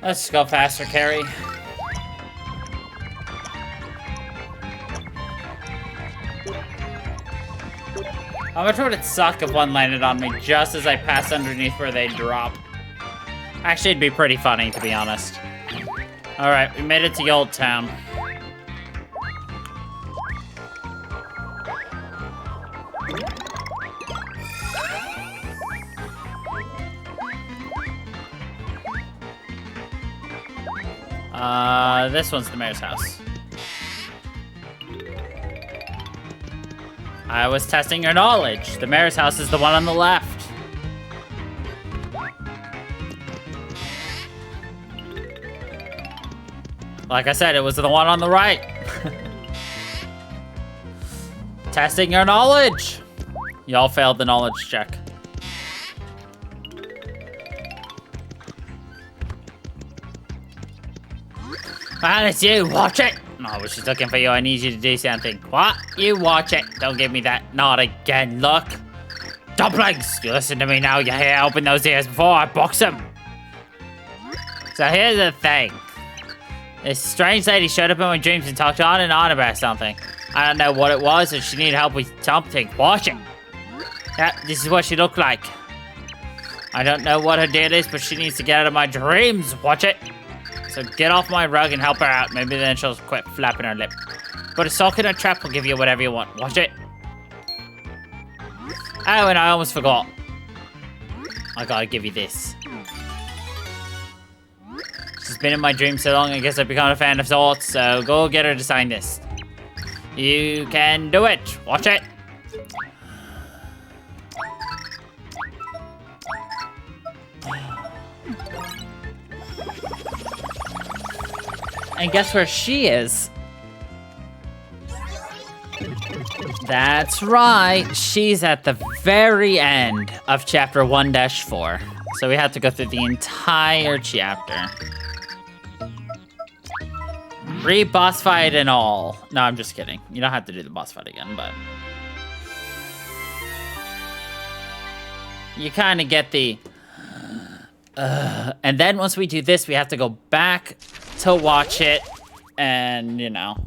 Let's go faster, Carrie. How much would it suck if one landed on me just as I passed underneath where they drop? Actually, it'd be pretty funny, to be honest. Alright, we made it to the old town. This one's the mayor's house. I was testing your knowledge. The mayor's house is the one on the left. Like I said, it was the one on the right. Testing your knowledge. Y'all failed the knowledge check. Man, it's you. Watch it. No, she's looking for you. I need you to do something. What? You watch it. Don't give me that. Not again. Look. Dumplings. You listen to me now. You hear? Open those ears before I box them. So here's the thing. This strange lady showed up in my dreams and talked on and on about something. I don't know what it was, and she needed help with something. Watch it. Yeah, this is what she looked like. I don't know what her deal is, but she needs to get out of my dreams. Watch it. So get off my rug and help her out. Maybe then she'll quit flapping her lip. But a sock in a trap will give you whatever you want. Watch it. Oh, and I almost forgot. I gotta give you this. She's been in my dreams so long, I guess I've become a fan of sorts. So go get her to sign this. You can do it. Watch it. And guess where she is? That's right. She's at the very end of chapter 1-4. So we have to go through the entire chapter. Re-boss fight and all. No, I'm just kidding. You don't have to do the boss fight again, but... you kind of get the... and then once we do this, we have to go back to watch it and, you know...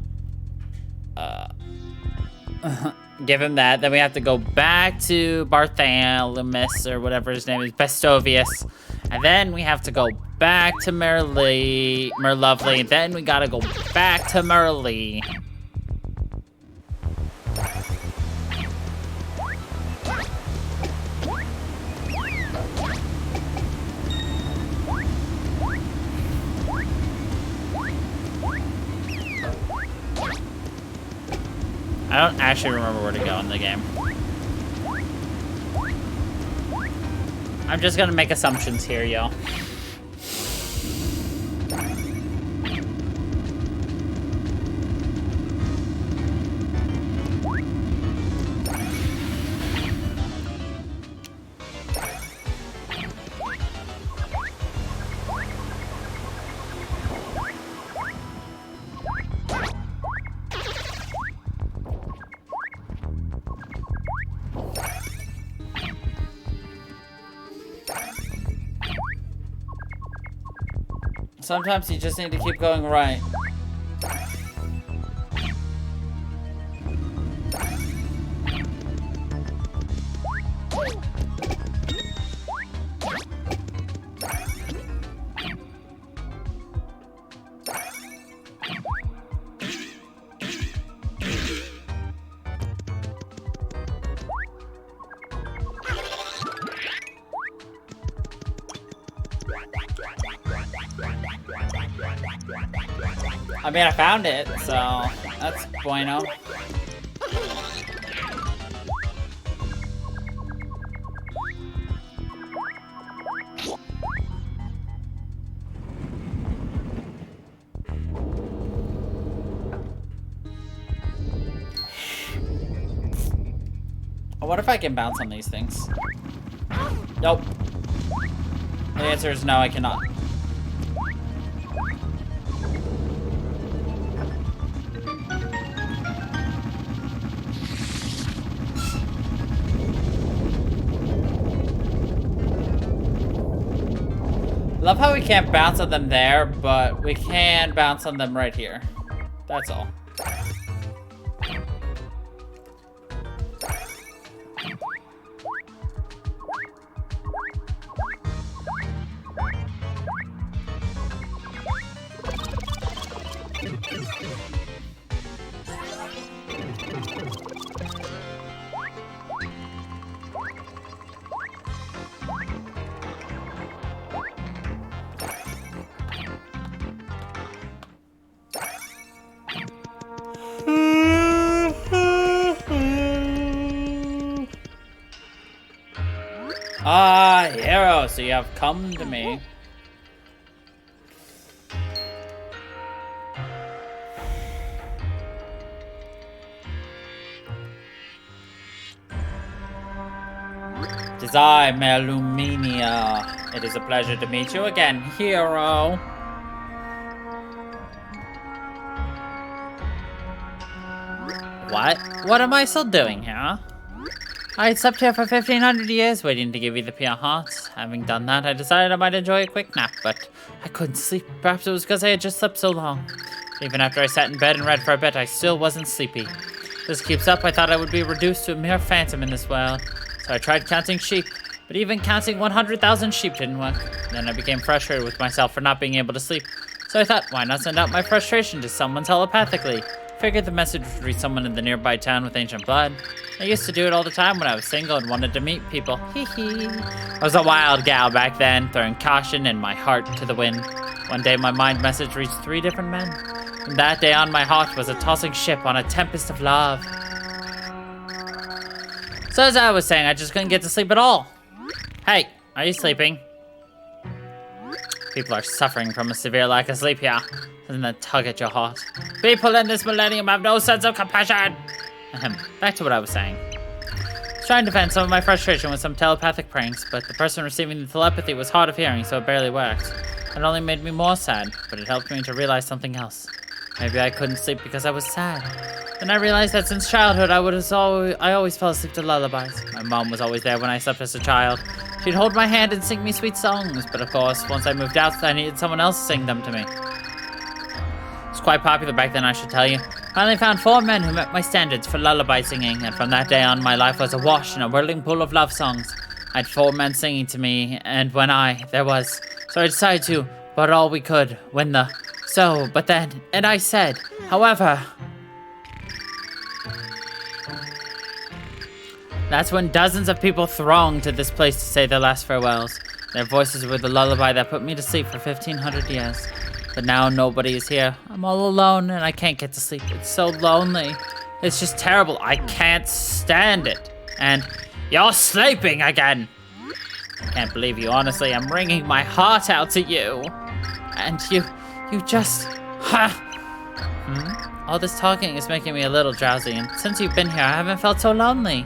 give him that. Then we have to go back to Bartholomew or whatever his name is, Bestovius. And then we have to go back to Merlovely. And then we gotta go back to Merle. I don't actually remember where to go in the game. I'm just gonna make assumptions here, yo. Sometimes you just need to keep going right. I mean, I found it, so that's bueno. I wonder if I can bounce on these things. Nope. The answer is no, I cannot. Love how we can't bounce on them there, but we can bounce on them right here. That's all. Ah, hero, so you have come to me. It is I, Meluminia. It is a pleasure to meet you again, hero. What? What am I still doing here? I slept here for 1500 years waiting to give you the pure hearts. Having done that, I decided I might enjoy a quick nap, but I couldn't sleep. Perhaps it was because I had just slept so long. Even after I sat in bed and read for a bit, I still wasn't sleepy. If this keeps up, I thought I would be reduced to a mere phantom in this world. So I tried counting sheep, but even counting 100,000 sheep didn't work. Then I became frustrated with myself for not being able to sleep. So I thought, why not send out my frustration to someone telepathically? Figured the message would reach someone in the nearby town with ancient blood. I used to do it all the time when I was single and wanted to meet people. Hee hee. I was a wild gal back then, throwing caution and my heart to the wind. One day my mind message reached 3 different men. From that day on, my heart was a tossing ship on a tempest of love. So as I was saying, I just couldn't get to sleep at all. Hey, are you sleeping? People are suffering from a severe lack of sleep here. Doesn't that tug at your heart? People in this millennium have no sense of compassion. Back to what I was saying. I was trying to vent some of my frustration with some telepathic pranks, but the person receiving the telepathy was hard of hearing, so it barely worked. It only made me more sad, but it helped me to realize something else. Maybe I couldn't sleep because I was sad. Then I realized that since childhood, I always fell asleep to lullabies. My mom was always there when I slept as a child. She'd hold my hand and sing me sweet songs, but of course, once I moved out, I needed someone else to sing them to me. It was quite popular back then, I should tell you. I only found 4 men who met my standards for lullaby singing, and from that day on, my life was awash in a whirling pool of love songs. I had 4 men singing to me, and when so I decided to, but all we could, but then, and I said, however. That's when dozens of people thronged to this place to say their last farewells. Their voices were the lullaby that put me to sleep for 1500 years. But now nobody is here. I'm all alone and I can't get to sleep. It's so lonely. It's just terrible. I can't stand it. And you're sleeping again. I can't believe you, honestly. I'm wringing my heart out to you. And you just, All this talking is making me a little drowsy, and since you've been here, I haven't felt so lonely.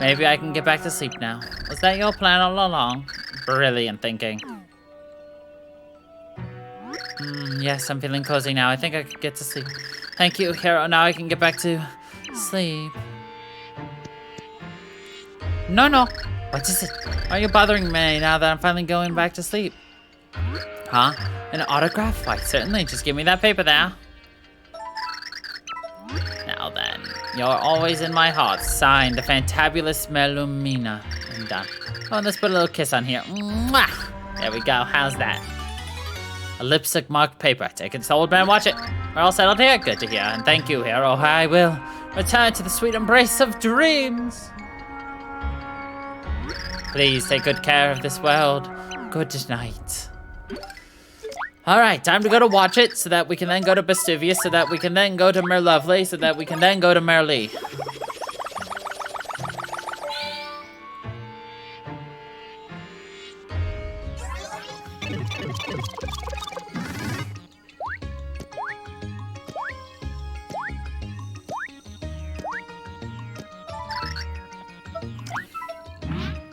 Maybe I can get back to sleep now. Was that your plan all along? Brilliant thinking. Yes, I'm feeling cozy now. I think I could get to sleep. Thank you, hero. Now I can get back to sleep. No. What is it? Why are you bothering me now that I'm finally going back to sleep? Huh? An autograph? Why, certainly. Just give me that paper there. Now then, you're always in my heart. Signed, the fantabulous Melumina. And done. Oh, and let's put a little kiss on here. Mwah! There we go. How's that? A lipstick marked paper. Take it to old man, watch it. We're all settled here. Good to hear. And thank you, hero. I will return to the sweet embrace of dreams. Please take good care of this world. Good night. Alright, time to go to watch it, so that we can then go to Vestuvius, so that we can then go to Merlovely, so that we can then go to Merlee.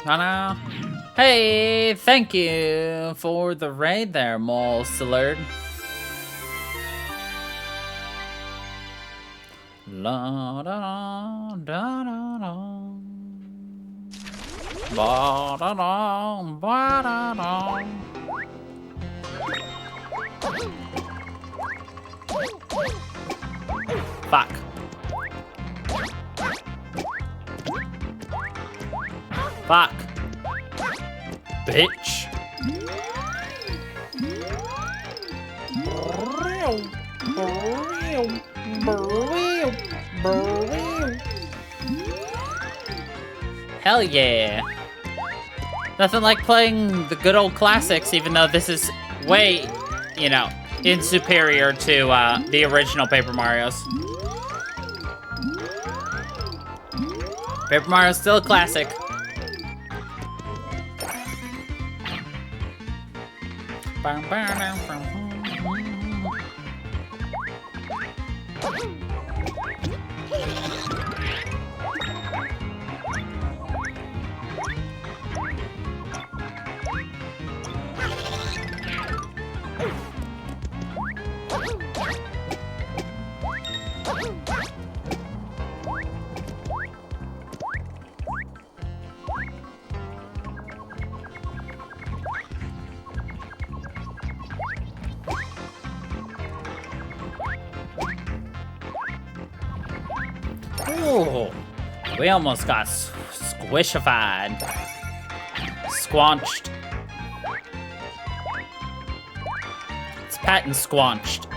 Ta-da! Hey, thank you for the raid there, Mole Slurred. La da da da da. Ba da da ba da da. Fuck. Fuck. Bitch. Hell yeah. Nothing like playing the good old classics, even though this is way, superior to the original Paper Marios. Paper Mario's still a classic. Ooh, we almost got squishified. Squanched. It's patent squanched.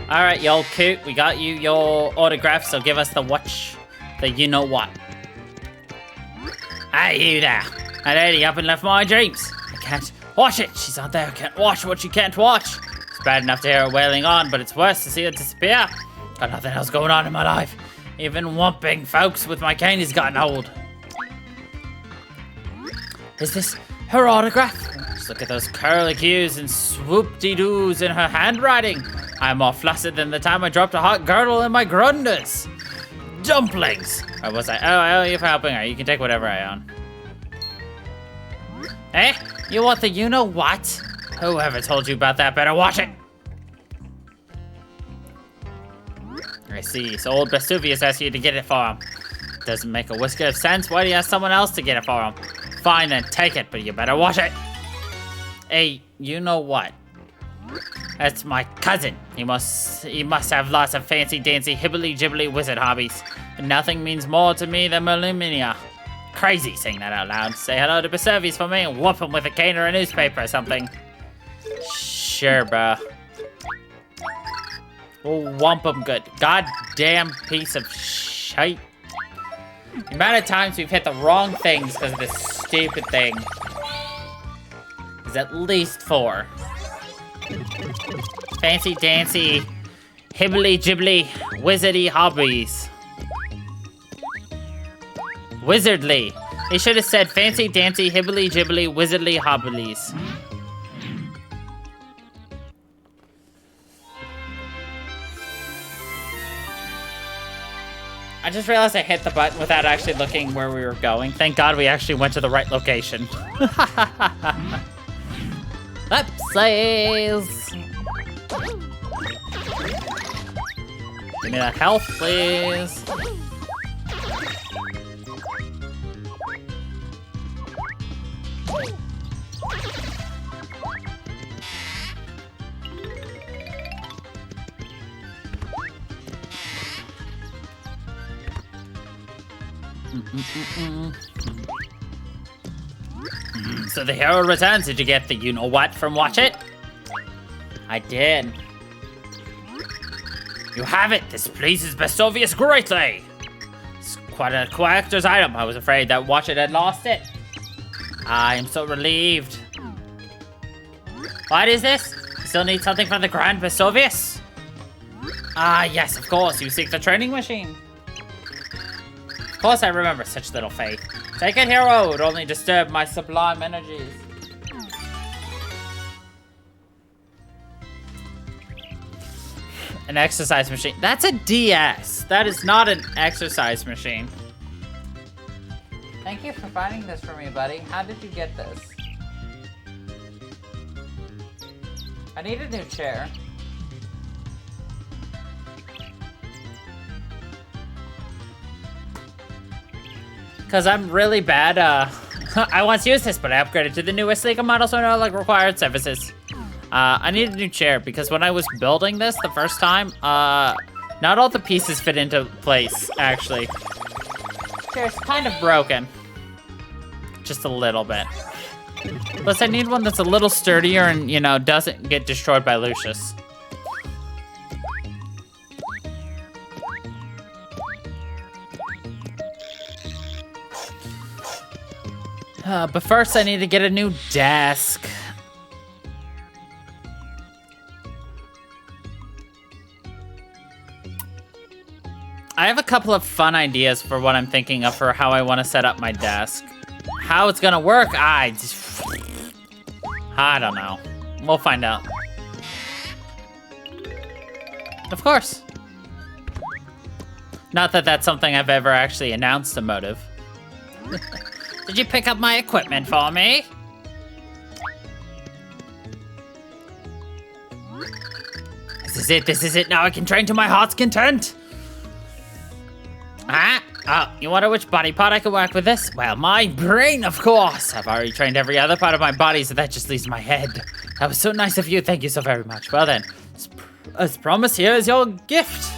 Alright, y'all coot. We got you your autograph, so give us the watch. The you know what. Hey, you there. That lady up and left my dreams. I can't watch it. She's out there. I can't watch what you can't watch. It's bad enough to hear her wailing on, but it's worse to see her disappear. Got nothing else going on in my life. Even whumping folks with my cane has gotten old. Is this her autograph? Just look at those curlicues and swoop-de-doos in her handwriting. I'm more flustered than the time I dropped a hot girdle in my grunders. Dumplings! Or was I? Oh, I owe you for helping her. You can take whatever I own. Eh? You want the you-know-what? Whoever told you about that better watch it. I see. So old Vesuvius asked you to get it for him. Doesn't make a whisker of sense. Why do you ask someone else to get it for him? Fine then, take it, but you better watch it. Hey, you know what? That's my cousin. He must have lots of fancy-dancy, hibbly-jibbly wizard hobbies. But nothing means more to me than Malumina. Crazy saying that out loud. Say hello to Vesuvius for me and whoop him with a cane or a newspaper or something. Sure, bro. We'll whump him good. Goddamn piece of shite. The amount of times we've hit the wrong things because of this stupid thing is at least 4. Fancy dancy, hibbly jibbly, wizardy hobbies. Wizardly. They should have said fancy dancy, hibbly jibbly, wizardly hobbies. I just realized I hit the button without actually looking where we were going. Thank God we actually went to the right location. Upsize! Give me that health, please. So the hero returns. Did you get the you-know-what from Watch It? I did. You have it. This pleases Vesuvius greatly. It's quite a collector's item. I was afraid that Watch It had lost it. I am so relieved. What is this? You still need something from the Grand Vesuvius? Ah, yes, of course. You seek the training machine. Of course I remember such little faith. Take it, hero. It would only disturb my sublime energies. An exercise machine. That's a DS. That is not an exercise machine. Thank you for finding this for me, buddy. How did you get this? I need a new chair. Because I'm really bad, I once used this, but I upgraded to the newest League model, so no like required services. I need a new chair, because when I was building this the first time, not all the pieces fit into place, actually. Chair's kind of broken. Just a little bit. Plus, I need one that's a little sturdier and, you know, doesn't get destroyed by Lucius. But first I need to get a new desk. I have a couple of fun ideas for what I'm thinking of for how I want to set up my desk. How it's gonna work, I don't know. We'll find out. Of course. Not that that's something I've ever actually announced a motive. Did you pick up my equipment for me? This is it. Now I can train to my heart's content. Oh, you wonder which body part I could work with this? Well, my brain, of course. I've already trained every other part of my body, so that just leaves my head. That was so nice of you. Thank you so very much. Well then, as promised, here is your gift.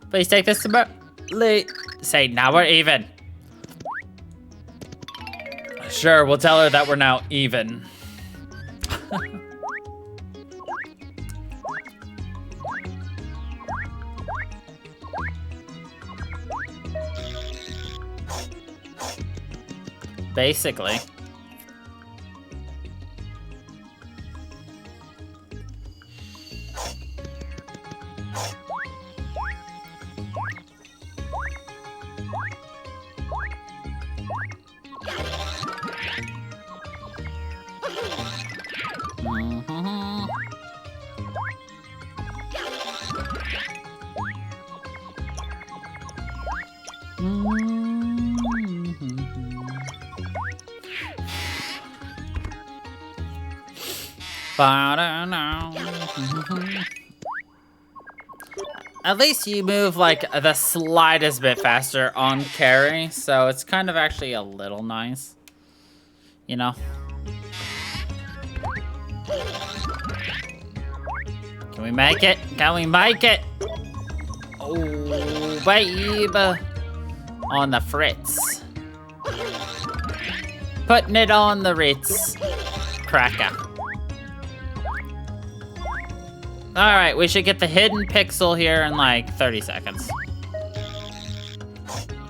Please take this to say, now we're even. Sure, we'll tell her that we're now even. Basically. At least you move like the slightest bit faster on carry, so it's kind of actually a little nice, you know? Can we make it? Can we make it? Oh, babe. On the fritz. Putting it on the Ritz cracker. Alright, we should get the hidden pixel here in like 30 seconds.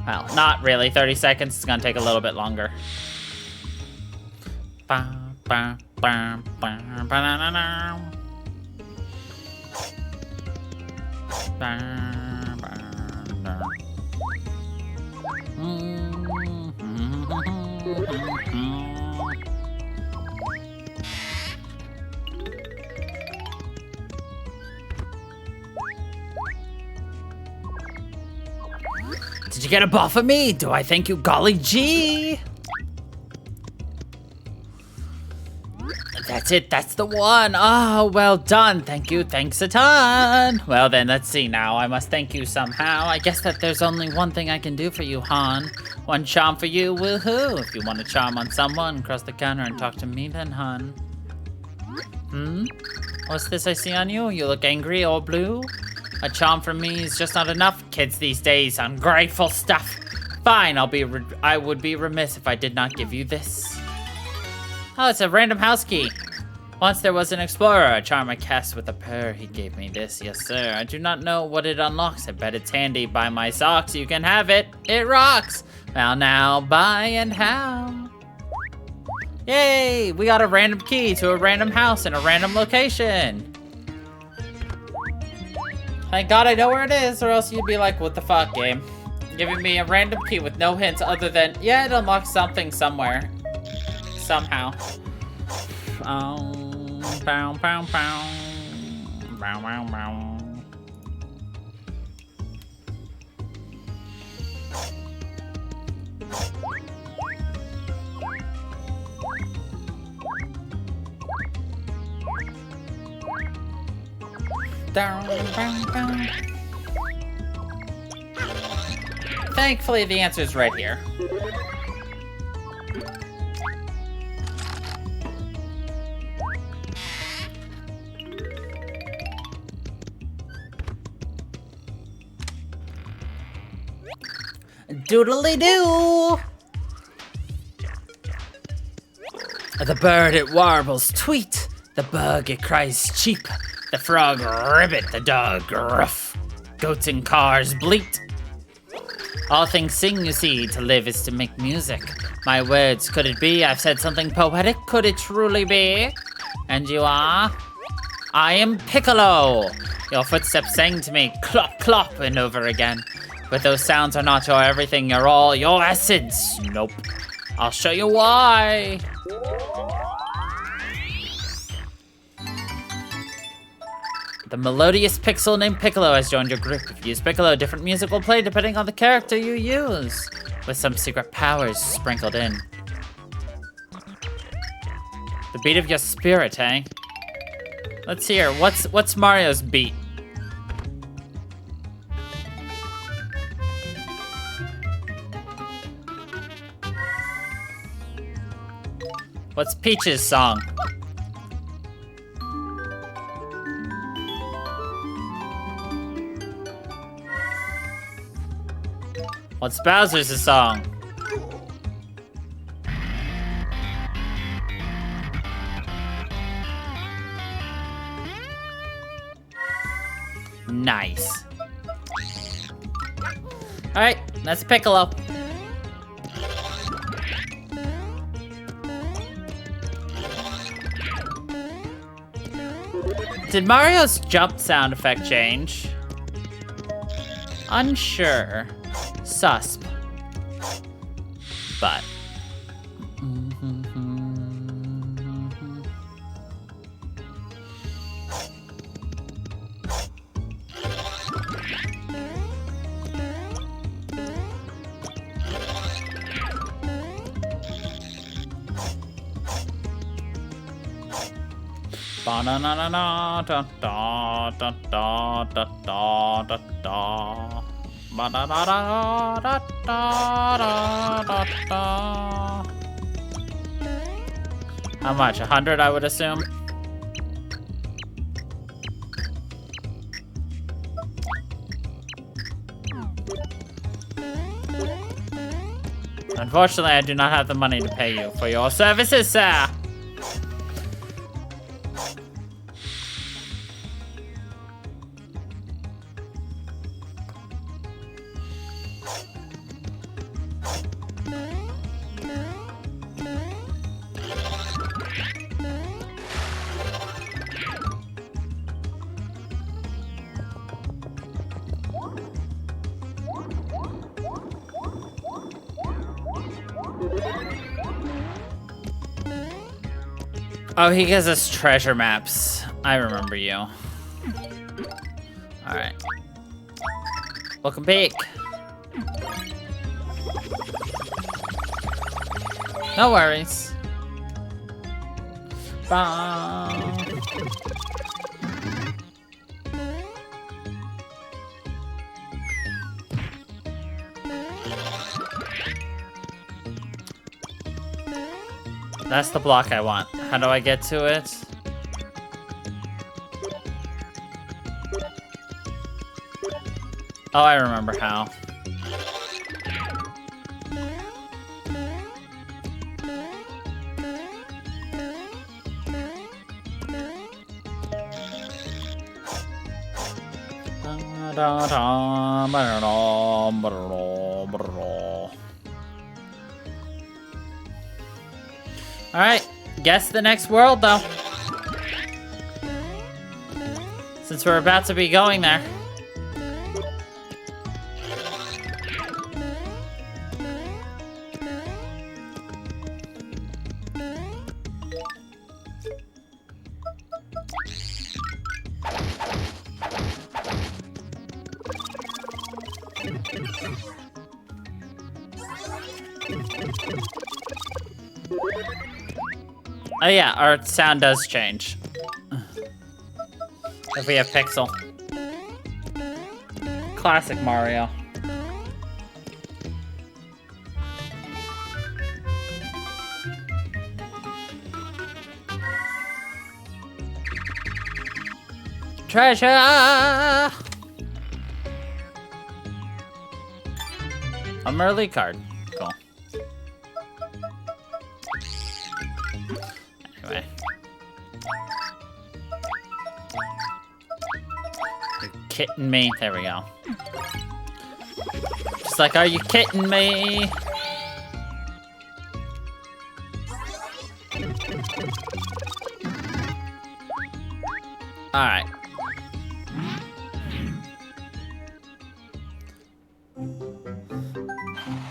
Well, not really 30 seconds. It's gonna take a little bit longer. Did you get a buff of me? Do I thank you, golly gee? That's it, that's the one. Oh, well done. Thank you, thanks a ton. Well then, let's see now. I must thank you somehow. I guess that there's only one thing I can do for you, hon. One charm for you, woohoo. If you want to charm on someone, cross the counter and talk to me then, hon. What's this I see on you? You look angry or blue? A charm from me is just not enough. Kids these days, ungrateful stuff. Fine, I would be remiss if I did not give you this. Oh, it's a random house key. Once there was an explorer, a charm I cast with a purr. He gave me this, yes sir. I do not know what it unlocks. I bet it's handy. Buy my socks, you can have it. It rocks. Well now, buy and how? Yay, we got a random key to a random house in a random location. Thank God I know where it is, or else you'd be like, what the fuck, game? Giving me a random key with no hints other than, yeah, it unlocks something somewhere. Somehow. Bow, bow, bow. Bow, bow, bow. Thankfully, the answer is right here. Doodly-doo! The bird, it warbles, tweet. The bug, it cries cheep. The frog, ribbit. The dog, gruff. Goats and cars, bleat. All things sing, you see. To live is to make music. My words, could it be? I've said something poetic. Could it truly be? And you are? I am Piccolo. Your footsteps sang to me, clop, clop, and over again. But those sounds are not your everything, you're all your essence. Nope. I'll show you why. The melodious pixel named Piccolo has joined your group. If you use Piccolo, different music will play depending on the character you use, with some secret powers sprinkled in. The beat of your spirit, eh? Let's hear. What's Mario's beat? What's Peach's song? What's Bowser's song? Nice. Alright, that's Piccolo. Did Mario's jump sound effect change? Unsure. Susp. But. Ba-na-na-na-na, da-da-da-da-da-da-da-da. Ba-da-da-da-da-da-da-da. How much? 100, I would assume? Unfortunately, I do not have the money to pay you for your services, sir. Oh, he gives us treasure maps. I remember you. Alright. Welcome back. No worries. Bye. That's the block I want. How do I get to it? Oh, I remember how. Alright, guess the next world though. Since we're about to be going there. Oh yeah, our sound does change. If we have Pixel. Classic Mario. Treasure! A Merly card. Cool. Anyway. You're kidding me. There we go. Just like, are you kidding me? Alright.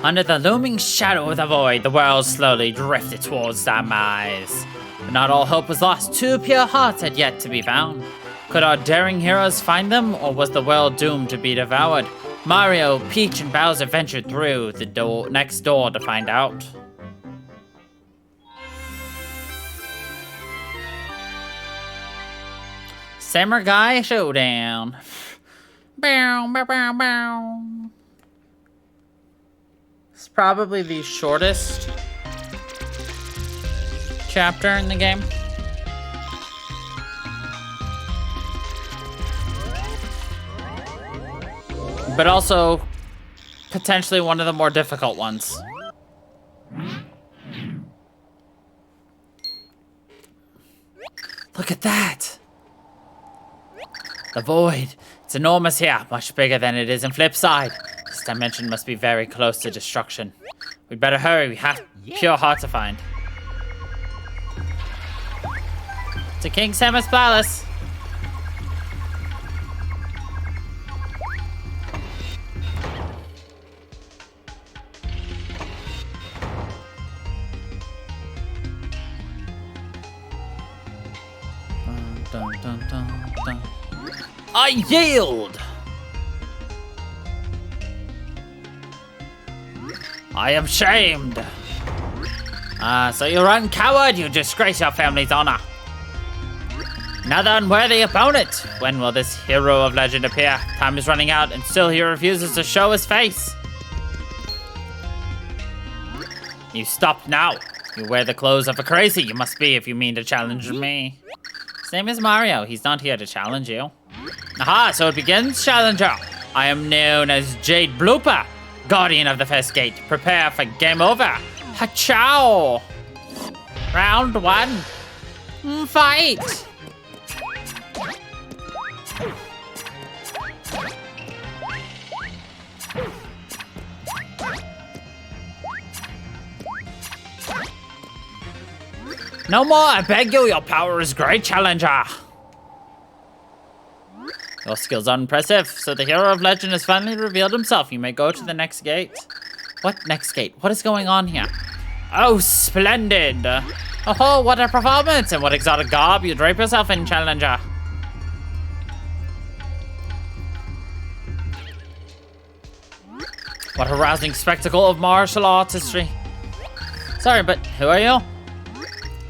Under the looming shadow of the void, the world slowly drifted towards demise. But not all hope was lost. 2 pure hearts had yet to be found. Could our daring heroes find them, or was the world doomed to be devoured? Mario, Peach, and Bowser ventured through the next door to find out. Samurai Showdown. Bow, bow, bow, bow. It's probably the shortest chapter in the game. But also potentially one of the more difficult ones. Look at that! The void. It's enormous here, much bigger than it is in Flipside. This dimension must be very close to destruction. We'd better hurry, we have pure heart to find. To King Samus Palace. Dun, dun, dun, dun. I yield! I am shamed. So you run, coward, you disgrace your family's honor. Another unworthy opponent. When will this hero of legend appear? Time is running out and still he refuses to show his face. You stop now. You wear the clothes of a crazy you must be if you mean to challenge me. Same as Mario, he's not here to challenge you. Aha, so it begins, challenger. I am known as Jade Blooper, guardian of the first gate. Prepare for game over. Ha-chow! Round 1. Fight! No more, I beg you. Your power is great, challenger. Your skills are impressive. So the hero of legend has finally revealed himself. You may go to the next gate. What next gate? What is going on here? Oh, splendid. Oh, what a performance. And what exotic garb you drape yourself in, challenger. What a rousing spectacle of martial artistry. Sorry, but who are you?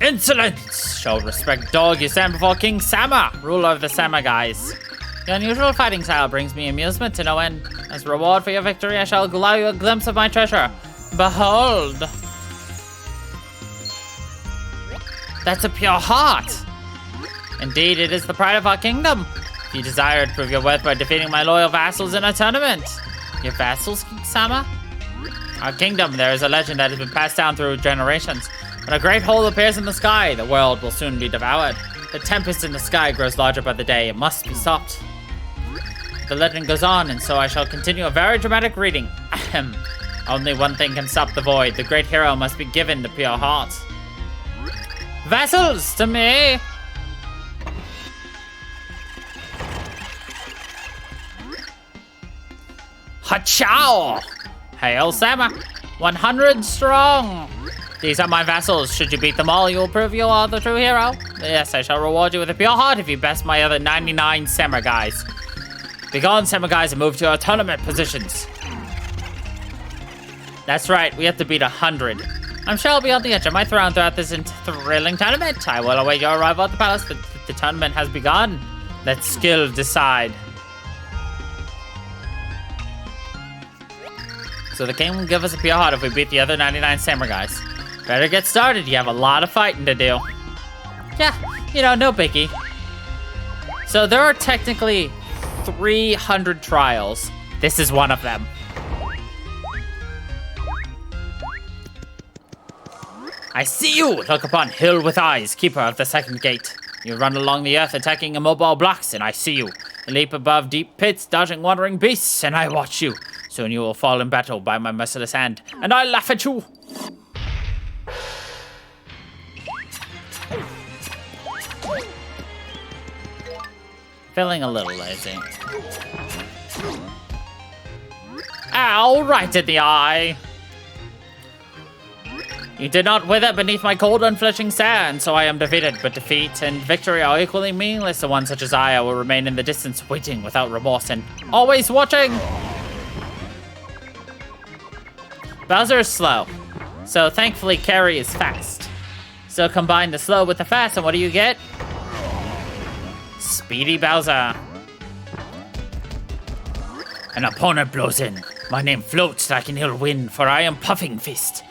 Insolence! Show respect, dog. You stand before King Sama, ruler of the Sama guys. Your unusual fighting style brings me amusement to no end. As a reward for your victory, I shall allow you a glimpse of my treasure. Behold! That's a pure heart! Indeed, it is the pride of our kingdom. If you desire to prove your worth by defeating my loyal vassals in a tournament. Your vassals, King Sama? Our kingdom, there is a legend that has been passed down through generations. When a great hole appears in the sky, the world will soon be devoured. The tempest in the sky grows larger by the day. It must be stopped. The legend goes on, and so I shall continue a very dramatic reading. Ahem. Only one thing can stop the void. The great hero must be given the pure heart. Vassals, to me! Ha-chow! Hail, Sama! 100 strong! These are my vassals. Should you beat them all, you will prove you are the true hero. Yes, I shall reward you with a pure heart if you best my other 99 Samurai guys. Begone, Samurai guys, and move to your tournament positions. That's right, we have to beat 100. I'm sure I'll be on the edge of my throne throughout this thrilling tournament. I will await your arrival at the palace. The tournament has begun. Let skill decide. So the king will give us a pure heart if we beat the other 99 Samurai guys. Better get started, you have a lot of fighting to do. Yeah, you know, no biggie. So there are technically 300 trials. This is one of them. I see you! Look upon hill with eyes, keeper of the second gate. You run along the earth attacking immobile blocks, and I see you. You leap above deep pits, dodging wandering beasts, and I watch you. Soon you will fall in battle by my merciless hand, and I laugh at you. Feeling a little lazy. Ow, right in the eye. You did not wither beneath my cold, unflinching sand, so I am defeated. But defeat and victory are equally meaningless to one such as I will remain in the distance, waiting without remorse and always watching. Bowser is slow, so thankfully Carrie is fast. So combine the slow with the fast, and what do you get? Speedy Bowser. An opponent blows in. My name floats like an ill wind, for I am Puffing Fist.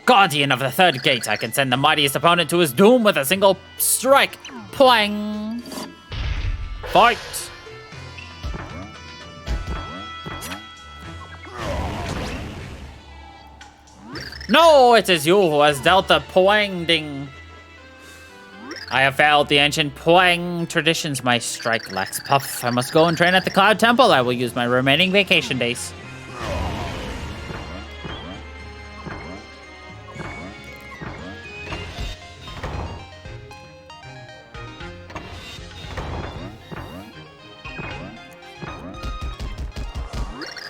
Guardian of the third gate, I can send the mightiest opponent to his doom with a single strike. Poing! Fight! No, it is you who has dealt the poing ding. I have failed the ancient poing traditions. My strike lacks puff. I must go and train at the Cloud Temple. I will use my remaining vacation days.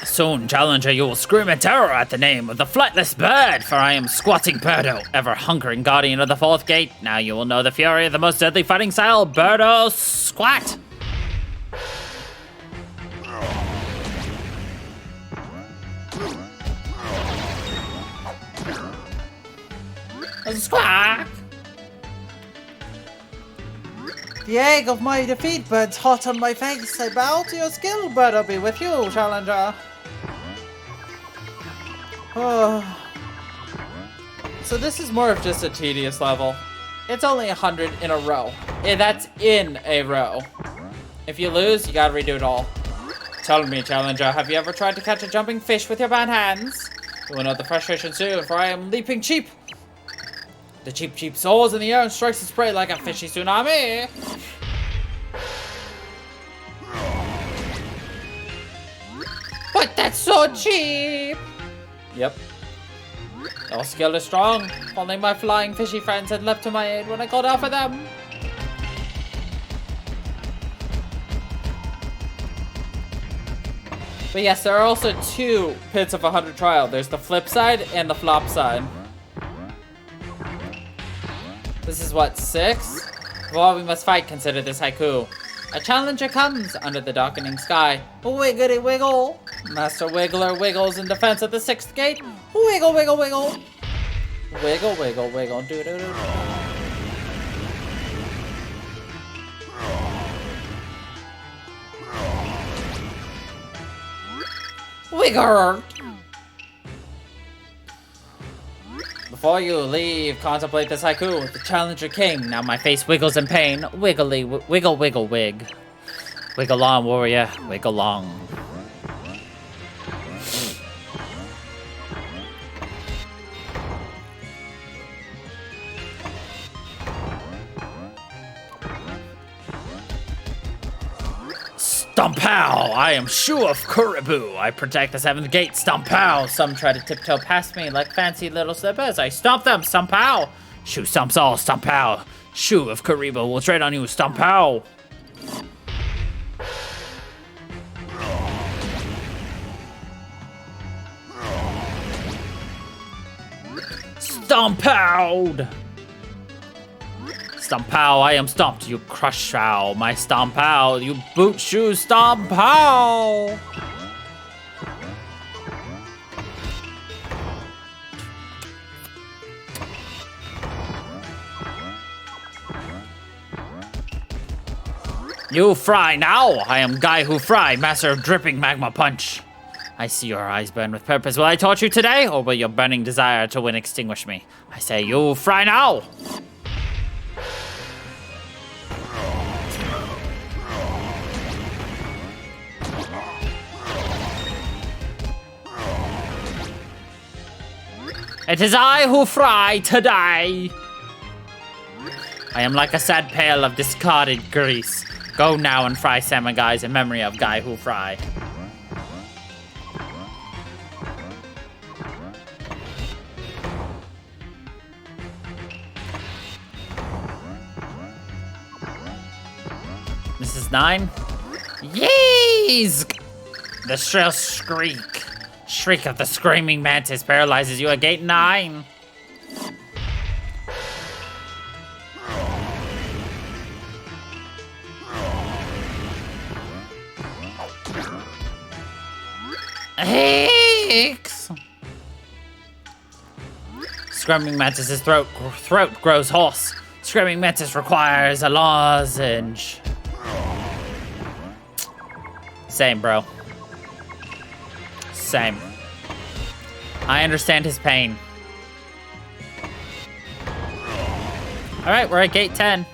Soon, challenger, you will scream in terror at the name of the flightless bird, for I am Squatting Birdo, ever hunkering guardian of the fourth gate. Now you will know the fury of the most deadly fighting style, Birdo Squat. Squawk! The egg of my defeat burns hot on my face. I bow to your skill, but I'll be with you, challenger. So this is more of just a tedious level. It's only 100 in a row. That's in a row. If you lose, you gotta redo it all. Tell me, challenger, have you ever tried to catch a jumping fish with your bad hands? You will know the frustration soon, for I am leaping cheap. The cheap soars in the air and strikes its prey like a fishy tsunami. But that's so cheap. Yep. Your skill is strong. If only my flying fishy friends had leapt to my aid when I called out for them. But yes, there are also two pits of 100 trial. There's the flip side and the flop side. This is what, 6? Well, we must fight, consider this haiku. A challenger comes under the darkening sky. Wiggity wiggle. Master Wiggler wiggles in defense of the 6th gate. Wiggle, wiggle, wiggle. Wiggle, wiggle, wiggle. Do, do, do. Wiggle. Before you leave, contemplate this haiku. The challenger came. Now my face wiggles in pain. Wiggly, wiggle, wiggle, wig. Wiggle on, warrior. Wiggle on. Stompow! I am Shu of Kuribu. I protect the 7th gate. Stompow! Some try to tiptoe past me like fancy little slippers. I stomp them. Stompow! Shu stomps all. Stompow! Shu of Kuribu will tread on you. Stompow! Stompowed! Stompow, I am stomped, you crush owl. My stompow, you boot shoe stompow! You fry now! I am Guy Who Fry, master of dripping magma punch. I see your eyes burn with purpose. Will I torture you today, or will your burning desire to win extinguish me? I say, you fry now! It is I who fry today. I am like a sad pail of discarded grease. Go now and fry salmon guys in memory of Guy Who Fry. This is 9. Yeez! The shrill shriek of the screaming mantis paralyzes you at gate 9. Aches! Screaming Mantis's throat grows hoarse. Screaming Mantis requires a lozenge. Same, bro. Same. I understand his pain. Alright, we're at gate 10.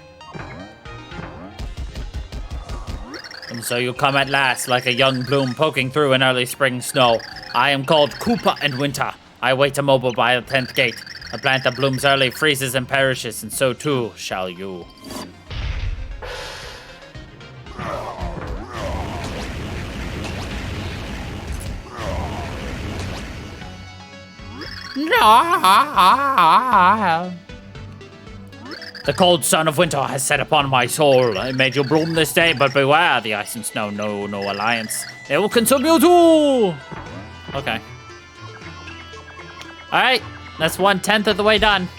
And so you come at last, like a young bloom poking through an early spring snow. I am called Koopa and Winter. I wait immobile by the 10th gate. A plant that blooms early freezes and perishes, and so too shall you. No. The cold sun of winter has set upon my soul. It made you bloom this day, but beware, the ice and snow know no alliance. They will consume you too! Okay. Alright, that's 1/10 of the way done.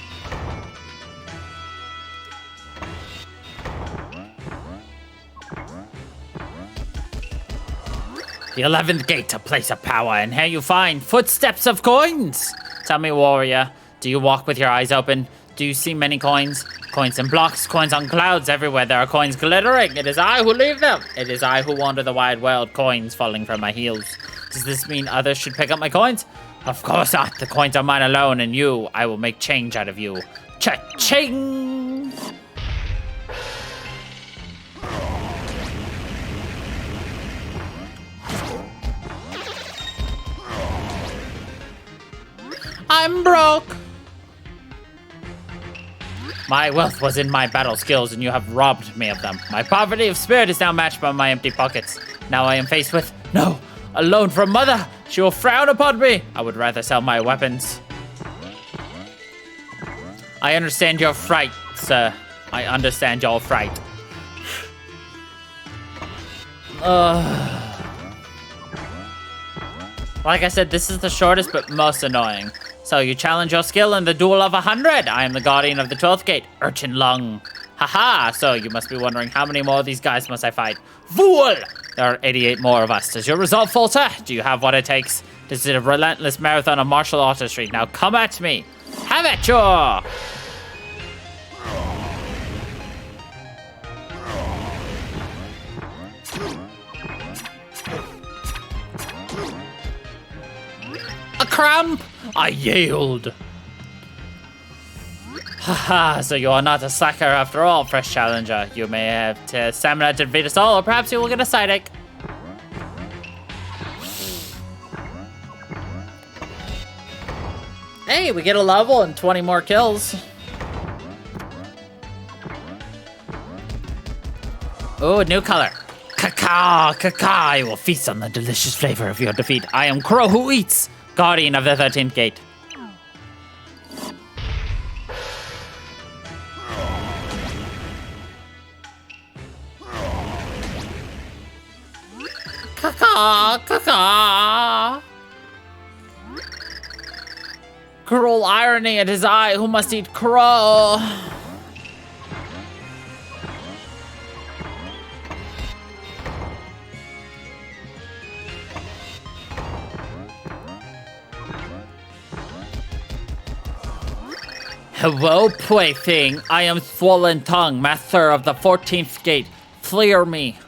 The 11th gate, a place of power, and here you find footsteps of coins. Tell me, warrior, do you walk with your eyes open? Do you see many coins? Coins in blocks, coins on clouds, everywhere there are coins glittering. It is I who leave them. It is I who wander the wide world, coins falling from my heels. Does this mean others should pick up my coins? Of course not. The coins are mine alone, and you, I will make change out of you. Cha-ching! I'm broke. My wealth was in my battle skills, and you have robbed me of them. My poverty of spirit is now matched by my empty pockets. Now I am faced with, no, a loan from mother. She will frown upon me. I would rather sell my weapons. I understand your fright, sir. I understand your fright. Like I said, this is the shortest but most annoying. So you challenge your skill in the duel of 100. I am the guardian of the 12th gate, Urchin Lung. Haha, so you must be wondering how many more of these guys must I fight. Fool! There are 88 more of us. Does your resolve falter? Do you have what it takes? This is a relentless marathon of martial artistry. Now come at me. Have at you! A cramp! I yield. Haha, so you are not a slacker after all, fresh challenger. You may have stamina to defeat us all, or perhaps you will get a side ache. Hey, we get a level and 20 more kills. Oh, new color. Caca, caca, I will feast on the delicious flavor of your defeat. I am Crow who eats, guardian of the 13th gate. Caca, caca. Cruel irony, it is I who must eat crow. Hello, plaything. I am Swollen Tongue, master of the 14th gate. Fleer me.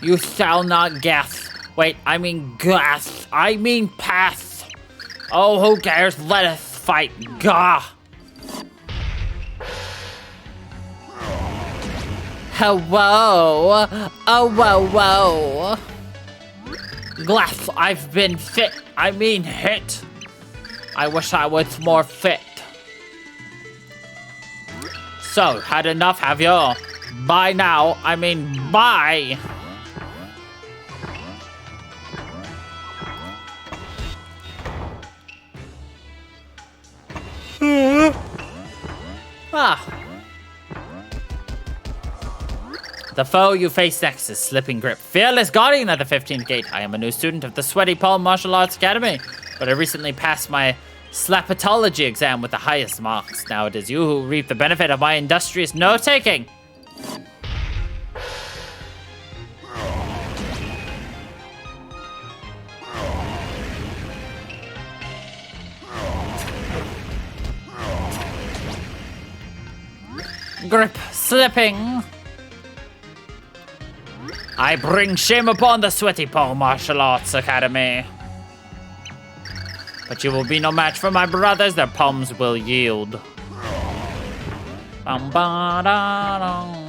You shall not guess. Wait, I mean gas. I mean pass. Oh, who cares? Let us fight. Gah. Hello. Oh, whoa, whoa. Glass, I've been fit. I mean hit. I wish I was more fit. So, had enough, have you? Bye now. I mean, bye. The foe you face next is Slipping Grip, fearless guardian of the 15th gate. I am a new student of the Sweaty Palm Martial Arts Academy, but I recently passed my Slapatology exam with the highest marks. Now it is you who reap the benefit of my industrious note-taking. grip slipping. I bring shame upon the Sweaty Palm Martial Arts Academy. But you will be no match for my brothers, their palms will yield. Bum, ba, da, dum.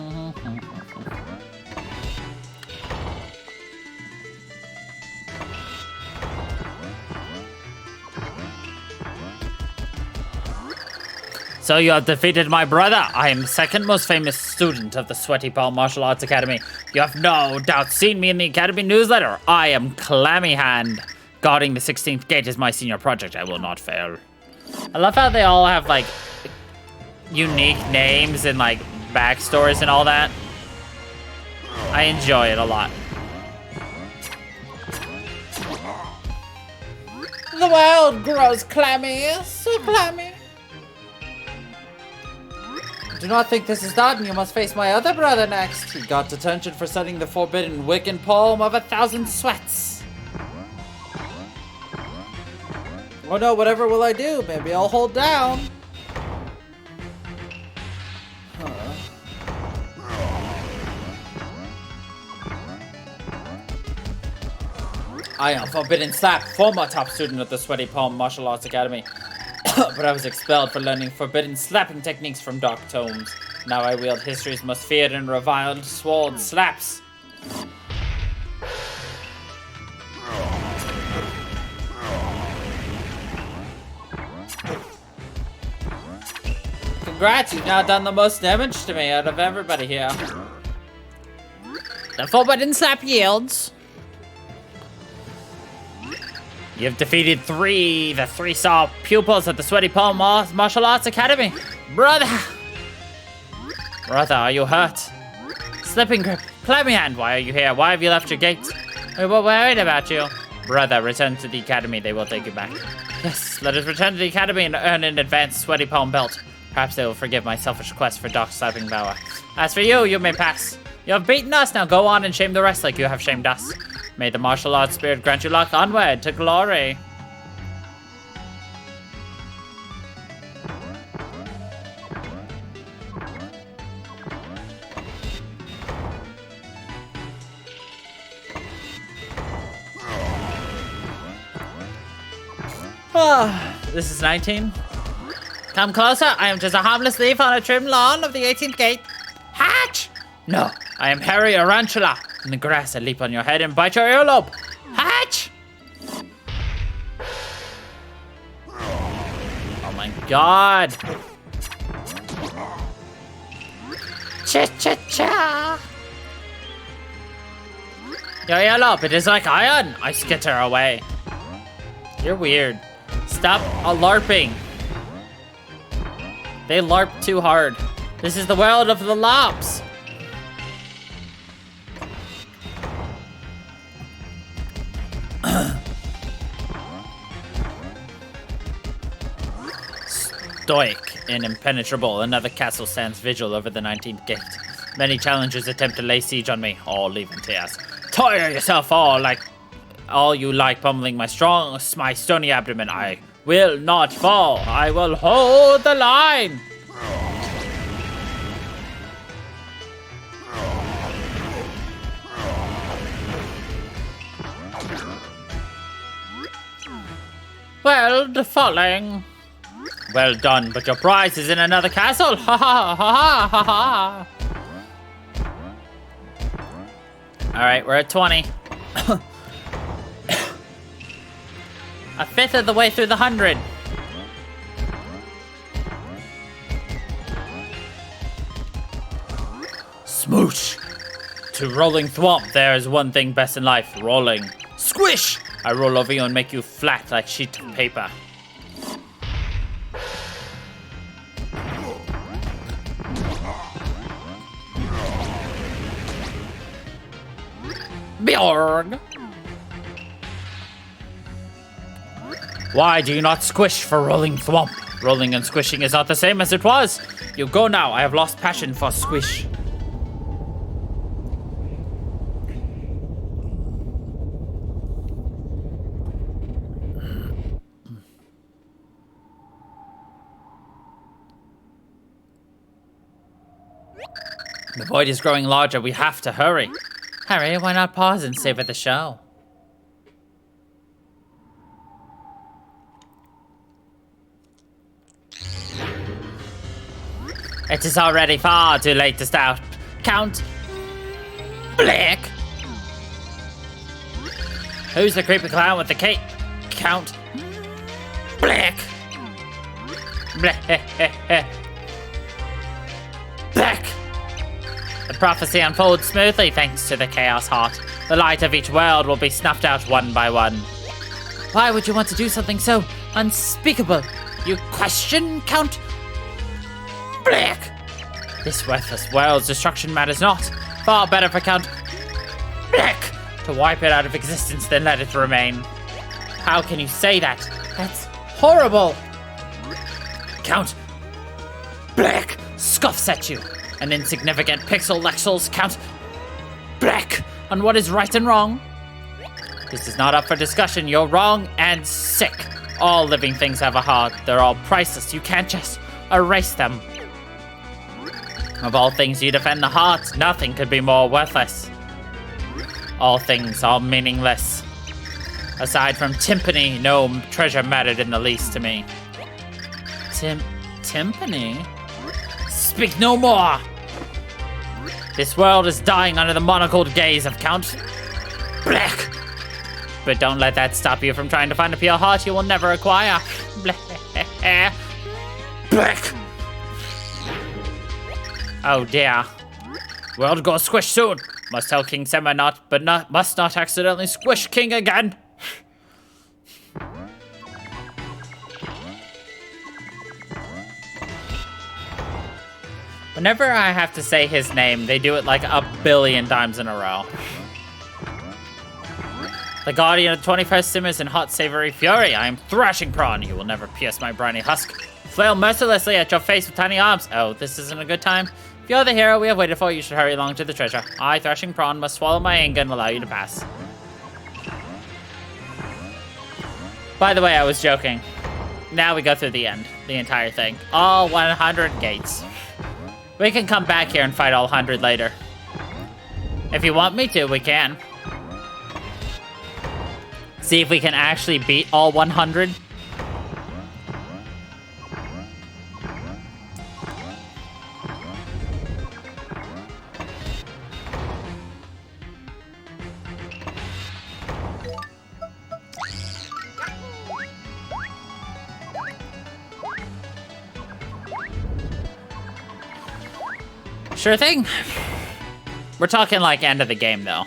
So you have defeated my brother. I am the second most famous student of the Sweaty Palm Martial Arts Academy. You have no doubt seen me in the Academy newsletter. I am Clammy Hand. Guarding the 16th gate is my senior project. I will not fail. I love how they all have, like, unique names and, like, backstories and all that. I enjoy it a lot. The world grows clammy, so clammy. Do not think this is done. You must face my other brother next. He got detention for setting the forbidden Wiccan poem of 1,000 sweats. Oh no, whatever will I do? Maybe I'll hold down. I am Forbidden Slap, former top student of the Sweaty Palm Martial Arts Academy. But I was expelled for learning forbidden slapping techniques from dark tomes. Now I wield history's most feared and reviled sword slaps. Congrats, you've now done the most damage to me out of everybody here. The forbidden slap yields. You have defeated the three-star pupils at the Sweaty Palm Martial Arts Academy. Brother, are you hurt? Slipping grip, clammy hand, why are you here? Why have you left your gate? We were worried about you. Brother, return to the academy, they will take you back. Yes, let us return to the academy and earn an advanced Sweaty Palm belt. Perhaps they will forgive my selfish quest for dark slapping power. As for you, you may pass. You have beaten us, now go on and shame the rest like you have shamed us. May the martial arts spirit grant you luck onward to glory. This is 19. Come closer, I am just a harmless leaf on a trim lawn of the 18th gate. Hatch! No, I am Harry Arantula. In the grass, I leap on your head and bite your earlobe. Hatch! Oh my god. Cha-cha-cha. Your earlobe, it is like iron. I skitter away. You're weird. Stop LARPing. They LARP too hard. This is the world of the LARPs. Stoic and impenetrable, another castle stands vigil over the 19th gate. Many challengers attempt to lay siege on me, all leave in tears. Tire yourself all you like pummeling my stony abdomen. I will not fall. I will hold the line. Well, falling. Well done, but your prize is in another castle. Ha ha ha ha ha. All right, we're at 20. A fifth of the way through the 100. Smoosh. To rolling thwomp, there is one thing best in life, rolling. Squish! I roll over you and make you flat like sheet of paper. Bjorg! Why do you not squish for rolling thwomp? Rolling and squishing is not the same as it was. You go now, I have lost passion for squish. The void is growing larger. We have to hurry. Harry, why not pause and savor the show? It is already far too late to start. Count Blake. Who's the creepy clown with the cape? Count Blake. Blake. Blake. The prophecy unfolds smoothly thanks to the Chaos Heart. The light of each world will be snuffed out one by one. Why would you want to do something so unspeakable? You question, Count Blake? This worthless world's destruction matters not. Far better for Count Blake to wipe it out of existence than let it remain. How can you say that? That's horrible. Count Blake scoffs at you. An insignificant pixel lectures Count Blake on what is right and wrong. This is not up for discussion. You're wrong and sick. All living things have a heart. They're all priceless. You can't just erase them. Of all things you defend the heart, nothing could be more worthless. All things are meaningless. Aside from timpani, no treasure mattered in the least to me. Timpani? Speak no more! This world is dying under the monocled gaze of Count Blake. But don't let that stop you from trying to find a pure heart you will never acquire. Blake. Oh dear. World goes squish soon. Must tell King Sema must not accidentally squish King again. Whenever I have to say his name, they do it like a billion times in a row. The guardian of the 21st simmers in hot savory fury. I am thrashing prawn. You will never pierce my briny husk. Flail mercilessly at your face with tiny arms. Oh, this isn't a good time. If you're the hero we have waited for, you should hurry along to the treasure. I, thrashing prawn, must swallow my anger and allow you to pass. By the way, I was joking. Now we go through the end. The entire thing. All 100 gates. We can come back here and fight all 100 later. If you want me to, we can. See if we can actually beat all 100. Sure thing. We're talking like end of the game though.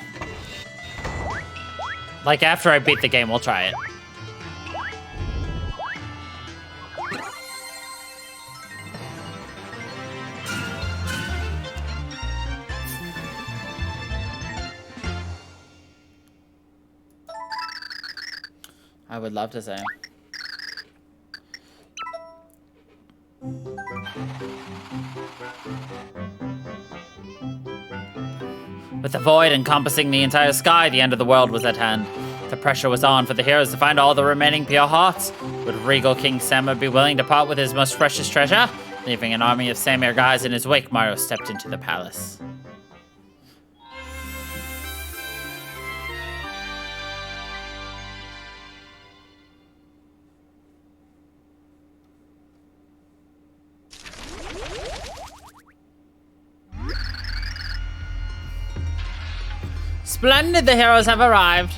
Like after I beat the game, we'll try it. I would love to say. With the void encompassing the entire sky, the end of the world was at hand. The pressure was on for the heroes to find all the remaining pure hearts. Would regal King Sema be willing to part with his most precious treasure? Leaving an army of Samir guys in his wake, Mario stepped into the palace. Splendid, the heroes have arrived.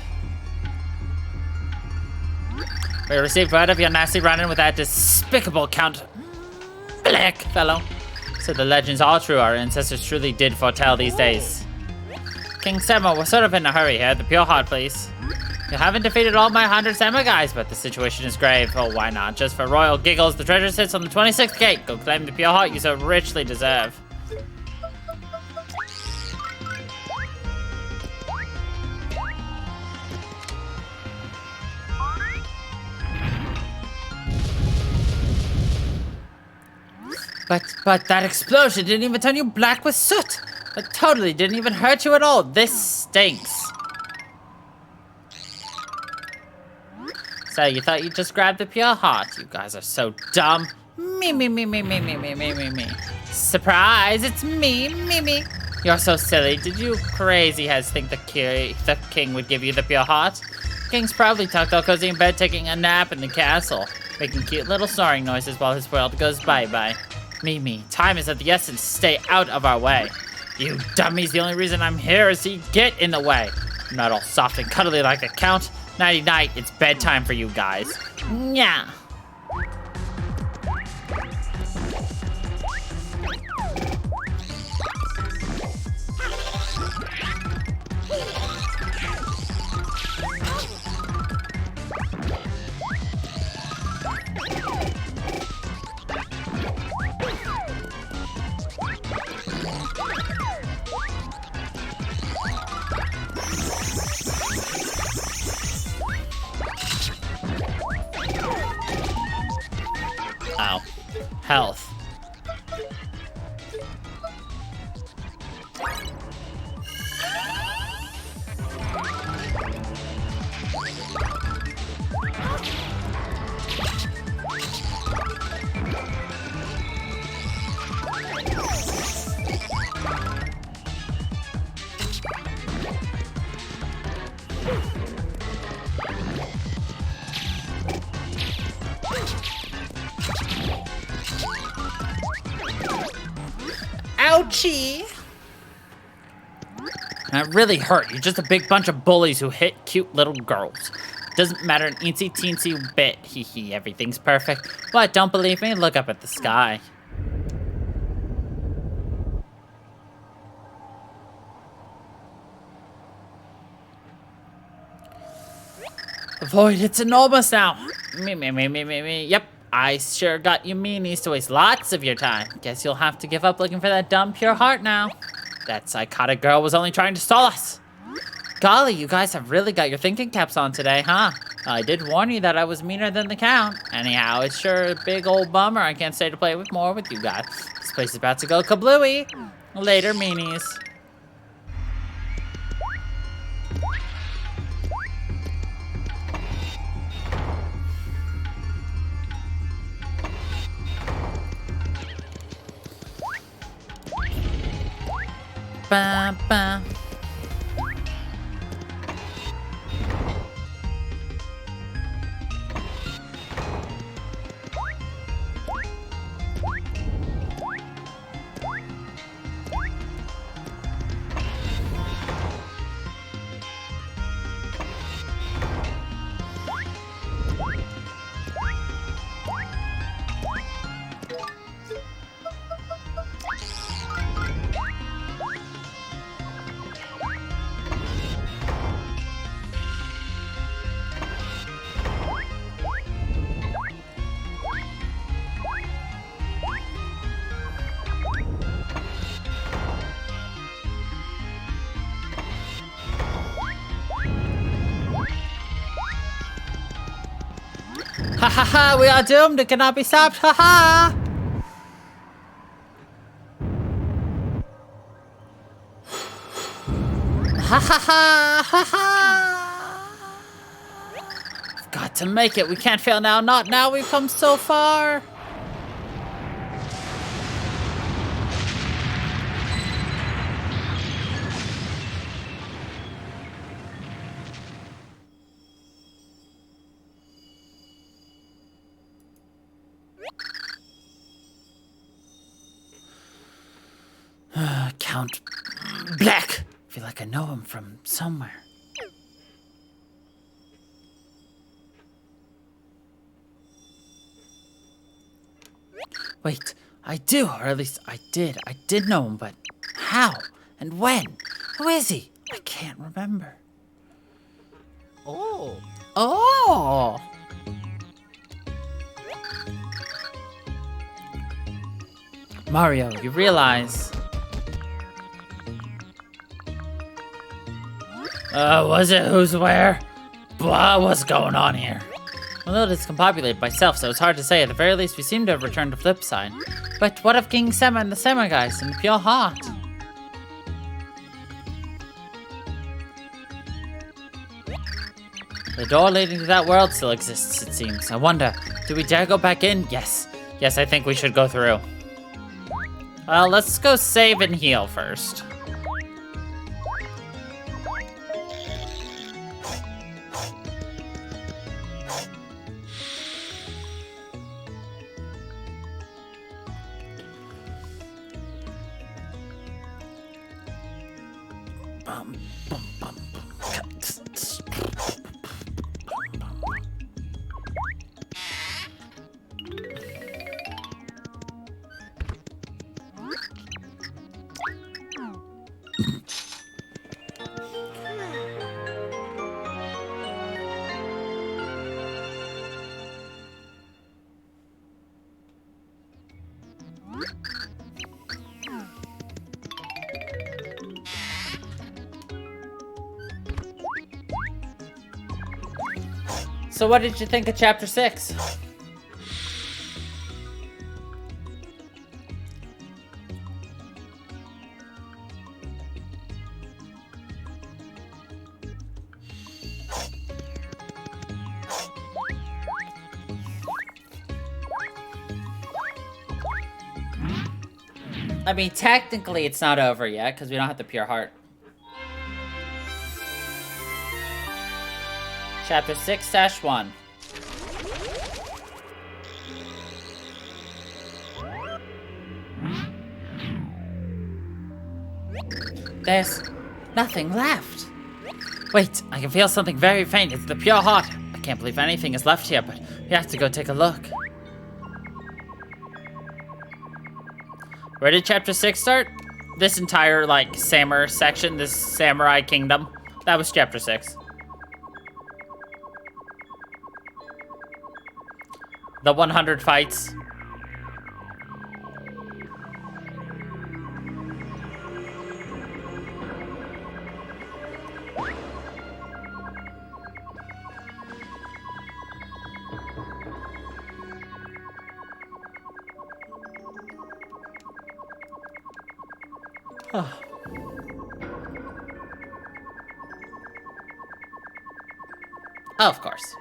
We received word of your nasty run-in with that despicable Count Blake fellow. So the legends are true, our ancestors truly did foretell these days. King Sema, we're sort of in a hurry here. The pure heart, please. You haven't defeated all my 100 Sema guys, but the situation is grave. Oh, why not? Just for royal giggles, the treasure sits on the 26th gate. Go claim the pure heart you so richly deserve. But that explosion didn't even turn you black with soot. It totally didn't even hurt you at all. This stinks. So you thought you just grabbed the pure heart? You guys are so dumb. Me. Surprise, it's me, Mimi. You're so silly. Did you crazy heads think the king would give you the pure heart? King's probably tucked all cozy in bed taking a nap in the castle, making cute little snoring noises while his world goes bye-bye. Mimi, time is of the essence. Stay out of our way. You dummies, the only reason I'm here is to get in the way. I'm not all soft and cuddly like the Count. Nighty-night, it's bedtime for you guys. Nya. Ow. Health. Ouchie! That really hurt. You're just a big bunch of bullies who hit cute little girls. Doesn't matter an eensy teensy bit. Hee hee, everything's perfect. What, don't believe me? Look up at the sky. Void, it's enormous now. Me. Yep, I sure got you meanies to waste lots of your time. Guess you'll have to give up looking for that dumb pure heart now. That psychotic girl was only trying to stall us. Golly, you guys have really got your thinking caps on today, huh? I did warn you that I was meaner than the Count. Anyhow, it's sure a big old bummer I can't stay to play with more with you guys. This place is about to go kablooey. Later, meanies. Ba, ba. Ha ha ha, we are doomed, it cannot be stopped, ha ha! Ha ha ha, ha ha! We've got to make it, we can't fail now, not now, we've come so far! Count Black. I feel like I know him from somewhere. Wait, I do, or at least I did. I did know him, but how and when? Who is he? I can't remember. Oh! Mario, you realize... was it who's where? Blah, what's going on here? Well, it's discombobulated by self, so it's hard to say. At the very least, we seem to have returned to Flipside. But what of King Sema and the Sema guys and the pure heart? The door leading to that world still exists, it seems. I wonder, do we dare go back in? Yes, I think we should go through. Well, let's go save and heal first. So what did you think of Chapter 6? I mean, technically it's not over yet, because we don't have the pure heart. Chapter 6-1. There's nothing left. Wait, I can feel something very faint. It's the pure heart. I can't believe anything is left here, but we have to go take a look. Where did Chapter 6 start? This entire, like, samurai section, this samurai kingdom. That was Chapter 6. The 100 fights. Oh. Of course.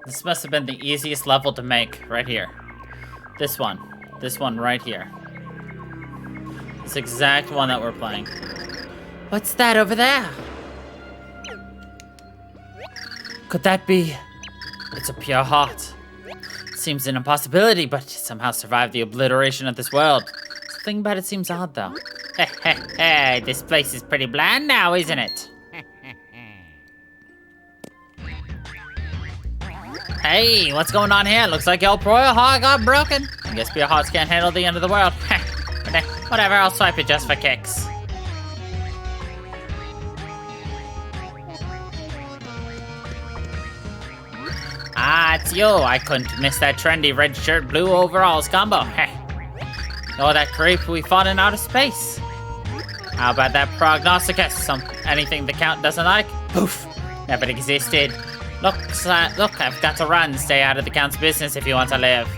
This must have been the easiest level to make, right here. This one right here. This exact one that we're playing. What's that over there? Could that be? It's a pure heart. Seems an impossibility, but somehow survived the obliteration of this world. Something about it seems odd, though. Hey, this place is pretty bland now, isn't it? Hey, what's going on here? Looks like your pure heart got broken. I guess pure hearts can't handle the end of the world. Whatever, I'll swipe it just for kicks. Ah, it's you. I couldn't miss that trendy red shirt, blue overalls combo. Or that creep we fought in outer space. How about that prognosticus? Anything the Count doesn't like? Poof, never existed. Look, I've got to run. Stay out of the Count's business if you want to live.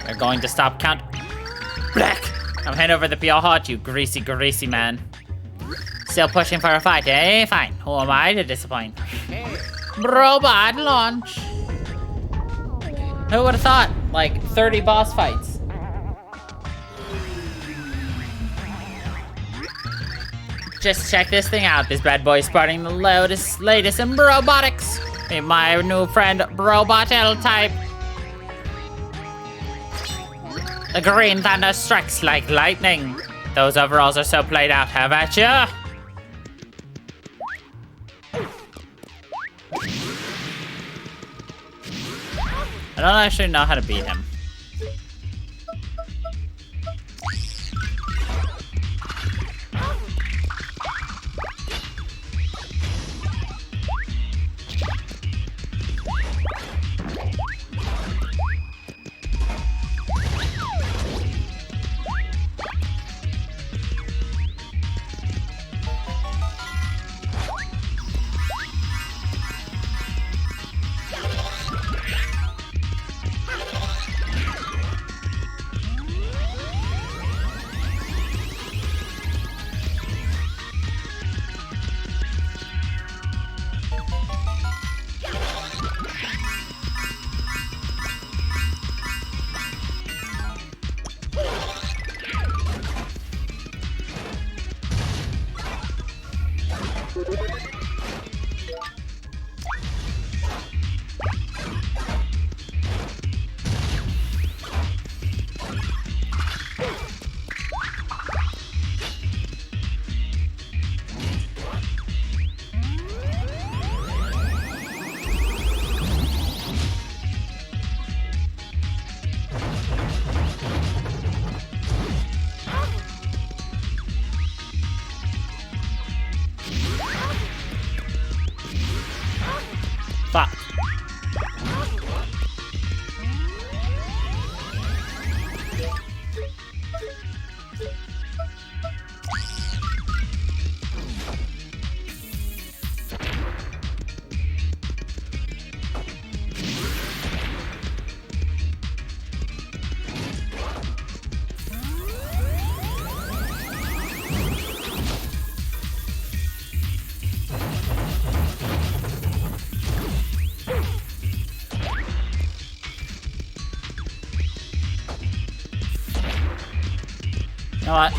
They're going to stop Count Black. I'm heading over the pure heart, you greasy man. Still pushing for a fight, eh? Fine. Who am I to disappoint? Robot launch. Who would have thought? Like 30 boss fights. Just check this thing out. This bad boy is sporting the latest in robotics. Meet my new friend, Robot L-Type. The green thunder strikes like lightning. Those overalls are so played out. Have at ya. I don't actually know how to beat him. know what?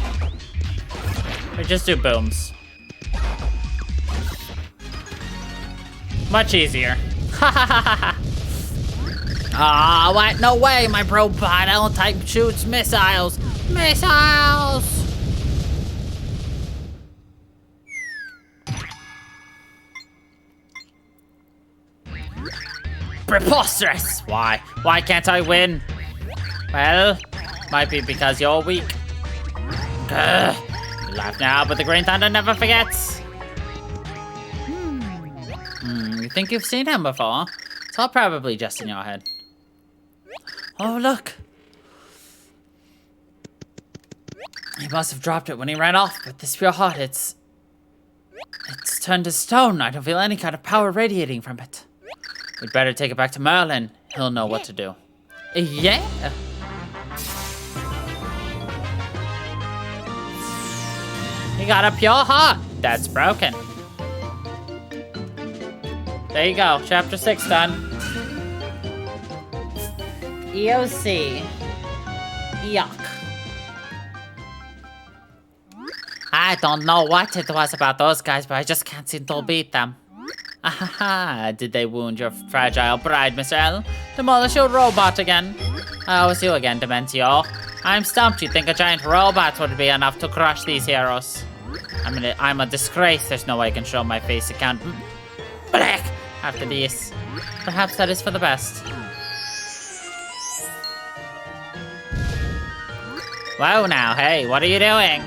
We just do booms. Much easier. Ah, what? No way, my robot L-type shoots missiles. Missiles! Preposterous! Why? Why can't I win? Well, might be because you're weak. Ugh. You laugh now, but the Green Thunder never forgets. You think you've seen him before? It's all probably just in your head. Oh, look. He must have dropped it when he ran off, but this pure heart, it's turned to stone. I don't feel any kind of power radiating from it. We'd better take it back to Merlin. He'll know what to do. Yeah. He got a pure heart. That's broken. There you go. Chapter 6 done. EOC. Yuck. I don't know what it was about those guys, but I just can't seem to beat them. Ahaha, did they wound your fragile bride, Mr. L? Demolish your robot again? Oh, it's you again, Dementio. I'm stumped. You'd think a giant robot would be enough to crush these heroes. I'm a disgrace. There's no way I can show my face account. Black! After this. Perhaps that is for the best. Whoa now, hey, what are you doing?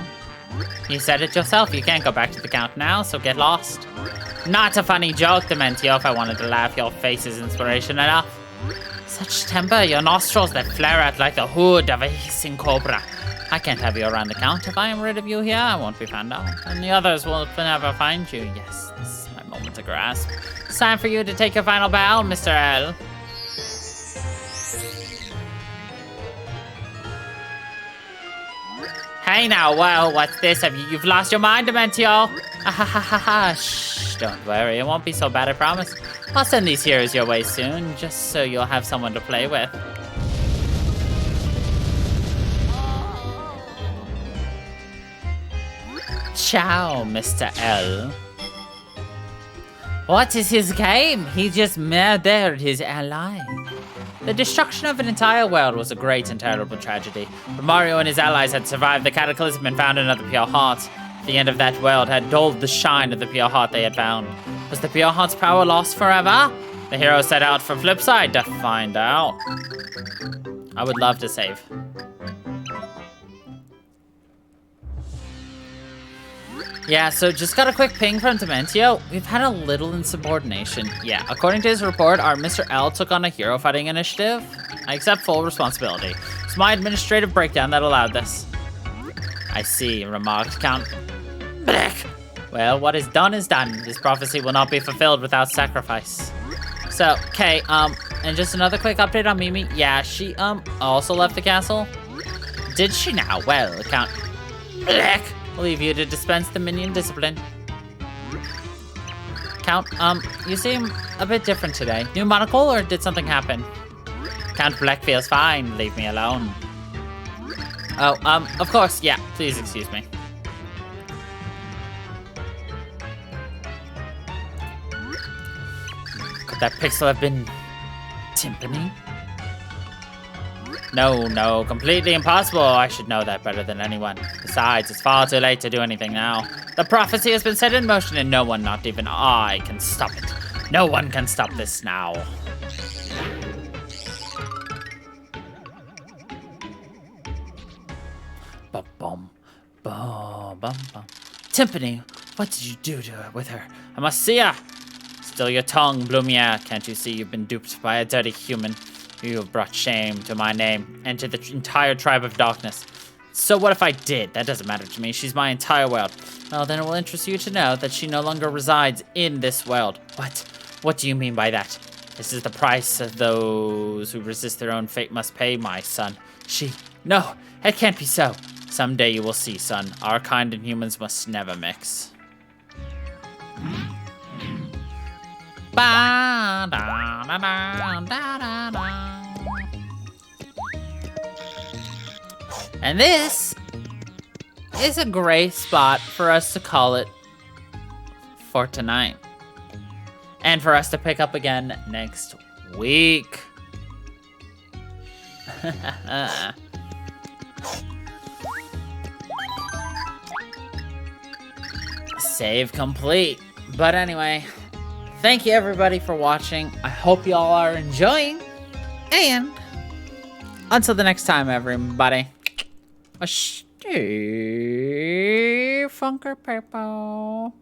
You said it yourself, you can't go back to the count now, so get lost. Not a funny joke, Dementio. If I wanted to laugh, your face is inspiration enough. Such temper, your nostrils that flare out like the hood of a hissing cobra. I can't have you around the count. If I am rid of you here, I won't be found out. And the others will never find you. Yes, this is my moment to grasp. It's time for you to take your final bow, Mr. L. Hey now, well, what's this? You've lost your mind, Dementio? Ahahaha, shh, don't worry, it won't be so bad, I promise. I'll send these heroes your way soon, just so you'll have someone to play with. Ciao, Mr. L. What is his game? He just murdered his ally. The destruction of an entire world was a great and terrible tragedy. But Mario and his allies had survived the cataclysm and found another pure heart. The end of that world had dulled the shine of the pure heart they had found. Was the pure heart's power lost forever? The heroes set out for Flipside to find out. I would love to save. Yeah, so just got a quick ping from Dementio. We've had a little insubordination. Yeah, according to his report, our Mr. L took on a hero fighting initiative. I accept full responsibility. It's my administrative breakdown that allowed this. I see, remarked Count Black. Well, what is done is done. This prophecy will not be fulfilled without sacrifice. So, okay, and just another quick update on Mimi. Yeah, she, also left the castle. Did she now? Well, Count Black. I'll leave you to dispense the minion discipline. Count, you seem a bit different today. New monocle, or did something happen? Count Black feels fine. Leave me alone. Oh, of course, yeah. Please excuse me. Could that pixel have been timpani? No, completely impossible. I should know that better than anyone. Besides, it's far too late to do anything now. The prophecy has been set in motion and no one, not even I, can stop it. No one can stop this now. Bum, bum, bum, bum, bum. Timpani, what did you do to her with her? I must see her. Still your tongue, Blumiere. Can't you see you've been duped by a dirty human? You have brought shame to my name and to the entire tribe of darkness. So what if I did? That doesn't matter to me. She's my entire world. Well, then it will interest you to know that she no longer resides in this world. What? What do you mean by that? This is the price of those who resist their own fate must pay, my son. No, it can't be so. Someday you will see, son. Our kind and humans must never mix. Ba, da, da, da, da, da. And this is a great spot for us to call it for tonight. And for us to pick up again next week. Save complete. But anyway, thank you everybody for watching. I hope you all are enjoying. And until the next time, everybody. Stay funker purple.